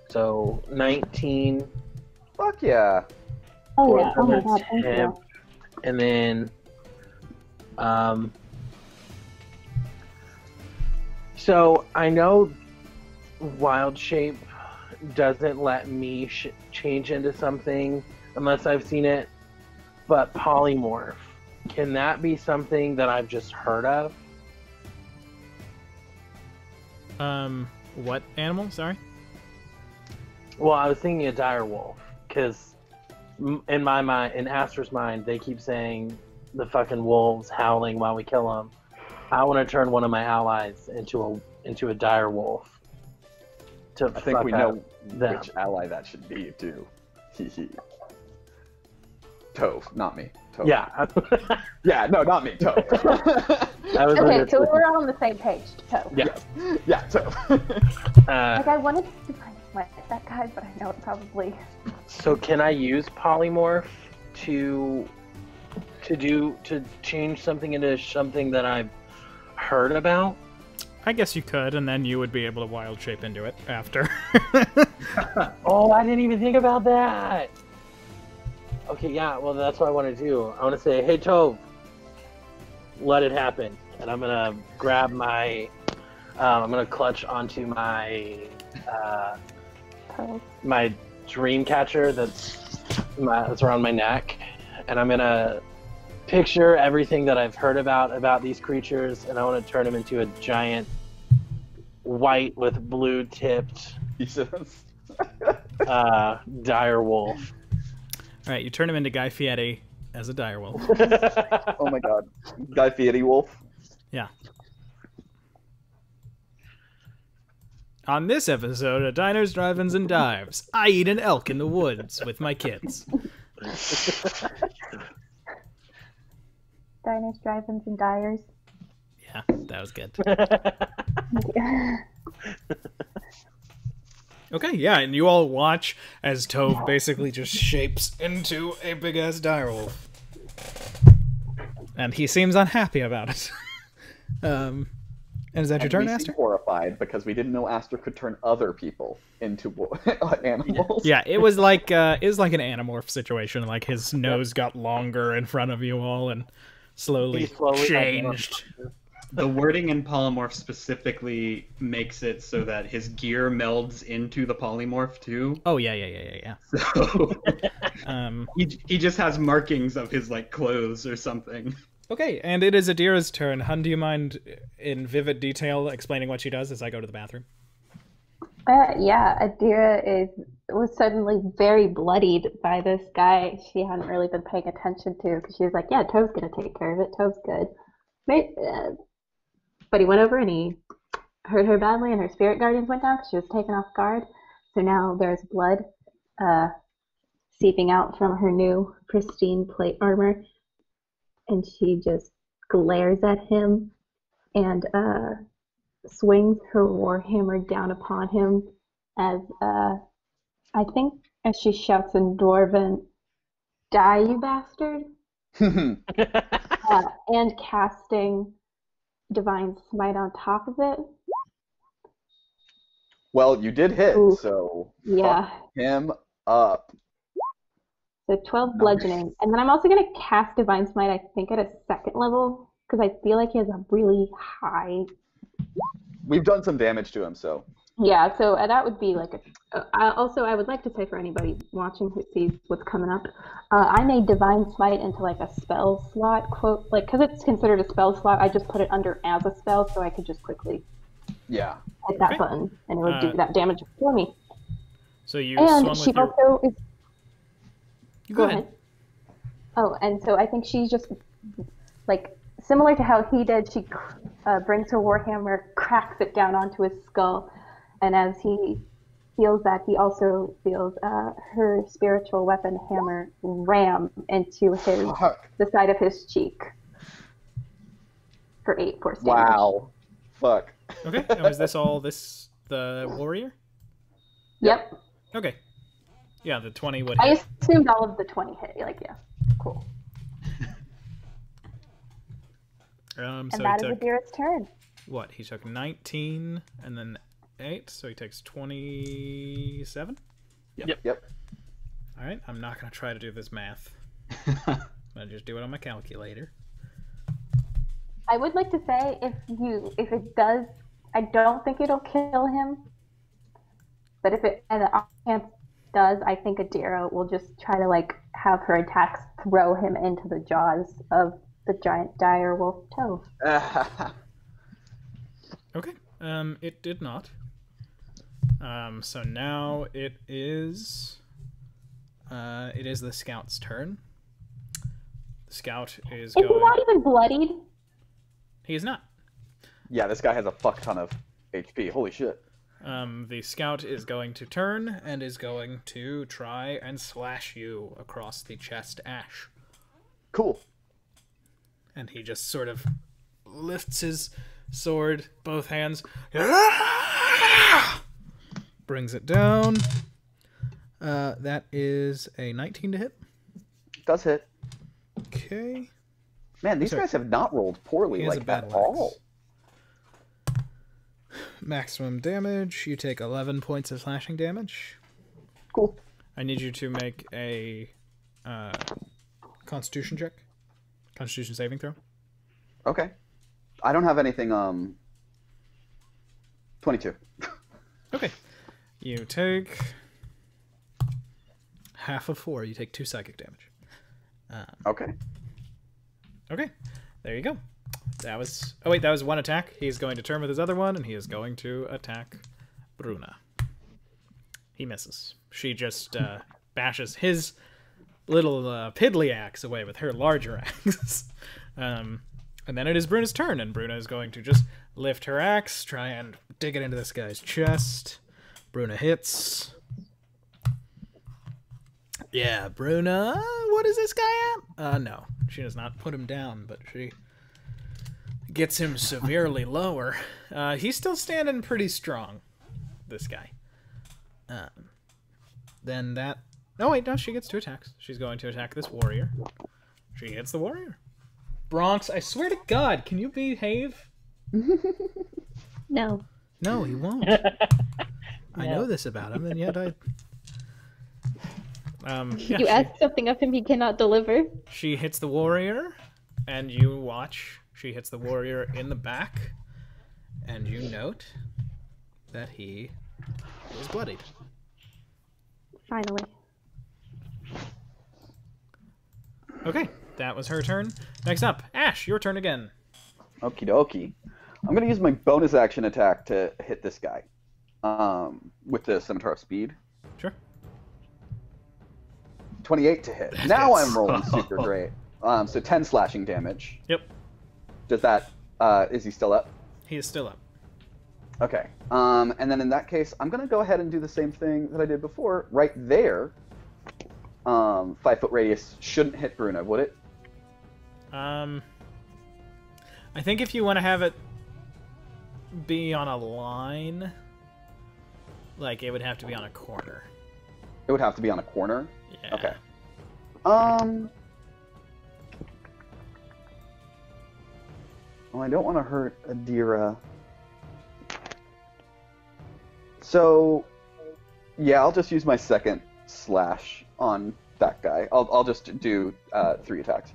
So 19. Fuck yeah. Oh, for yeah. Oh, my the God. Thank tip, you. and then, so I know Wild Shape doesn't let me change into something unless I've seen it, but Polymorph, can that be something that I've just heard of? What animal? Sorry. Well, I was thinking a dire wolf, because in my mind, in Aster's mind, they keep saying the fucking wolves howling while we kill them. I want to turn one of my allies into a dire wolf. I think we know them. which ally that should be, too. Hee. Tove, not me. Tove. Yeah. Yeah, no, not me. Tove. I was Okay, like, so we're all on the same page. So. yeah. Yeah, Tove. Like, I wanted to kind of like that guy, but I know it probably... So can I use polymorph to change something into something that I've heard about? I guess you could, and then you would be able to wild shape into it after. Oh, I didn't even think about that. Okay, yeah, well, that's what I want to do. I want to say, hey, Tove, let it happen. And I'm going to grab my, I'm going to clutch onto my, my dream catcher that's around my neck. And I'm going to picture everything that I've heard about these creatures, and I want to turn them into a giant white with blue tipped Jesus. dire wolf. All right, you turn him into Guy Fieri as a direwolf. Oh my god. Guy Fieri Wolf. Yeah. On this episode of Diners, Drive-Ins, and Dives, I eat an elk in the woods with my kids. Diners, drive-ins, and dyers. Yeah, that was good. Okay, yeah, and you all watch as Tove basically just shapes into a big-ass direwolf. And he seems unhappy about it. And is that your And turn, we seem Aster? horrified because we didn't know Aster could turn other people into animals. Yeah, it was like an Animorph situation. Like his nose got longer in front of you all and slowly slowly got changed. The wording in polymorph specifically makes it so that his gear melds into the polymorph too. Oh yeah. So Um, he just has markings of his like clothes or something. okay, and it is Adira's turn. Hun, do you mind in vivid detail explaining what she does as I go to the bathroom? Yeah, Adira was suddenly very bloodied by this guy she hadn't really been paying attention to because she was like, yeah, Tove's gonna take care of it. Tove's good. But he went over and he hurt her badly, and her spirit guardians went down because she was taken off guard. So now there's blood seeping out from her new pristine plate armor, and she just glares at him and swings her warhammer down upon him as I think as she shouts in Dwarven, "Die, you bastard!" And casting Divine Smite on top of it. Well, you did hit, Ooh. so Yeah. fuck him up. So 12 bludgeoning. And then I'm also going to cast Divine Smite, I think, at a second level, because I feel like he has a really high... We've done some damage to him, so. Yeah, so that would be like a... also, I would like to say for anybody watching who sees what's coming up, I made Divine Smite into like a spell slot, quote, like, because it's considered a spell slot, I just put it under as a spell so I could just quickly Yeah. hit that button, and it would do that damage for me. So you And swung she with your... also is... You go ahead. Oh, and so I think she's just, like, similar to how he did, she brings her warhammer, cracks it down onto his skull, and as he feels that, he also feels her spiritual weapon hammer ram into the side of his cheek for 8 force damage. Wow. Fuck. Okay, and was this all the warrior? Yep. Okay. Yeah, the 20 would I hit. assumed all of the 20 hit. Like, yeah. Cool. So And he that is took, Adira's turn. what? He took 19 and then 8, so he takes 27? Yep. Alright, I'm not going to try to do this math. I'm going to just do it on my calculator. I would like to say, if it does, I don't think it'll kill him. But if it and the offhand does, I think Adira will just try to like have her attacks throw him into the jaws of the giant dire wolf Tove. Okay, it did not. So now it is the scout's turn. The scout is Is he going... not even bloodied? He is not. Yeah, this guy has a fuck ton of HP. Holy shit. The scout is going to turn and is going to try and slash you across the chest, Ash. Cool. And he just sort of lifts his sword, both hands, brings it down. That is a 19 to hit. Does hit. Okay. Man, these Sorry. guys have not rolled poorly He has like a that battle at all. axe. Maximum damage. You take 11 points of slashing damage. Cool. I need you to make a Constitution check. Constitution saving throw. Okay. I don't have anything, 22. Okay. You take half of 4. You take 2 psychic damage. Okay. Okay. There you go. That was... Oh, wait. That was one attack. He's going to turn with his other one, and he is going to attack Bruna. He misses. She just bashes his little piddly axe away with her larger axe. And then it is Bruna's turn, and Bruna is going to just lift her axe, try and dig it into this guy's chest. Bruna hits. Yeah, Bruna, what is this guy at? No, she does not put him down, but she gets him severely lower. He's still standing pretty strong, this guy. Then that... Oh, wait, no, she gets 2 attacks. She's going to attack this warrior. She hits the warrior. Bronx, I swear to God, can you behave? No. No, he won't. I know this about him, and yet I. Yeah, You ask something of him he cannot deliver. she hits the warrior, and you watch. She hits the warrior in the back, and you note that he is bloodied. Finally. Okay, that was her turn. Next up, Ash, your turn again. Okie dokie. I'm gonna use my bonus action attack to hit this guy. With the Scimitar of Speed. Sure. 28 to hit. Now I'm rolling super great. So 10 slashing damage. Yep, Does that, is he still up? he is still up. Okay. And then in that case, I'm gonna go ahead and do the same thing that I did before. Right there. 5-foot radius shouldn't hit Bruna, would it? I think if you want to have it be on a line, like it would have to be on a corner. It would have to be on a corner? Yeah. Okay. Well, I don't want to hurt Adira. So, yeah, I'll just use my second slash on that guy. I'll just do 3 attacks.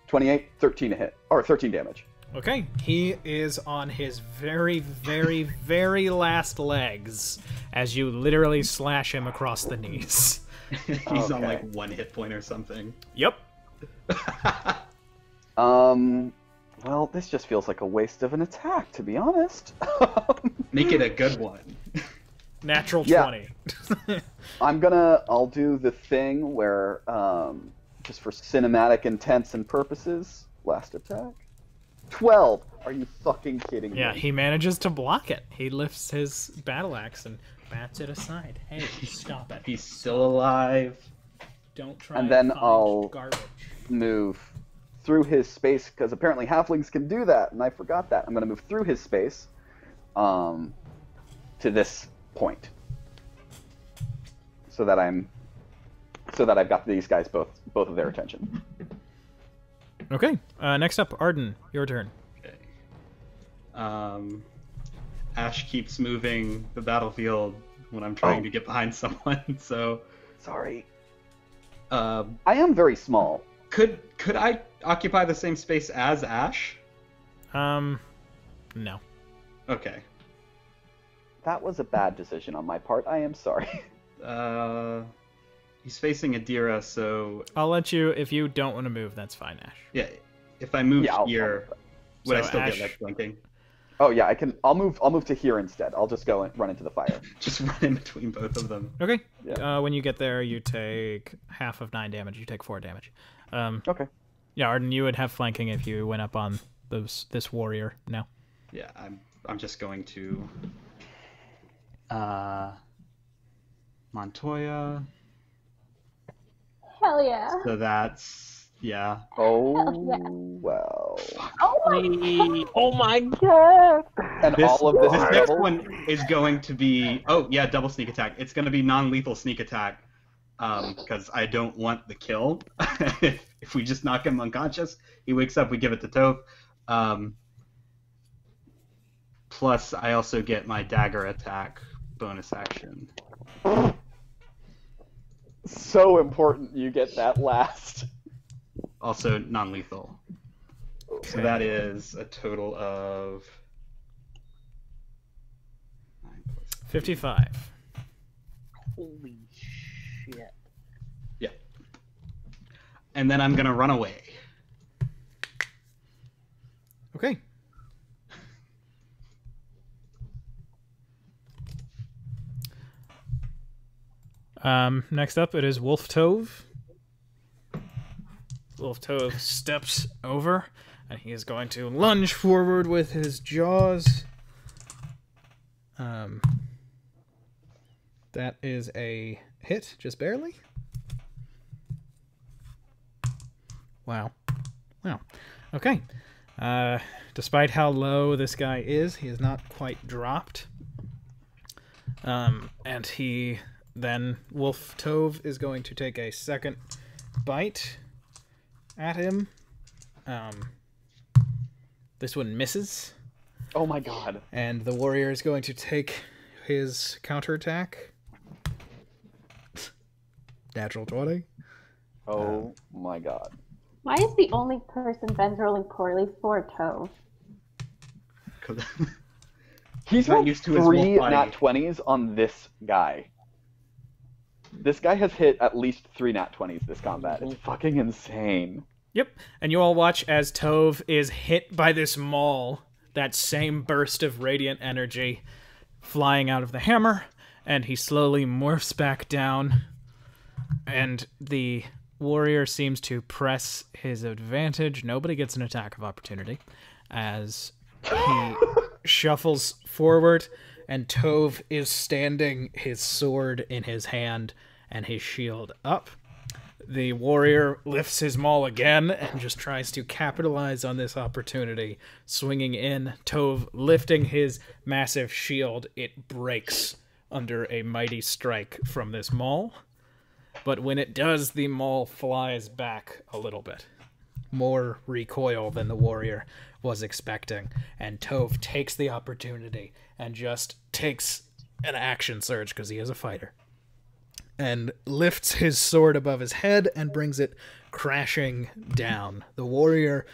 28, 13 to hit, or 13 damage. Okay, he is on his very, very, very last legs as you literally slash him across the knees. He's on like 1 hit point or something. Yep. Well, this just feels like a waste of an attack, to be honest. Make it a good one. Natural Yeah. 20. I'll do the thing where, just for cinematic intents and purposes, last attack. 12! Are you fucking kidding Yeah, me? he manages to block it. He lifts his battle axe and bats it aside. Hey, stop it. He's still alive. Don't try And then find I'll garbage. move through his space, because apparently halflings can do that, and I forgot that. I'm going to move through his space to this point. So that I've got these guys both of their attention. Okay, next up, Arden, your turn. Okay. Ash keeps moving the battlefield when I'm trying to get behind someone, so... Sorry. I I am very small. Could I occupy the same space as Ash? No. Okay. That was a bad decision on my part. I am sorry. He's facing Adira, so I'll let you, if you don't want to move, that's fine, Ash. yeah. If I move Yeah, here, would I So still Ash- get like flanking? Oh yeah, I can. I'll move to here instead. I'll just go and run into the fire. Just run in between both of them. Okay. Yeah. When you get there, you take half of 9 damage. You take 4 damage. Okay. Yeah, Arden, you would have flanking if you went up on this warrior. No. Yeah, I'm just going to Montoya. Hell yeah. So that's yeah. Oh yeah. well. Oh my god! And all of this This is next double? one is going to be double sneak attack. It's going to be non-lethal sneak attack because I don't want the kill. If we just knock him unconscious, he wakes up, we give it to Toph. Plus, I also get my dagger attack bonus action. So important you get that last. Also non-lethal. So that is a total of 9 plus 55. Holy shit. Yeah. And then I'm gonna run away. Okay. Next up, it is Wolf Tove. Wolf Tove steps over, and he is going to lunge forward with his jaws. That is a hit, just barely. Wow. Okay. Despite how low this guy is, he is not quite dropped. And he then, Wolf Tove is going to take a second bite at him. This one misses. Oh my god. And the warrior is going to take his counterattack. Natural 20. Oh my god. Why is the only person Ben's rolling poorly for Tove? He's Not rolled used to his 3 wolf nat body. 20s on this guy. This guy has hit at least 3 nat 20s this combat. It's fucking insane. Yep. And you all watch as Tove is hit by this maul, that same burst of radiant energy flying out of the hammer, and he slowly morphs back down, and the warrior seems to press his advantage. Nobody gets an attack of opportunity as he shuffles forward, and Tove is standing, his sword in his hand and his shield up. The warrior lifts his maul again and just tries to capitalize on this opportunity, swinging in. Tove lifting his massive shield, it breaks under a mighty strike from this maul. But when it does, the maul flies back a little bit. More recoil than the warrior was expecting, and Tove takes the opportunity and just takes an action surge because he is a fighter, and lifts his sword above his head and brings it crashing down. The warrior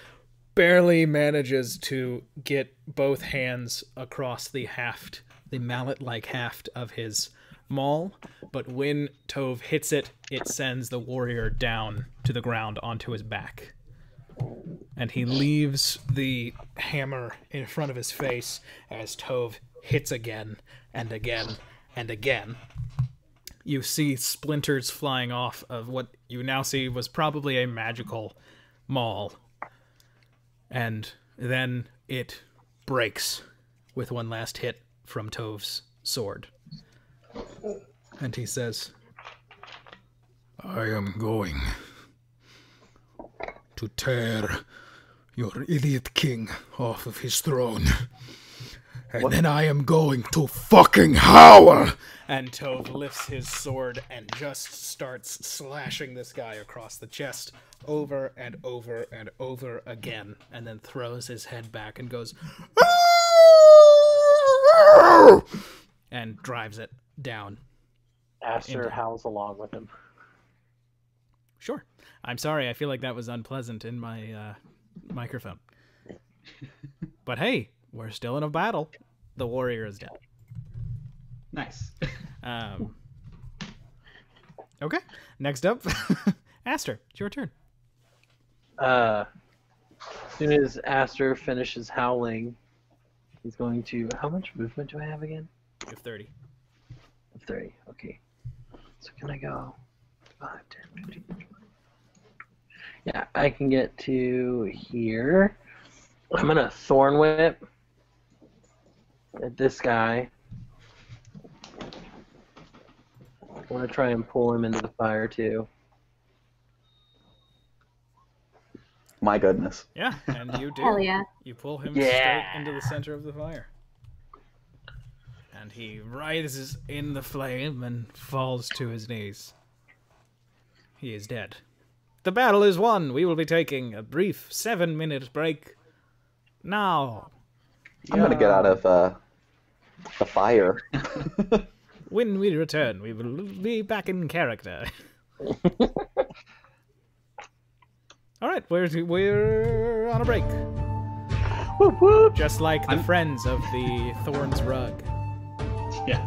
barely manages to get both hands across the haft, the mallet-like haft of his maul, but when Tove hits it, it sends the warrior down to the ground onto his back. And he leaves the hammer in front of his face as Tove hits again and again and again. You see splinters flying off of what you now see was probably a magical maul. And then it breaks with one last hit from Tove's sword. And he says, "I am going to tear your idiot king off of his throne. And then I am going to fucking howl!" And Tove lifts his sword and just starts slashing this guy across the chest over and over and over again, and then throws his head back and goes, "Ah!" and drives it down. Aster howls along with him. Sure. I'm sorry, I feel like that was unpleasant in my microphone. But hey, we're still in a battle. The warrior is dead. Nice. Okay, next up, Aster, it's your turn. As soon as Aster finishes howling, he's going to... How much movement do I have again? You have 30. 30, okay. So can I go 5, 10, 15, 20? Yeah, I can get to here. I'm going to Thorn Whip at this guy. I want to try and pull him into the fire, too. My goodness. Yeah, and you do. Hell yeah. You pull him Yeah. straight into the center of the fire. And he rises in the flame and falls to his knees. He is dead. The battle is won. We will be taking a brief 7-minute break now. I'm gonna get out of the fire. When we return, we will be back in character. All right, we're on a break. Whoop, whoop. Just like the friends of the Thorns Rug. Yeah.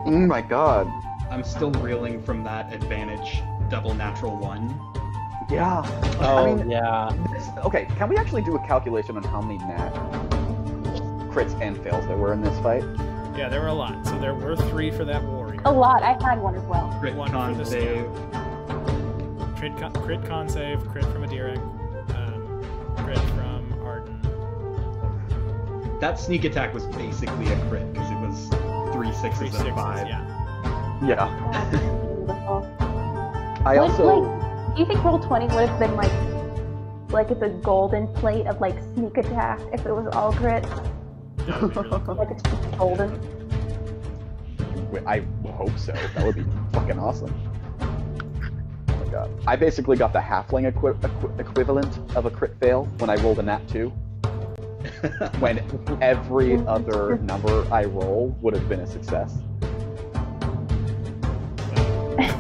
Oh my god. I'm still reeling from that advantage double natural 1. Yeah. Oh, I mean, yeah. okay, can we actually do a calculation on how many crits and fails there were in this fight? Yeah, there were a lot. So there were 3 for that warrior. A lot. I had one as well. Crit One con for the save. Crit con save, crit from Adirik, crit from Arden. That sneak attack was basically a crit because it was 3 sixes 3 and sixes, 5. yeah. Yeah. Beautiful. I also... Do you think Roll20 would have been like it's a golden plate of like sneak attack if it was all crit? That would be really cool. Like it's just golden. I hope so. That would be fucking awesome. Oh my god. I basically got the halfling equivalent of a crit fail when I rolled a nat 2. when every other number I roll would have been a success.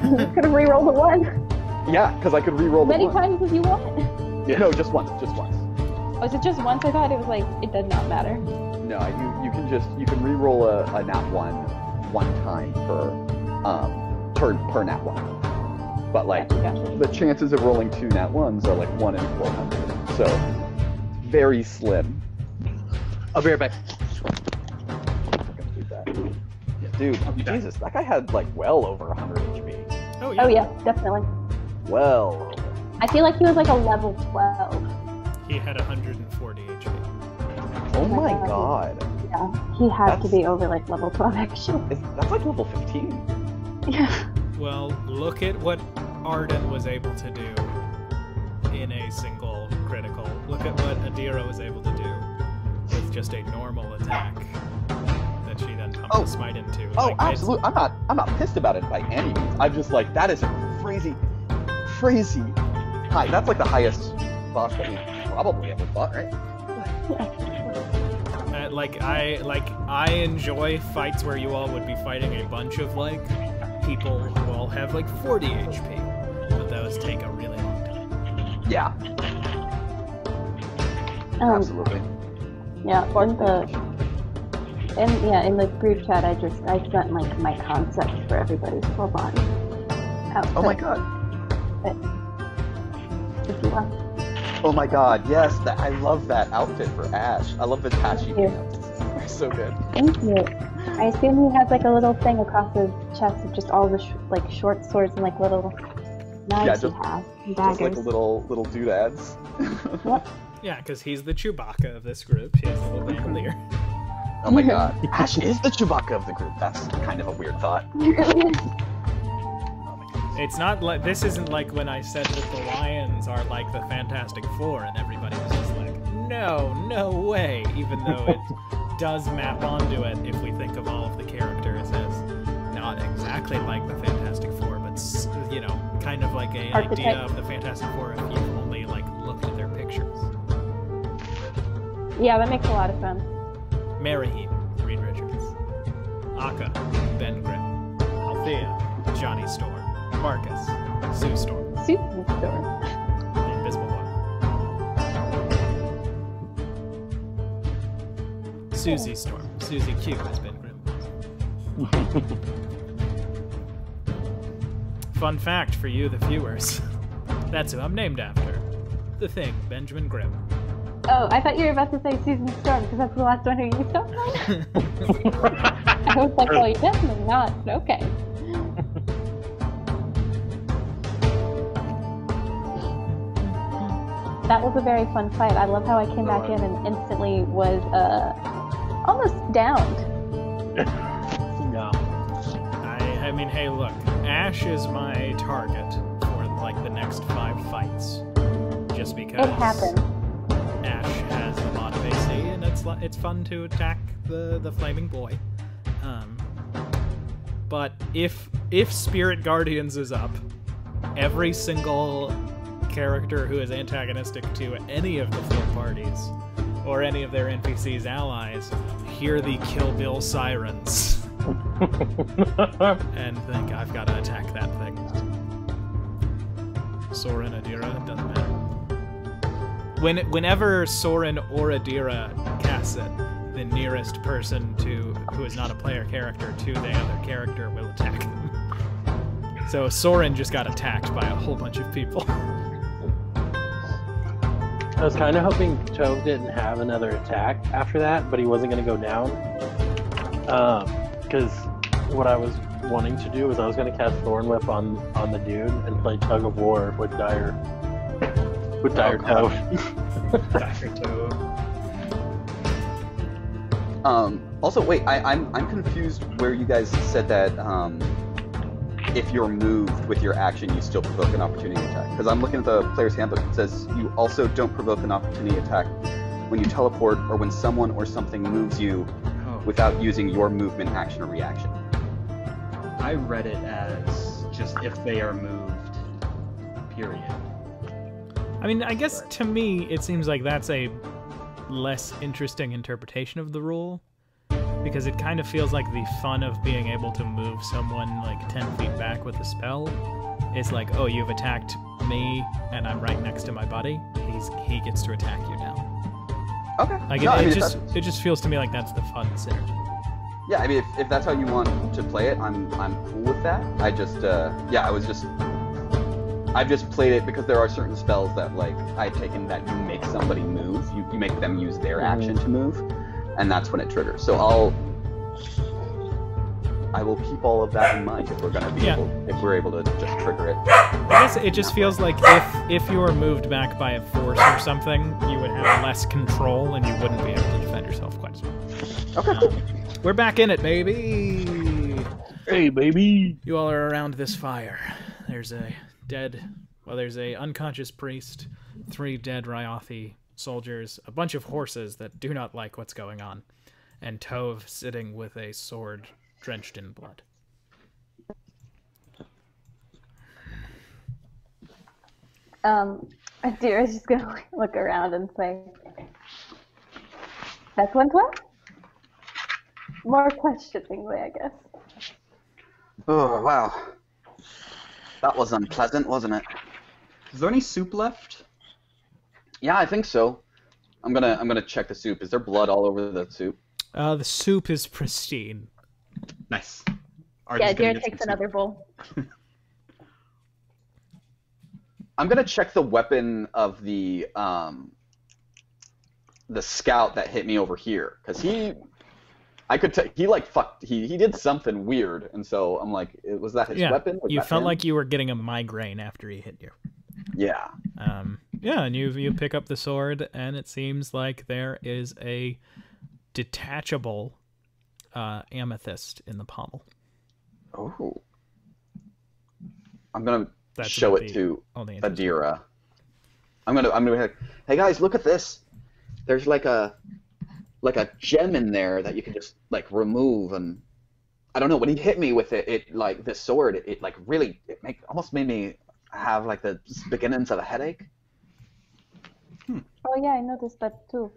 You could have re-rolled a 1 Yeah, because I could re-roll the many 1. times as you want. Yeah. No, just once. Just once. Was it just once? I thought it was like it did not matter. No, you can re-roll a nat 1 time per turn per nat 1. But like Gotcha. the chances of rolling 2 nat 1s are like 1 in 400. So very slim. I'll be right back. Dude, I'll be back. Jesus, that guy had like well over 100 HP. Oh yeah. Oh yeah, definitely. Well, I feel like he was like a level 12. He had 140 HP. oh my my god. Yeah, he had to That's- be over like level 12 actually. That's like level 15. Yeah. Well, look at what Arden was able to do in a single critical. Look at what Adira was able to do with just a normal attack that she then pumped Oh. a smite into. Oh, Like, it's- absolutely. I'm not pissed about it by any means. I'm just like, that is a crazy high. That's like the highest boss that we probably ever fought, right? I enjoy fights where you all would be fighting a bunch of like people who all have like 40 HP, but those take a really long time. Yeah, absolutely. Yeah, in the group chat I sent like my concept for everybody's full body outfit. Oh my god. If you want. Oh my god, yes, I love that outfit for Ash. I love the patchy Thank you. pants. They're so good. Thank you. I assume he has like a little thing across his chest of just all the like short swords and like little knives just- he has. And Just like daggers. little doodads. Yeah, because he's the Chewbacca of this group. He has a little bandolier. Oh my god. Ash is the Chewbacca of the group. That's kind of a weird thought. It's not like this isn't like when I said that the lions are like the Fantastic Four, and everybody was just like, no way. Even though it does map onto it if we think of all of the characters as not exactly like the Fantastic Four, but you know, kind of like an Archetype. idea of the Fantastic Four if you only like looked at their pictures. Yeah, that makes a lot of sense. Marahim, Reed Richards. Akka, Ben Grimm. Althea, Johnny Storm. Marcus, Sue Storm. Super store. The Invisible One. Susie Storm. Susie Q has been Grimm. Fun fact for you, the viewers. That's who I'm named after. The Thing, Benjamin Grimm. Oh, I thought you were about to say Susan Storm because that's the last one who you stopped on. I was like, well, you're definitely not. But okay. That was a very fun fight. I love how I came back in and instantly was almost downed. No. I mean, hey, look. Ash is my target for, like, the next 5 fights. Just because... It happened. Ash has a lot of AC, and it's fun to attack the flaming boy. But if Spirit Guardians is up, every single character who is antagonistic to any of the 4 parties or any of their NPCs allies hear the Kill Bill sirens and think I've got to attack that thing. Soren, Adira, it doesn't matter. Whenever Soren or Adira casts it, the nearest person who is not a player character to the other character will attack them. So Soren just got attacked by a whole bunch of people. I was kind of hoping Tove didn't have another attack after that, but he wasn't going to go down. Because what I was wanting to do was I was going to cast Thorn Whip on the dude and play Tug of War with Dire Tove. Dire Tove. Also, wait, I'm confused where you guys said that if you're moved with your action, you still provoke an opportunity attack. Because I'm looking at the player's handbook. It says you also don't provoke an opportunity attack when you teleport or when someone or something moves you without using your movement, action, or reaction. I read it as just if they are moved, period. I mean, I guess to me, it seems like that's a less interesting interpretation of the rule, because it kind of feels like the fun of being able to move someone like 10 feet back with a spell is like, oh, you've attacked me and I'm right next to my buddy. He gets to attack you now. Okay. Like No, I mean, it just feels to me like that's the fun synergy. yeah, I mean, if that's how you want to play it, I'm cool with that. I just I've just played it because there are certain spells that like I've taken that you make somebody move, you make them use their action to move, and that's when it triggers. So I will keep all of that in mind if we're gonna be if we're able to just trigger it. I guess it just feels like if you were moved back by a force or something, you would have less control and you wouldn't be able to defend yourself quite as well. Okay, cool. We're back in it, baby! Hey, baby! You all are around this fire. There's a unconscious priest, 3 dead Ryothi soldiers, a bunch of horses that do not like what's going on, and Tove sitting with a sword drenched in blood. Adira's just gonna look around and say, "That went well." More questioningly, I guess. Oh wow, that was unpleasant, wasn't it? Is there any soup left? Yeah, I think so. I'm gonna check the soup. Is there blood all over the soup? The soup is pristine. Nice. Yeah, Adira takes another bowl. I'm gonna check the weapon of the scout that hit me over here, because he did something weird, and so I'm like, was that his weapon? Was you that felt him? like you were getting a migraine after he hit you. Yeah. And you pick up the sword, and it seems like there is a detachable amethyst in the pommel. Oh. I'm gonna show it to Adira. I'm gonna be like, hey guys, look at this. There's like a gem in there that you can just like remove, and I don't know, when he hit me with it like this sword, it like really almost made me have like the beginnings of a headache. Oh yeah, I noticed that too.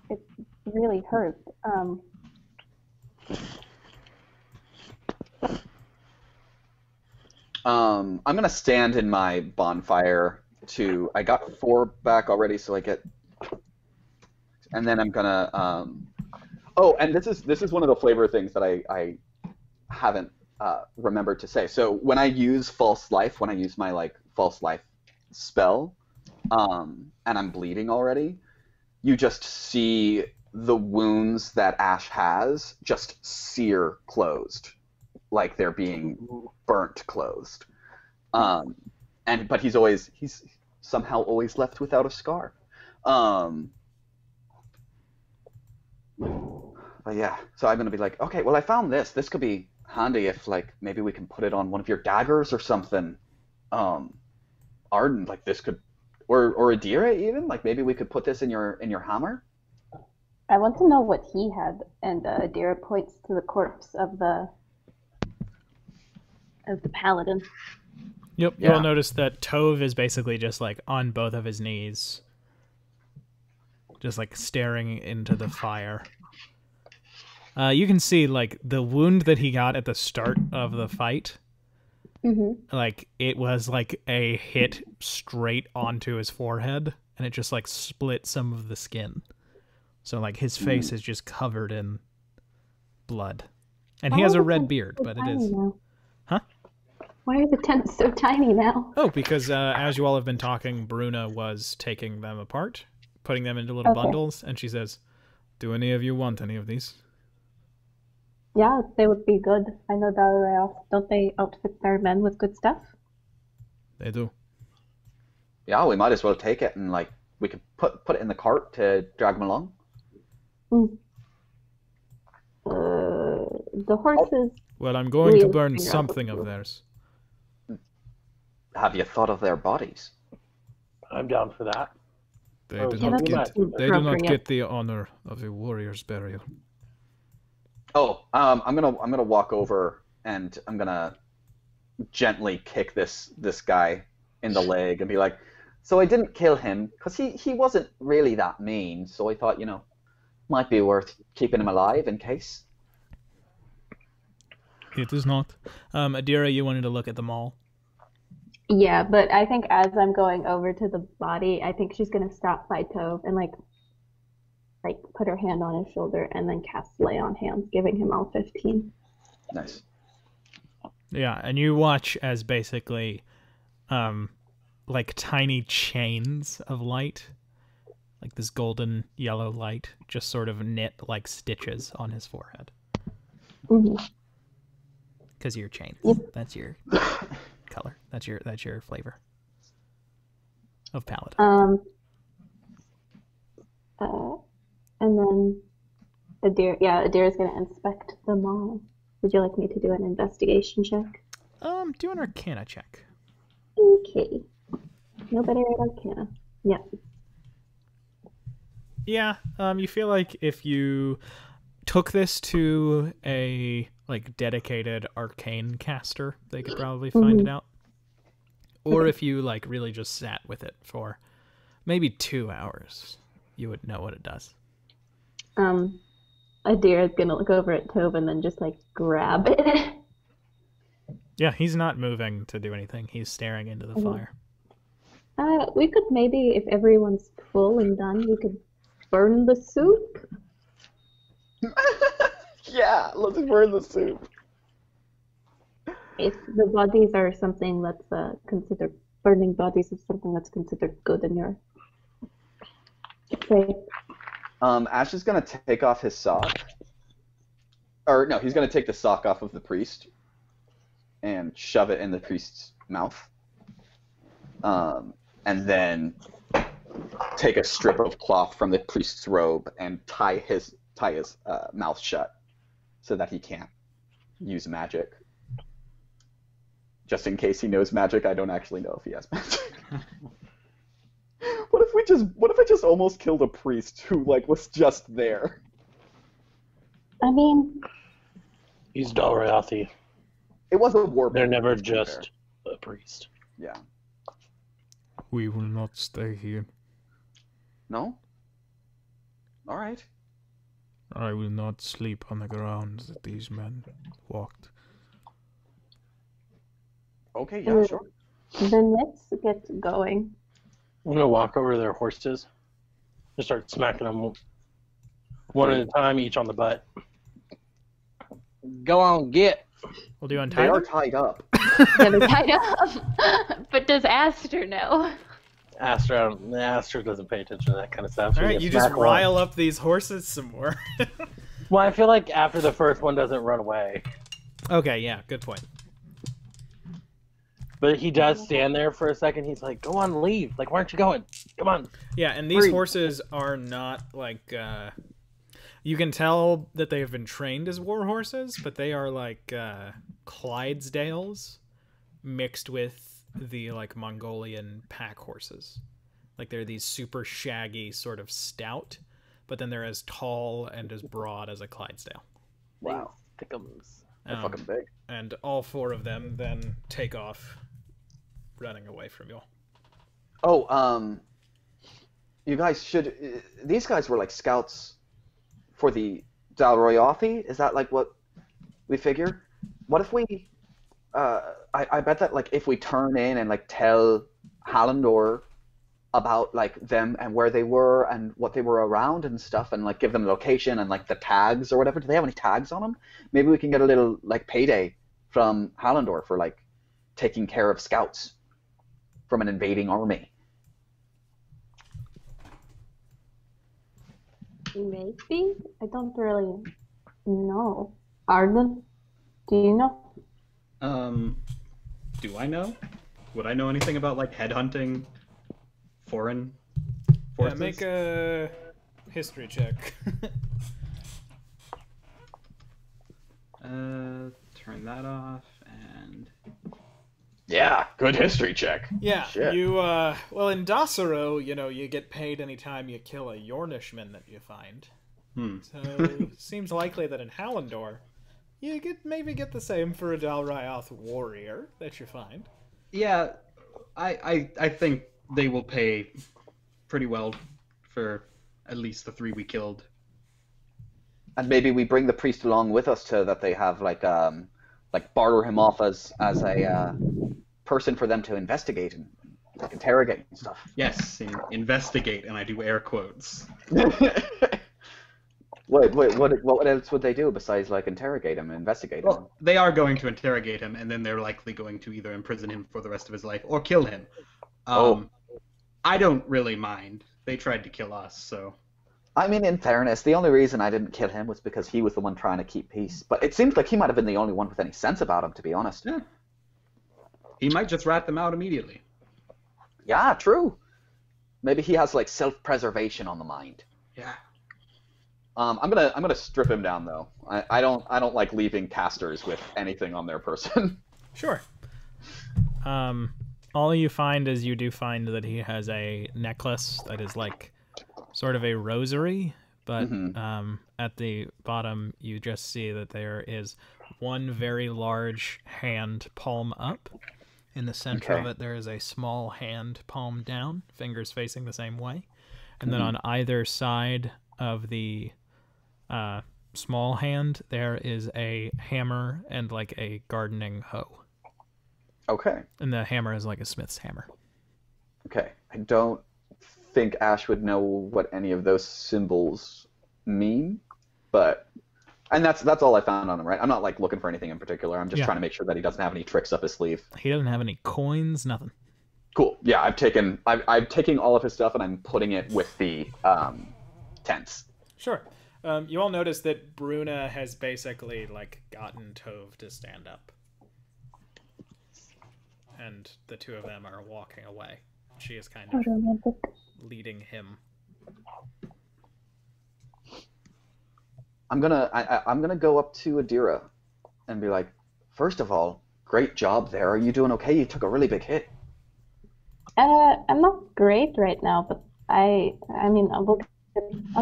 It really hurt. I'm gonna stand in my bonfire I got 4 back already, so I get, and then I'm gonna oh, and this is one of the flavor things that I haven't remembered to say. So when I use false life, when I use my like false life spell, and I'm bleeding already, you just see the wounds that Ash has just sear closed, like they're being burnt closed. But he's somehow always left without a scar. But yeah, so I'm gonna be like, okay, well I found this. This could be handy if like maybe we can put it on one of your daggers or something. Arden, like this could, or Adira even, like maybe we could put this in your hammer. I want to know what he had, and Adira points to the corpse of the paladin. Yep, Yeah. You'll notice that Tove is basically just like on both of his knees, just like staring into the fire. You can see like the wound that he got at the start of the fight. Mm-hmm. Like it was like a hit straight onto his forehead, and it just like split some of the skin. So like his face is just covered in blood, and he has a red beard, but it is. Now? Huh? Why are the tents so tiny now? Oh, because as you all have been talking, Bruna was taking them apart, putting them into little bundles, and she says, "Do any of you want any of these?" Yeah, they would be good. I know don't they outfit their men with good stuff? They do. Yeah, we might as well take it, and like we could put it in the cart to drag them along. The horses. Well, I'm going to burn something of theirs. Have you thought of their bodies? I'm down for that. They Oh, do yeah, not that's get. They do not appropriate. get the honor of a warrior's burial. Oh, I'm gonna walk over and I'm gonna gently kick this guy in the leg and be like, So I didn't kill him because he wasn't really that mean. So I thought, might be worth keeping him alive in case. It is not. Adira, you wanted to look at the mall. Yeah, but I think as I'm going over to the body, I think she's gonna stop by Tove and like put her hand on his shoulder and then cast Lay on Hands, giving him all 15. Nice. Yeah, and you watch as basically, like tiny chains of light, like this golden yellow light, just sort of knit like stitches on his forehead. Because you're chains. Yep. That's your color. That's your flavor of palette. And then Adira's gonna inspect the mall. Would you like me to do an investigation check? Do an Arcana check. Okay. No better at Arcana. Yeah. Yeah. You feel like if you took this to a like dedicated arcane caster, they could probably find it out. Or if you like really just sat with it for maybe 2 hours, you would know what it does. Adira's gonna look over at Tove and then just like grab it. Yeah, he's not moving to do anything. He's staring into the fire. We could maybe, if everyone's full and done, we could burn the soup. Yeah, let's burn the soup. If the bodies are something that's considered, burning bodies is something that's considered good in your faith. Ash is gonna take off his sock. Or no, he's gonna take the sock off of the priest and shove it in the priest's mouth. And then take a strip of cloth from the priest's robe and tie his mouth shut so that he can't use magic. Just in case he knows magic, I don't actually know if he has magic. What if I just almost killed a priest who was just there? I mean, He's Dalrayathi. It was a war. They're never just a priest. Yeah. We will not stay here. No? Alright. I will not sleep on the ground that these men walked. Okay, yeah, sure. then let's get going. I'm gonna walk over to their horses. Just start smacking them one at a time, each on the butt. Go on, get. Well, do you untie They are them? tied up. Yeah, they're tied up. But does Aster know? Aster doesn't pay attention to that kind of stuff. All right, you just rile up these horses some more. Well, I feel like after the first one doesn't run away. Okay, yeah, good point. But he does stand there for a second. He's like, go on, leave. Like, why aren't you going? Come on. Yeah, and these Free. horses are not like you can tell that they have been trained as war horses, but they are like Clydesdales mixed with the like Mongolian pack horses. Like they're these super shaggy, sort of stout, but then they're as tall and as broad as a Clydesdale. Wow. Thickums. They're fucking big. And all four of them then take off running away from you. Oh, you guys should... These guys were like scouts for the Dalroyathi? Is that like what we figure? What if we... I bet that like if we turn in and like tell Hallandor about like them and where they were and what they were around and stuff and like give them location and like the tags or whatever. Do they have any tags on them? Maybe we can get a little like payday from Hallandor for like taking care of scouts from an invading army. Maybe? I don't really know. Arden, do you know? Do I know? Would I know anything about like headhunting foreign forces? Yeah, make a history check. Turn that off and Yeah, good history check. Yeah, Shit. you, well, in Dasaro, you get paid anytime you kill a Yornishman that you find. So, seems likely that in Hallandor, you maybe get the same for a Dalryoth warrior that you find. yeah, I think they will pay pretty well for at least the 3 we killed. And maybe we bring the priest along with us to that they have like barter him off as a person for them to investigate and like interrogate and stuff. Yes, investigate, and I do air quotes. Wait, what else would they do besides like interrogate him and investigate him? Well, they are going to interrogate him, and then they're likely going to either imprison him for the rest of his life or kill him. I don't really mind. They tried to kill us, so. I mean, in fairness, the only reason I didn't kill him was because he was the one trying to keep peace. But it seems like he might have been the only one with any sense about him, to be honest. Yeah. He might just rat them out immediately. Yeah, true. Maybe he has like self-preservation on the mind. Yeah. I'm gonna strip him down though. I don't like leaving casters with anything on their person. Sure. All you find is you do find that he has a necklace that is like sort of a rosary, but at the bottom you just see that there is one very large hand palm up. In the center of it there is a small hand palm down, fingers facing the same way. And then on either side of the small hand there is a hammer and like a gardening hoe. Okay. And the hammer is like a smith's hammer. Okay. I don't think Ash would know what any of those symbols mean, but and that's all I found on him, right? I'm not like looking for anything in particular. I'm just trying to make sure that he doesn't have any tricks up his sleeve. He doesn't have any coins, nothing. Cool. Yeah, I've taken all of his stuff and I'm putting it with the tents. Sure. You all notice that Bruna has basically like gotten Tove to stand up. And the two of them are walking away. She is kind of leading him. I'm gonna go up to Adira and be like, first of all, great job there. Are you doing okay? You took a really big hit. I'm not great right now, but I mean, I'll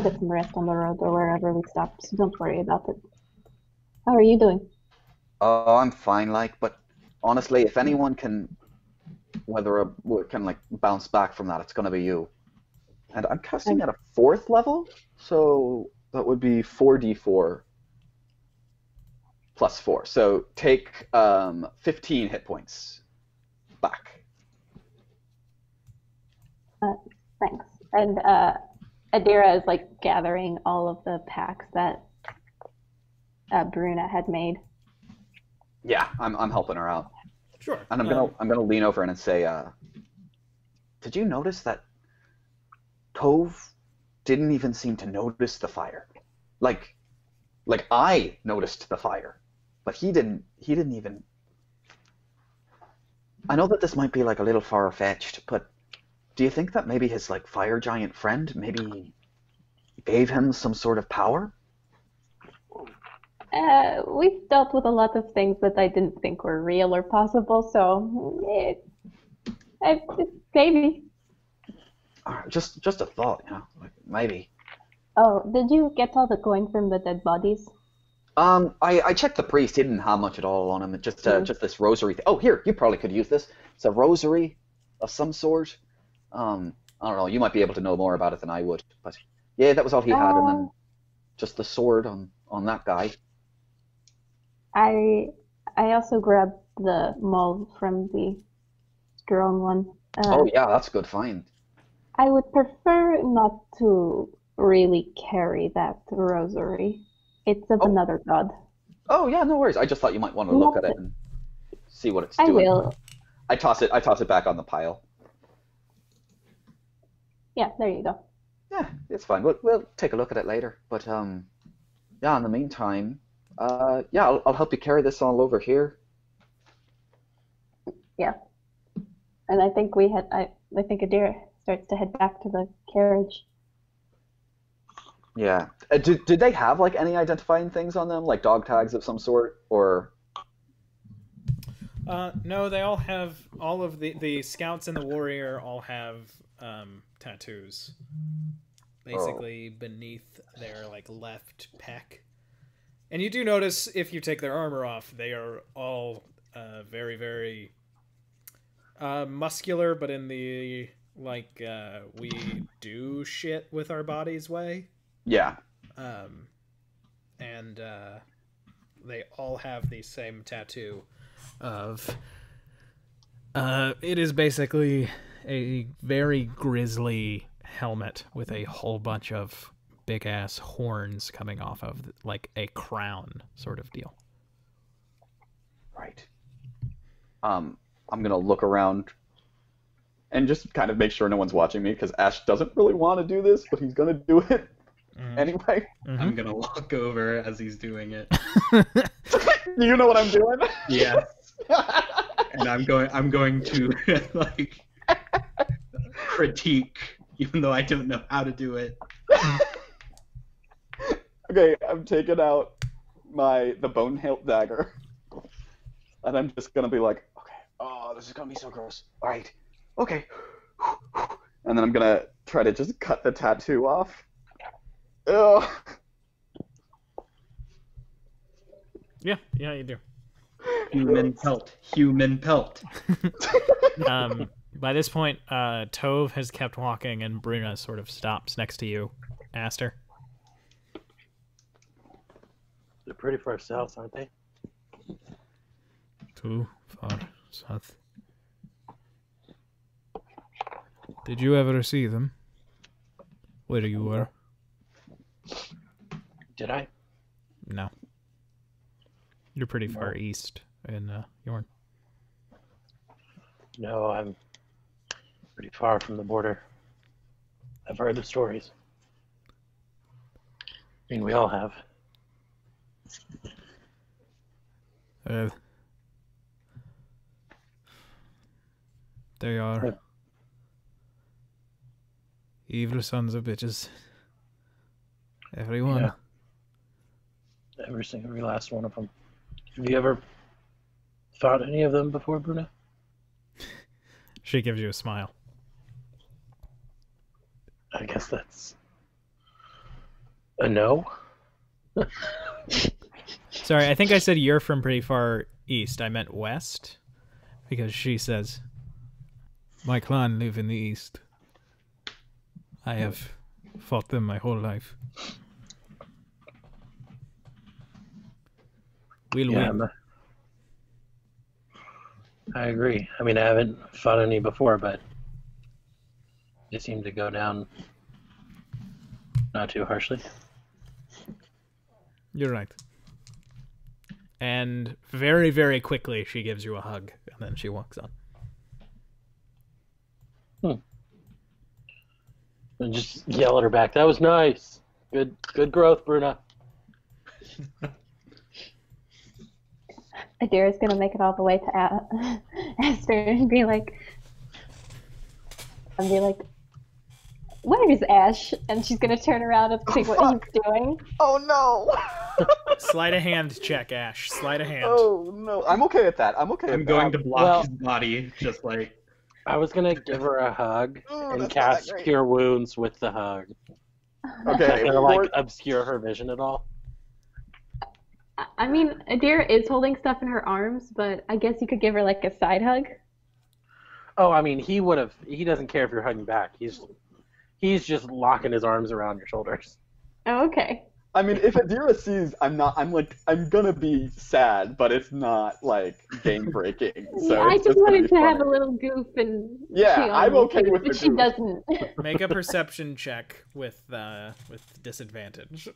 get some rest on the road or wherever we stop, so don't worry about it. How are you doing? Oh, I'm fine, but honestly, if anyone can like bounce back from that, it's gonna be you. And I'm casting at a 4th level, so that would be 4d4 plus 4. So take 15 hit points back. Thanks. And Adira is like gathering all of the packs that Bruna had made. Yeah, I'm helping her out. Sure. And I'm gonna lean over and say, did you notice that Tove didn't even seem to notice the fire? Like I noticed the fire, but he didn't even. I know that this might be like a little far-fetched, but do you think that maybe his like fire giant friend maybe gave him some sort of power? We've dealt with a lot of things that I didn't think were real or possible, so maybe. Just a thought, like maybe. Oh, did you get all the coins from the dead bodies? I checked the priest. He didn't have much at all on him. Just this rosary thing. Oh, here, you probably could use this. It's a rosary of some sort. I don't know. You might be able to know more about it than I would. But yeah, that was all he had, and then just the sword on that guy. I also grabbed the maul from the strong one. Oh yeah, that's a good find. I would prefer not to really carry that rosary. It's of another god. Oh yeah, no worries. I just thought you might want to look at it and see what it's doing. I will. I toss it back on the pile. Yeah, there you go. Yeah, it's fine. We'll take a look at it later. But yeah, in the meantime, yeah, I'll help you carry this all over here. Yeah. And I think I think Adira starts to head back to the carriage. Yeah. Did they have like any identifying things on them, like dog tags of some sort, or? No, they all have of the scouts and the warrior all have tattoos, basically beneath their like left pec. And you do notice if you take their armor off, they are all very, very muscular, but in the like we do shit with our bodies way. Yeah. And they all have the same tattoo of it is basically a very grisly helmet with a whole bunch of big ass horns coming off of, like a crown sort of deal. Right. I'm gonna look around and just kind of make sure no one's watching me, because Ash doesn't really want to do this, but he's gonna do it anyway. I'm gonna walk over as he's doing it. You know what I'm doing? Yes. And I'm going to like critique, even though I don't know how to do it. Okay, I'm taking out the bone hilt dagger, and I'm just gonna be like, okay, oh, this is gonna be so gross. All right, okay, and then I'm gonna try to just cut the tattoo off. Ugh. Yeah, you do. Human pelt. By this point, Tove has kept walking, and Bruna sort of stops next to you, Aster. They're pretty far south, aren't they? Too far south. Did you ever see them? Where you were? Did I? No. You're pretty far east in Yorn. No, I'm pretty far from the border. I've heard the stories. I mean, we all have. They are evil sons of bitches. Everyone. Yeah. Every last one of them. Have you ever fought any of them before, Bruna? She gives you a smile. I guess that's a no. Sorry, I think I said you're from pretty far east. I meant west. Because she says, my clan live in the east. I have fought them my whole life. We'll win. I agree. I mean, I haven't fought any before, but they seem to go down not too harshly. You're right. And very, very quickly, she gives you a hug, and then she walks on. And just yell at her back. That was nice. Good growth, Bruna. Adira's gonna make it all the way to Aster and be like, "Where's Ash?" And she's gonna turn around and see what he's doing. Oh no! Sleight of hand check, Ash. Sleight of hand. Oh no! I'm okay at that. I'm going to block his body, just like. I was gonna give her a hug and cast Cure Wounds with the hug. Okay. Gonna like obscure her vision at all. I mean, Adira is holding stuff in her arms, but I guess you could give her like a side hug. Oh, I mean, he would have. He doesn't care if you're hugging back. He's just locking his arms around your shoulders. Oh, okay. I mean, if Adira sees I'm gonna be sad, but it's not like game breaking. So yeah, I just wanted to have a little goof and yeah, I'm okay with but the she goof. doesn't. Make a perception check with disadvantage.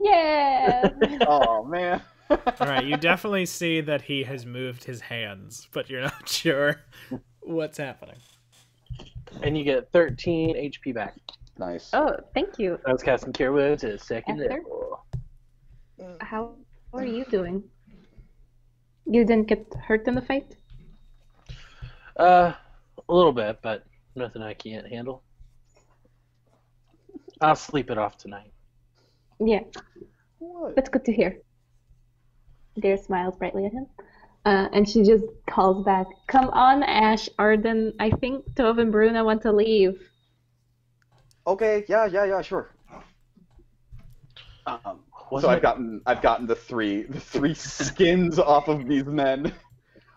Yeah. Oh man. All right, you definitely see that he has moved his hands, but you're not sure what's happening. And you get 13 HP back. Nice. Oh, thank you. I was casting Cure Wounds at second Esther? level. How are you doing? You didn't get hurt in the fight? A little bit, but nothing I can't handle. I'll sleep it off tonight. Yeah, What? that's good to hear. Adira smiles brightly at him. And she just calls back, "Come on, Ash, Arden. I think Tove and Bruna want to leave." Okay. Yeah. Sure. So I've gotten the three skins off of these men.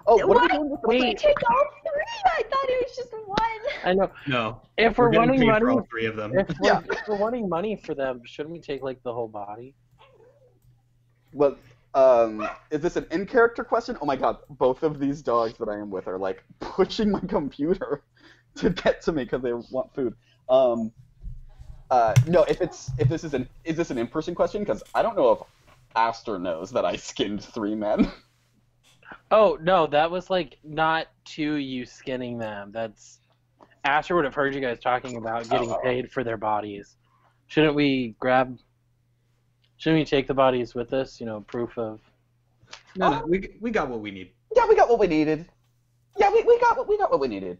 Oh, what are we What? doing with the We take all three? I thought it was just one. I know. No. If we're getting wanting paid money, for all three of them. if we're wanting money for them, shouldn't we take like the whole body? Well, is this an in-character question? Oh my god, both of these dogs that I am with are like pushing my computer to get to me because they want food. No, if this is an in-person question? Because I don't know if Aster knows that I skinned 3 men. Oh no, that was like not to you skinning them. That's Asher would have heard you guys talking about getting paid for their bodies. Shouldn't we take the bodies with us? You know, proof of. No, we got what we need. Yeah, we got what we needed. Yeah, we got what we needed.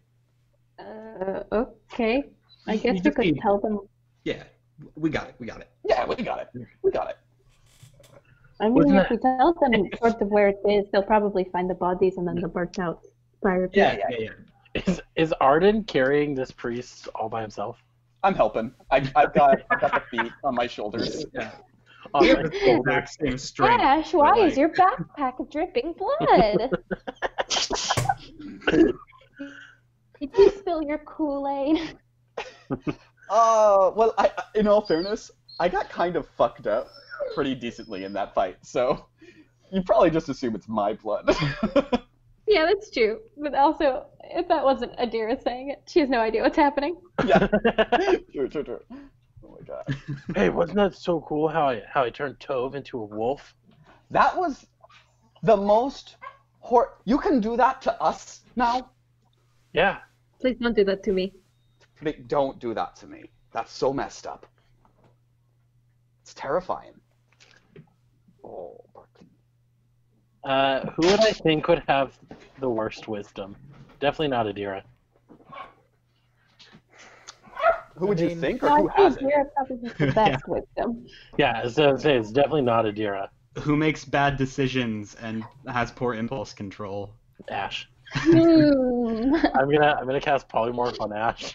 Okay. I You guess we just could need- tell them. Yeah, we got it. Yeah, we got it. We got it. I mean, Wasn't if we tell them sort of where it is, they'll probably find the bodies and then they'll burn out prior to. Yeah. Is Arden carrying this priest all by himself? I'm helping. I've got the feet on my shoulders. Yeah. On We have my the shoulders. exact same strength. Ash, but, why like, is your backpack dripping blood? Did you spill your Kool-Aid? Well, in all fairness, I got kind of fucked up pretty decently in that fight, so you probably just assume it's my blood. Yeah, that's true. But also, if that wasn't Adira saying it, she has no idea what's happening. Yeah. True. Oh my god. Hey, wasn't that so cool how I turned Tove into a wolf? That was the most You can do that to us now? Yeah. Please don't do that to me. Don't do that to me. That's so messed up. It's terrifying. Oh, Barkley. Who would I think would have the worst wisdom? Definitely not Adira. Who would you mean- think, or No, who I has think it? Adira probably has the best wisdom. Yeah, as I was saying, it's definitely not Adira. Who makes bad decisions and has poor impulse control? Ash. Hmm. I'm gonna cast polymorph on Ash.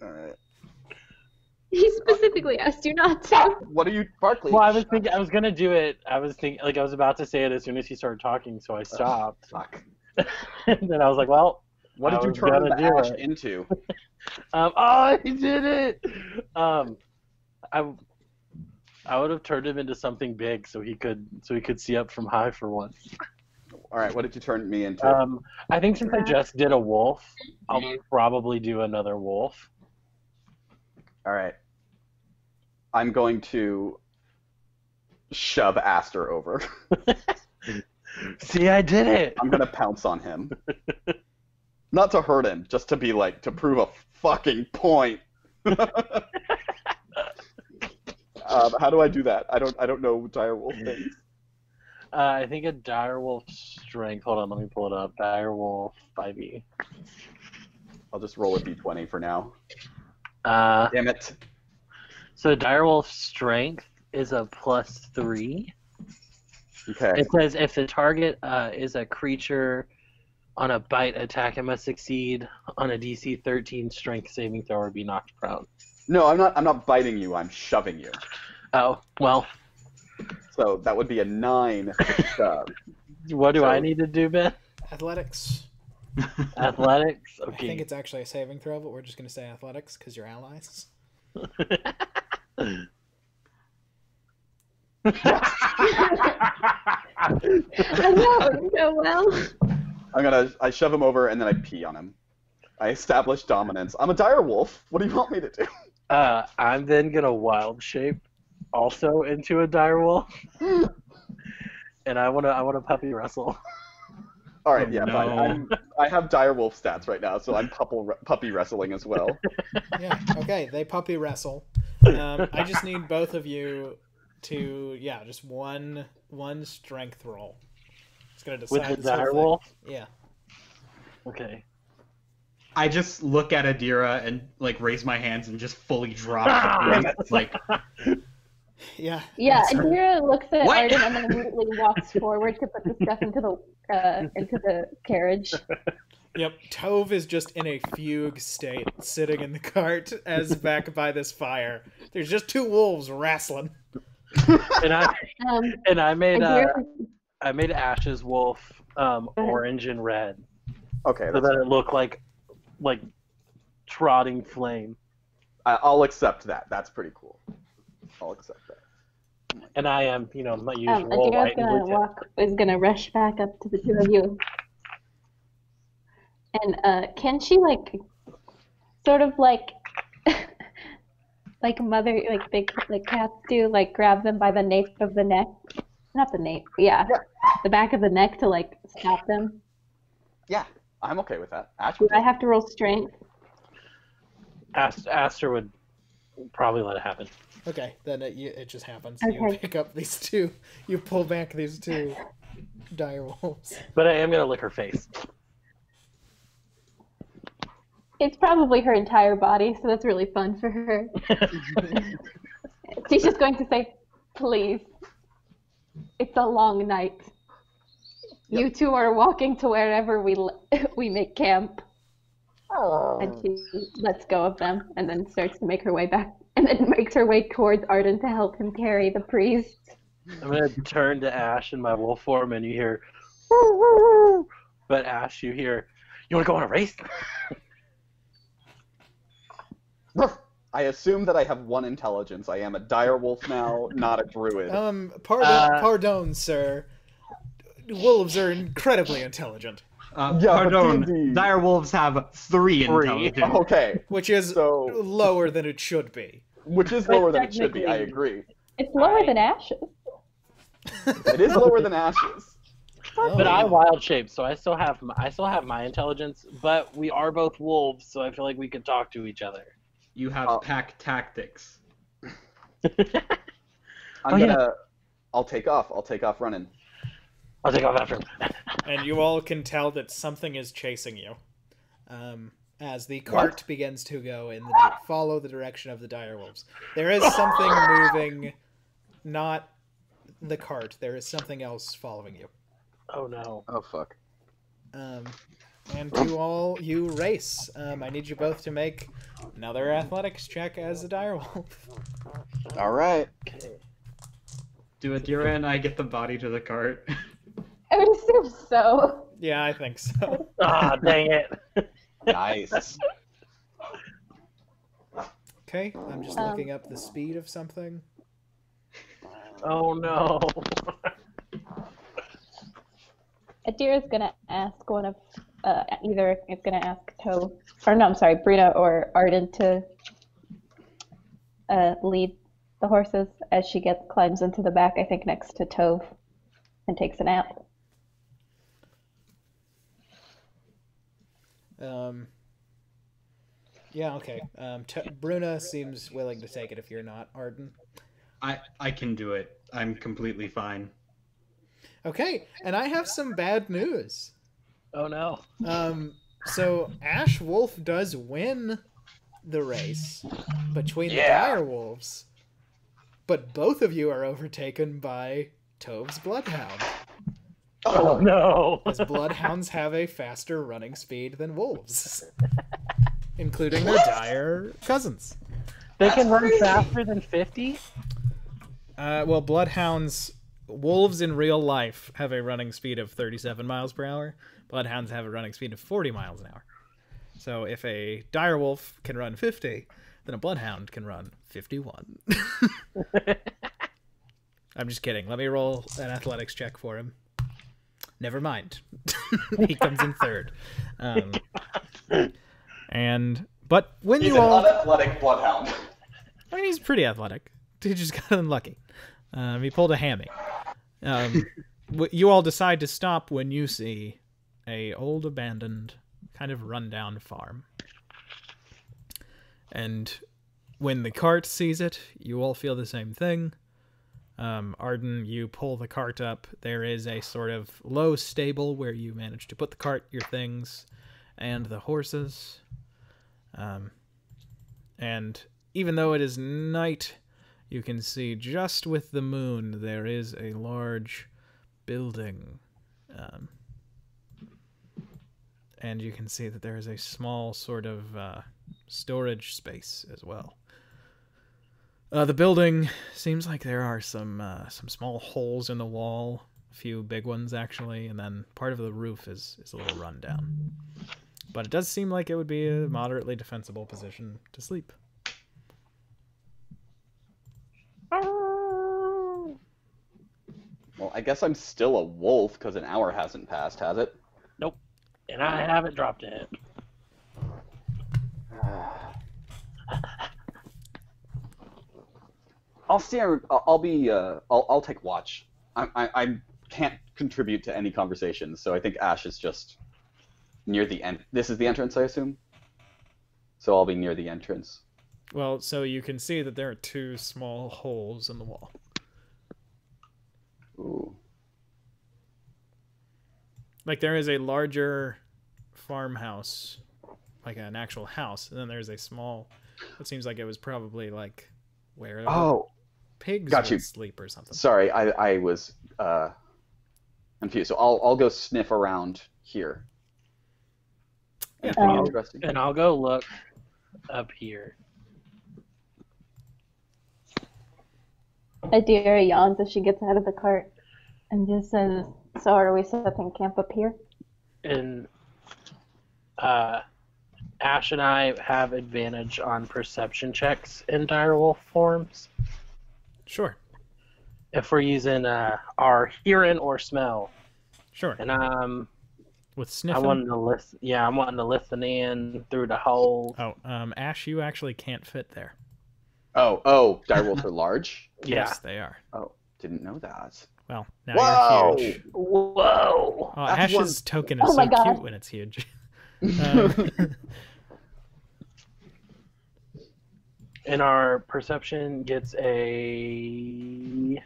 Alright. He specifically asked you not to. What are you, Barkley? Well, I was gonna do it. I was about to say it as soon as he started talking, so I stopped. Fuck. And then I was like, well, What did I you was turn gonna the do ash it. into? Oh, he did it. I would have turned him into something big so he could see up from high for once. Alright, what did you turn me into? I think since I just did a wolf, I'll probably do another wolf. Alright. I'm going to shove Aster over. See, I did it. I'm gonna pounce on him. Not to hurt him, just to be like, to prove a fucking point. How do I do that? I don't know direwolf things. I think a direwolf strength. Hold on, let me pull it up. Direwolf 5e. I'll just roll a d20 for now. Uh, Damn it. so direwolf strength is a +3. Okay. It says if the target is a creature on a bite attack, it must succeed on a DC 13 strength saving throw or be knocked prone. No, I'm not biting you, I'm shoving you. Oh, well, So that would be a 9 shove. what do So- I need to do, Ben? Athletics. Athletics? I think Okay. it's actually a saving throw, but we're just going to say athletics because you're allies. I know, so well. I shove him over and then I pee on him. I establish dominance. I'm a dire wolf. What do you want me to do? I'm then gonna wild shape also into a direwolf. And I wanna puppy wrestle. All right, Oh, yeah, no. fine. I have dire wolf stats right now, so I'm puppy wrestling as well. Yeah, okay, they puppy wrestle. I just need both of you to, just one strength roll. It's going to decide With the this whole thing. direwolf? Yeah. Okay. I just look at Adira and like raise my hands and just fully drop. It's like Yeah. Yeah, that's- Adira looks at What? Arden and then immediately walks forward to put the stuff into the carriage. Yep, Tove is just in a fugue state, sitting in the cart as back by this fire. There's just two wolves wrestling. And I Um, and I made Adira, I made Ash's wolf orange and red, Okay, so that it looked like trotting flame. I'll accept that. That's pretty cool. I'll accept that. And I am, my usual Adira's white and blue tip. is gonna rush back up to the two of you. And can she sort of like mother big cats do, grab them by the nape of the neck? Not the nape, yeah. The back of the neck to stop them. Yeah, I'm okay with that. Ash Do would I have to roll strength? Aster would probably let it happen. Okay, then it just happens. Okay. You pick up these two. You pull back these two dire wolves. But I am gonna lick her face. It's probably her entire body, so that's really fun for her. She's just going to say, please. It's a long night. Yep. You two are walking to wherever we make camp. Oh. And she lets go of them and then starts to make her way back. And then makes her way towards Arden to help him carry the priest. I'm gonna turn to Ash in my wolf form, and you hear, "Woo, woo, woo." But Ash, you hear, "You want to go on a race?" I assume that I have one intelligence. I am a dire wolf now, not a druid. Pardon, sir. Wolves are incredibly intelligent. Yeah, but Pardon, D&D dire wolves have 3 intelligence. Okay, Which is So- lower than it should be. which is lower than it should be. I agree. It's lower than Ash's. It is lower than Ash's. But I wild shape, so I still have my intelligence. But we are both wolves, so I feel like we could talk to each other. You have pack tactics. I'll take off. I'll take off running. I'll take off after him. And you all can tell that something is chasing you. As the cart begins to go follow the direction of the dire wolves. There is something moving, not the cart. There is something else following you. Oh no. Oh fuck. And you race. I need you both to make another athletics check as a dire wolf. All right. Okay. Do Adira and I get the body to the cart? I would assume so. Yeah, I think so. Ah, dang it. Nice. Okay, I'm just looking up the speed of something. Oh no. Adira's gonna ask one of either is gonna ask Tove, or no, I'm sorry, Brina or Arden to lead the horses as she climbs into the back, I think next to Tove, and takes a nap. Yeah, okay. Bruna seems willing to take it if you're not, Arden. I can do it. I'm completely fine. Okay, and I have some bad news. Oh no. So Ash Wolf does win the race between the dire wolves, but both of you are overtaken by Tove's Bloodhound. Oh no. As bloodhounds have a faster running speed than wolves, including their dire cousins. They can run faster than 50? Well, wolves in real life have a running speed of 37 miles per hour. Bloodhounds have a running speed of 40 miles an hour. So if a dire wolf can run 50, then a bloodhound can run 51. I'm just kidding. Let me roll an athletics check for him. Never mind. He comes in third. But when He's you an all, unathletic bloodhound. I mean, he's pretty athletic. He just got unlucky. He pulled a hammy. You all decide to stop when you see a old abandoned, kind of rundown farm. And when the cart sees it, you all feel the same thing. Arden, you pull the cart up. There is a sort of low stable where you manage to put the cart, your things, and the horses. And even though it is night, you can see just with the moon there is a large building. And you can see that there is a small sort of storage space as well. The building seems like there are some small holes in the wall few big ones actually, and then part of the roof is a little run down. But it does seem like it would be a moderately defensible position to sleep. Well, I guess I'm still a wolf because an hour hasn't passed, has it? Nope. And I haven't dropped it. I'll stay. I'll take watch. I can't contribute to any conversations, so I think Ash is just near the end. This is the entrance, I assume. So I'll be near the entrance. Well, so you can see that there are two small holes in the wall. Ooh. Like there is a larger farmhouse, like an actual house, and then there's a small. It seems like it was probably like where pigs got you. would sleep or something. Sorry, I was confused. So I'll go sniff around here. Anything interesting? And I'll go look up here. Adira yawns as she gets out of the cart and just says, "So are we setting camp up here?" And Ash and I have advantage on perception checks in direwolf forms. Sure. If we're using our hearing or smell. Sure. And with sniffing. I'm wanting to listen in through the hole. Oh, Ash, you actually can't fit there. Oh, direwolves are large? Yeah. Yes, they are. Oh, didn't know that. Well, now Whoa! you're huge. Whoa! Oh, That's Ash's token is Oh my so God. cute when it's huge. Um, And our perception gets a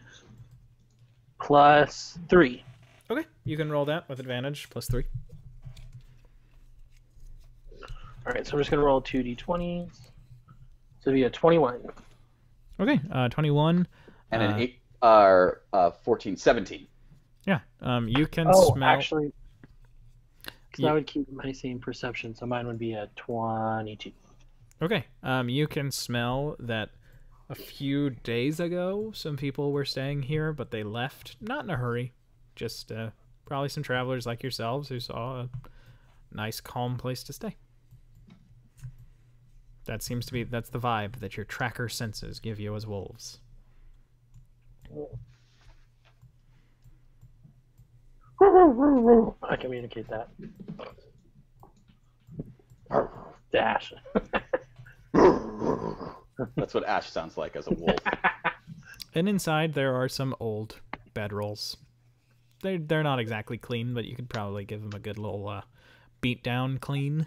+3. okay, you can roll that with advantage, +3. All right, so I'm just gonna roll 2d20s. So it'll be a 21. Okay, 21. And an 8 are 14, 17. Yeah, you can Oh, smell. actually, because You- I would keep my same perception, so mine would be a 22. Okay, you can smell that a few days ago some people were staying here, but they left, not in a hurry. Just probably some travelers like yourselves who saw a nice, calm place to stay. That's the vibe that your tracker senses give you as wolves. I communicate that. Dash. That's what Ash sounds like as a wolf. And inside there are some old bedrolls. They're not exactly clean, but you could probably give them a good little beat down clean.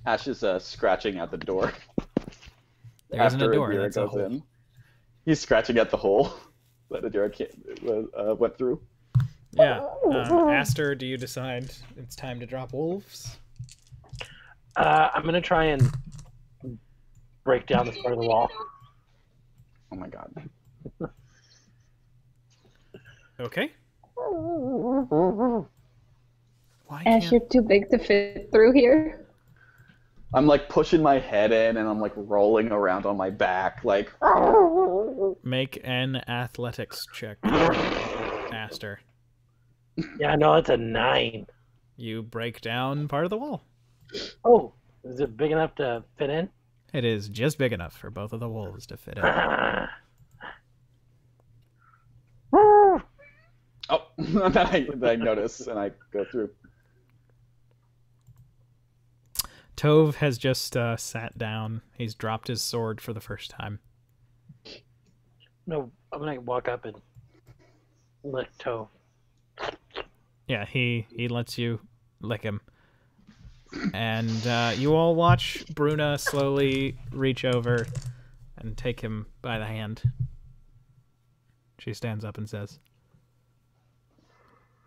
Ash is scratching at the door. There isn't a after door. Adira That's a goes hole. in. He's scratching at the hole that Adira went through. Yeah. Aster, do you decide it's time to drop wolves? I'm gonna try and break down this part of the wall. Oh my god. Okay. Why Ash, can't... you're too big to fit through here. I'm like pushing my head in and I'm like rolling around on my back like Make an athletics check, Aster. Yeah, no, it's a 9. You break down part of the wall. Oh, is it big enough to fit in? It is just big enough for both of the wolves to fit in. oh then I notice and I go through. Tove has just sat down. He's dropped his sword for the first time. No, I'm gonna walk up and lick Toe. Yeah, he lets you lick him. And you all watch Bruna slowly reach over and take him by the hand. She stands up and says,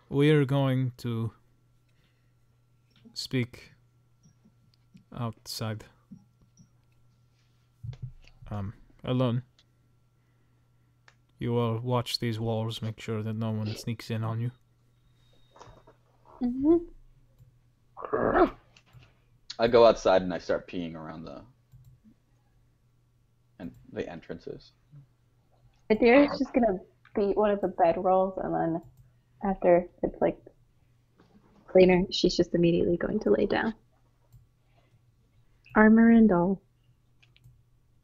"We are going to speak outside. Alone. You all watch these walls, make sure that no one sneaks in on you." Mm-hmm. I go outside and I start peeing around the entrances. Adira's just gonna beat one of the bed rolls, and then after it's like cleaner, she's just immediately going to lay down. Armor and all.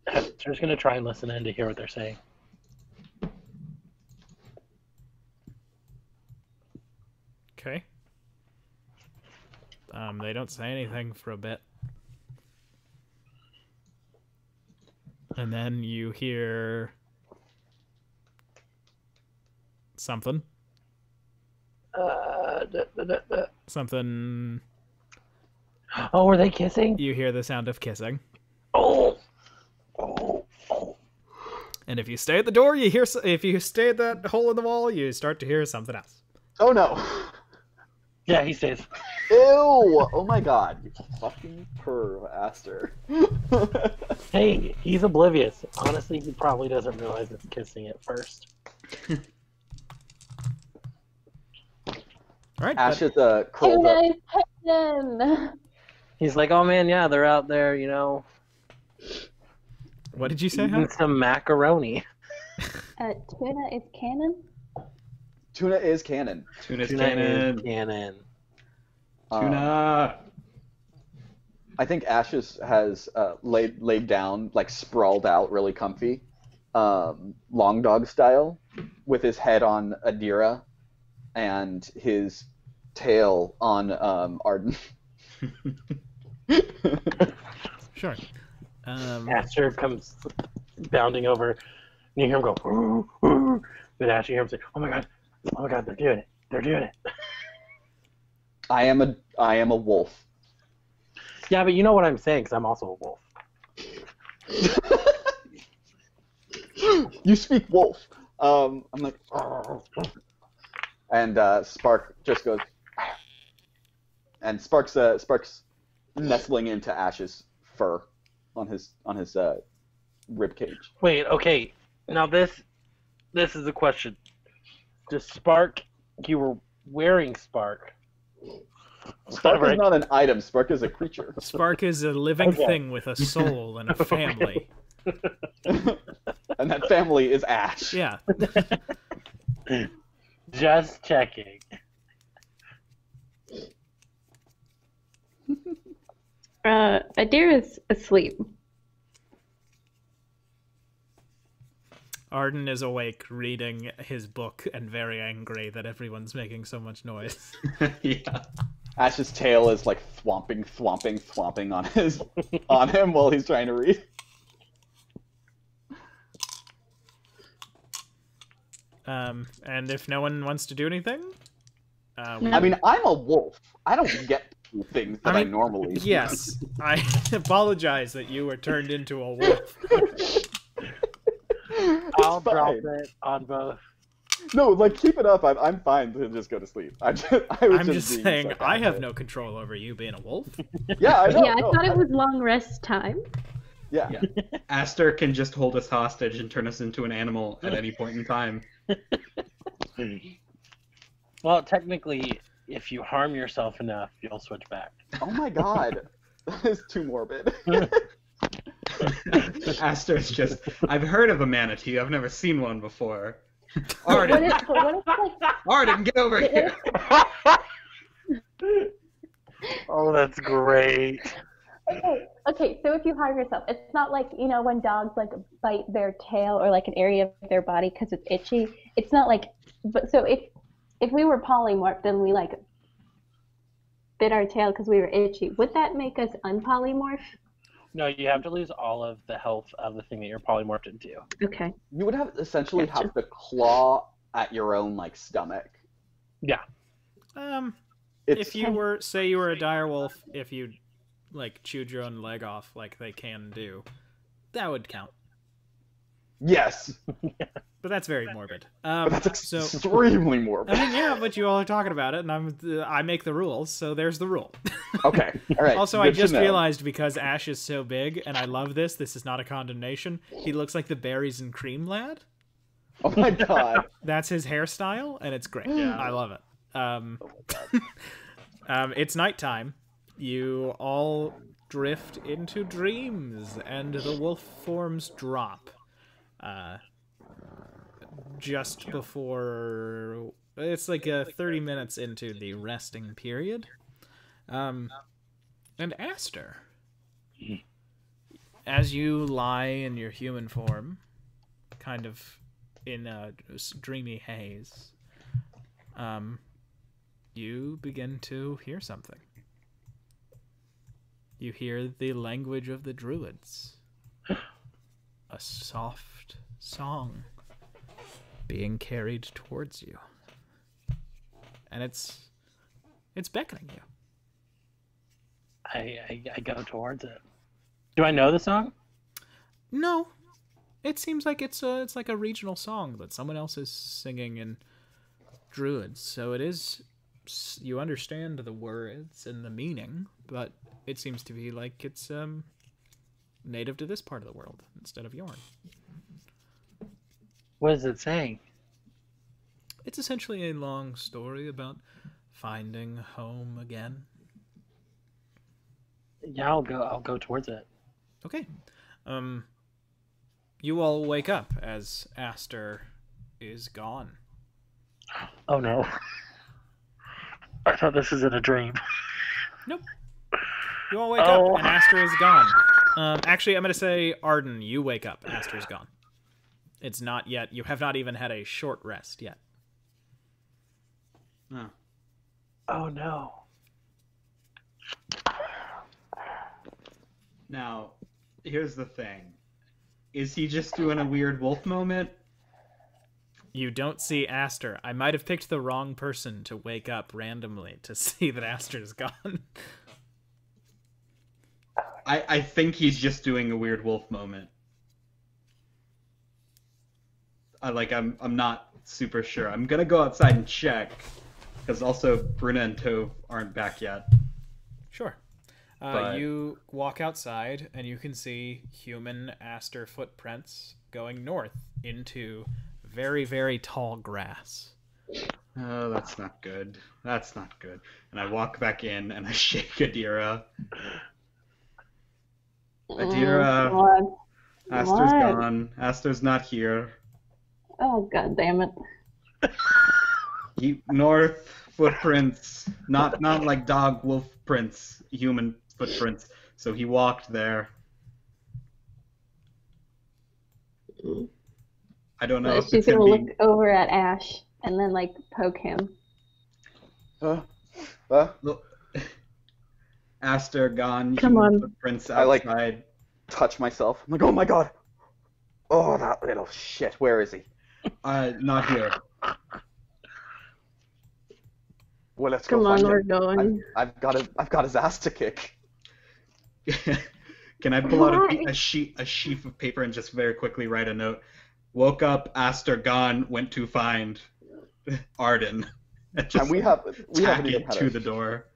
Hester's gonna try and listen in to hear what they're saying. Okay. They don't say anything for a bit. And then you hear something. Something. Oh, were they kissing? You hear the sound of kissing. Oh. And if you stay at the door, you hear. If you stay at that hole in the wall, you start to hear something else. Oh no. Yeah, he stays. Ew! Oh my god, you fucking perv, Aster. Hey, he's oblivious. Honestly, he probably doesn't realize it's kissing at first. All right. Ash is Hey curled up. guys, Helen! He's like, oh man, yeah, they're out there, you know, What did you say? eating some macaroni. Tuna is canon? Tuna is canon. Tuna's Tuna cannon. is canon. Tuna. I think Ash has laid down, like sprawled out, really comfy, long dog style, with his head on Adira and his tail on Arden. Sure. Aster comes bounding over, and you hear him go, "Ooh, ooh." But Ash, you hear him say, oh my god, they're doing it. They're doing it. I am a wolf. Yeah, but you know what I'm saying, because I'm also a wolf. You speak wolf. I'm like, "Arr." And Spark just goes, and Spark's nestling into Ash's fur on his rib cage. Wait, okay. Now this is a question. Does Spark, you were wearing Spark. Spark Right. is not an item. Spark is a creature. Spark is a living Okay. thing with a soul and a family. And that family is Ash. Yeah. Just checking. Adira's asleep. Arden is awake, reading his book, and very angry that everyone's making so much noise. Yeah. Ash's tail is like thwomping on him while he's trying to read. And if no one wants to do anything, I mean, I'm a wolf. I don't get to do things that I normally do. yes, I apologize that you were turned into a wolf. I'll drop fine. it on both. No, like keep it up. I'm fine to just go to sleep. I was I'm just being saying, I have sarcastic. no control over you being a wolf. Yeah, I know. Yeah, I no, thought it was long rest time. Yeah. Yeah. Aster can just hold us hostage and turn us into an animal at any point in time. Well, technically, if you harm yourself enough, you'll switch back. Oh my god, that is too morbid. Aster's just, I've heard of a manatee, I've never seen one before. What Arden, if like Arden, get over here! Oh, that's great. okay, so if you harm yourself, it's not like, you know, when dogs like bite their tail or like an area of their body because it's itchy. It's not like, but so if we were polymorphed and we like bit our tail because we were itchy, would that make us unpolymorph? No, you have to lose all of the health of the thing that you're polymorphed into. Okay. You would essentially Gotcha. have to claw at your own like stomach. Yeah. It's If you were, say you were a direwolf, if you like chewed your own leg off like they can do, that would count. yes, But that's very morbid. but that's so extremely morbid. I mean, yeah, but you all are talking about it, and I make the rules, so there's the rule. Okay, all right. Also, I good to just know. realized because Ash is so big, and I love this. This is not a condemnation. He looks like the berries and cream lad. Oh my god. That's his hairstyle, and it's great. I love it. It's nighttime. You all drift into dreams, and the wolf forms drop. just before. It's like 30 minutes into the resting period. And Aster, as you lie in your human form, kind of in a dreamy haze, you begin to hear something. You hear the language of the druids. A soft song being carried towards you. And it's beckoning you. I go towards it. Do I know the song? No. It seems like it's like a regional song that someone else is singing in Druids. So it is, you understand the words and the meaning, but it seems to be like it's native to this part of the world instead of Yorn. What is it saying? It's essentially a long story about finding home again. Yeah, I'll go towards it. Okay. You all wake up as Aster is gone. Oh no. I thought this was in a dream. Nope. You all wake up and Aster is gone. Actually, I'm going to say, Arden, you wake up. Aster's gone. It's not yet. You have not even had a short rest yet. Oh. Oh no. Now, here's the thing. Is he just doing a weird wolf moment? You don't see Aster. I might have picked the wrong person to wake up randomly to see that Aster's gone. I think he's just doing a weird wolf moment. I'm not super sure. I'm gonna go outside and check, because also Bruna and Tove aren't back yet. Sure. But- You walk outside and you can see human Aster footprints going north into very, very tall grass. Oh, that's not good. That's not good. And I walk back in and I shake Adira. Adira, What? Aster's What? gone. Aster's not here. Oh, god damn it. North footprints, not like dog wolf prints, human footprints. So he walked there. I don't know if She's it's him gonna being... look over at Ash and then, like, poke him. Look, Aster gone. Come human on. Footprints I, like- outside. Touch myself. I'm like, oh my god. Oh, that little shit. Where is he? Not here. Well, let's Come go on, find we're him. going. I've got his ass to kick. Can I pull out Why? a sheaf of paper and just very quickly write a note? Woke up, Aster gone, went to find Arden. And just And we haven't tack even it had to a the door.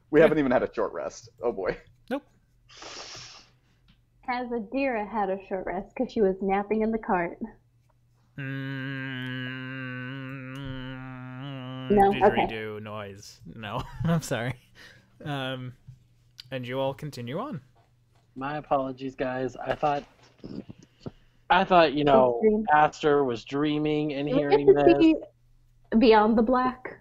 we haven't even had a short rest. Oh boy. Nope. Has Adira had a short rest because she was napping in the cart? No? Okay. Didgeridoo noise. No, I'm sorry. And you all continue on. My apologies, guys. I thought Dream. Aster was dreaming and Do we hearing get to this. see Beyond the Black?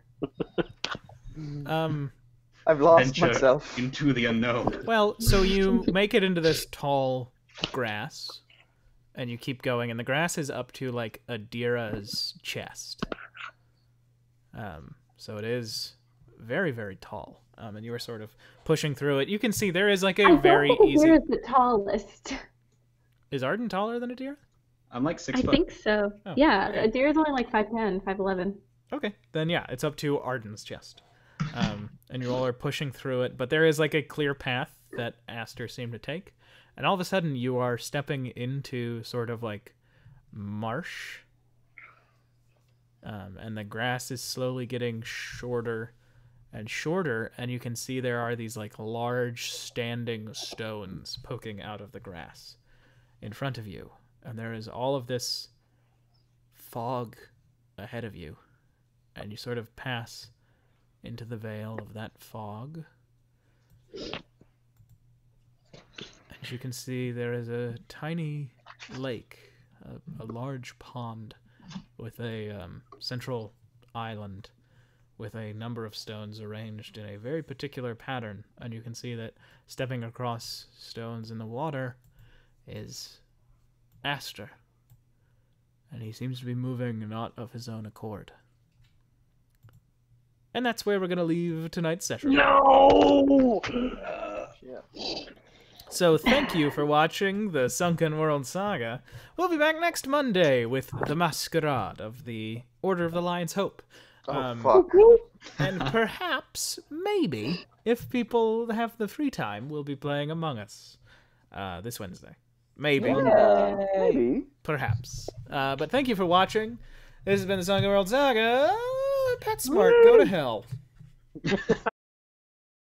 I've lost Venture myself. into the unknown. Well, so you make it into this tall grass, and you keep going, and the grass is up to like Adira's chest. So it is very, very tall. And you are sort of pushing through it. You can see there is like a I very don't think easy. Adira's the tallest. Is Arden taller than Adira? I'm like 6 I foot. think so. Oh, Yeah, okay. Adira's only like 5'10", 5'11". Okay, then yeah, it's up to Arden's chest. And you all are pushing through it, but there is like a clear path that Aster seemed to take. And all of a sudden, you are stepping into sort of like marsh. And the grass is slowly getting shorter and shorter, and you can see there are these like large standing stones poking out of the grass in front of you. And there is all of this fog ahead of you. And you sort of pass into the veil of that fog. As you can see, there is a tiny lake, a large pond with a central island with a number of stones arranged in a very particular pattern. And you can see that stepping across stones in the water is Aster. And he seems to be moving not of his own accord. And that's where we're going to leave tonight's session. No! So thank you for watching the Sunken World Saga. We'll be back next Monday with the Masquerade of the Order of the Lion's Hope. Fuck. And perhaps, maybe, if people have the free time, we'll be playing Among Us this Wednesday. Maybe. Maybe. Perhaps. But thank you for watching. This has been the Sunken World Saga. PetSmart, go to hell.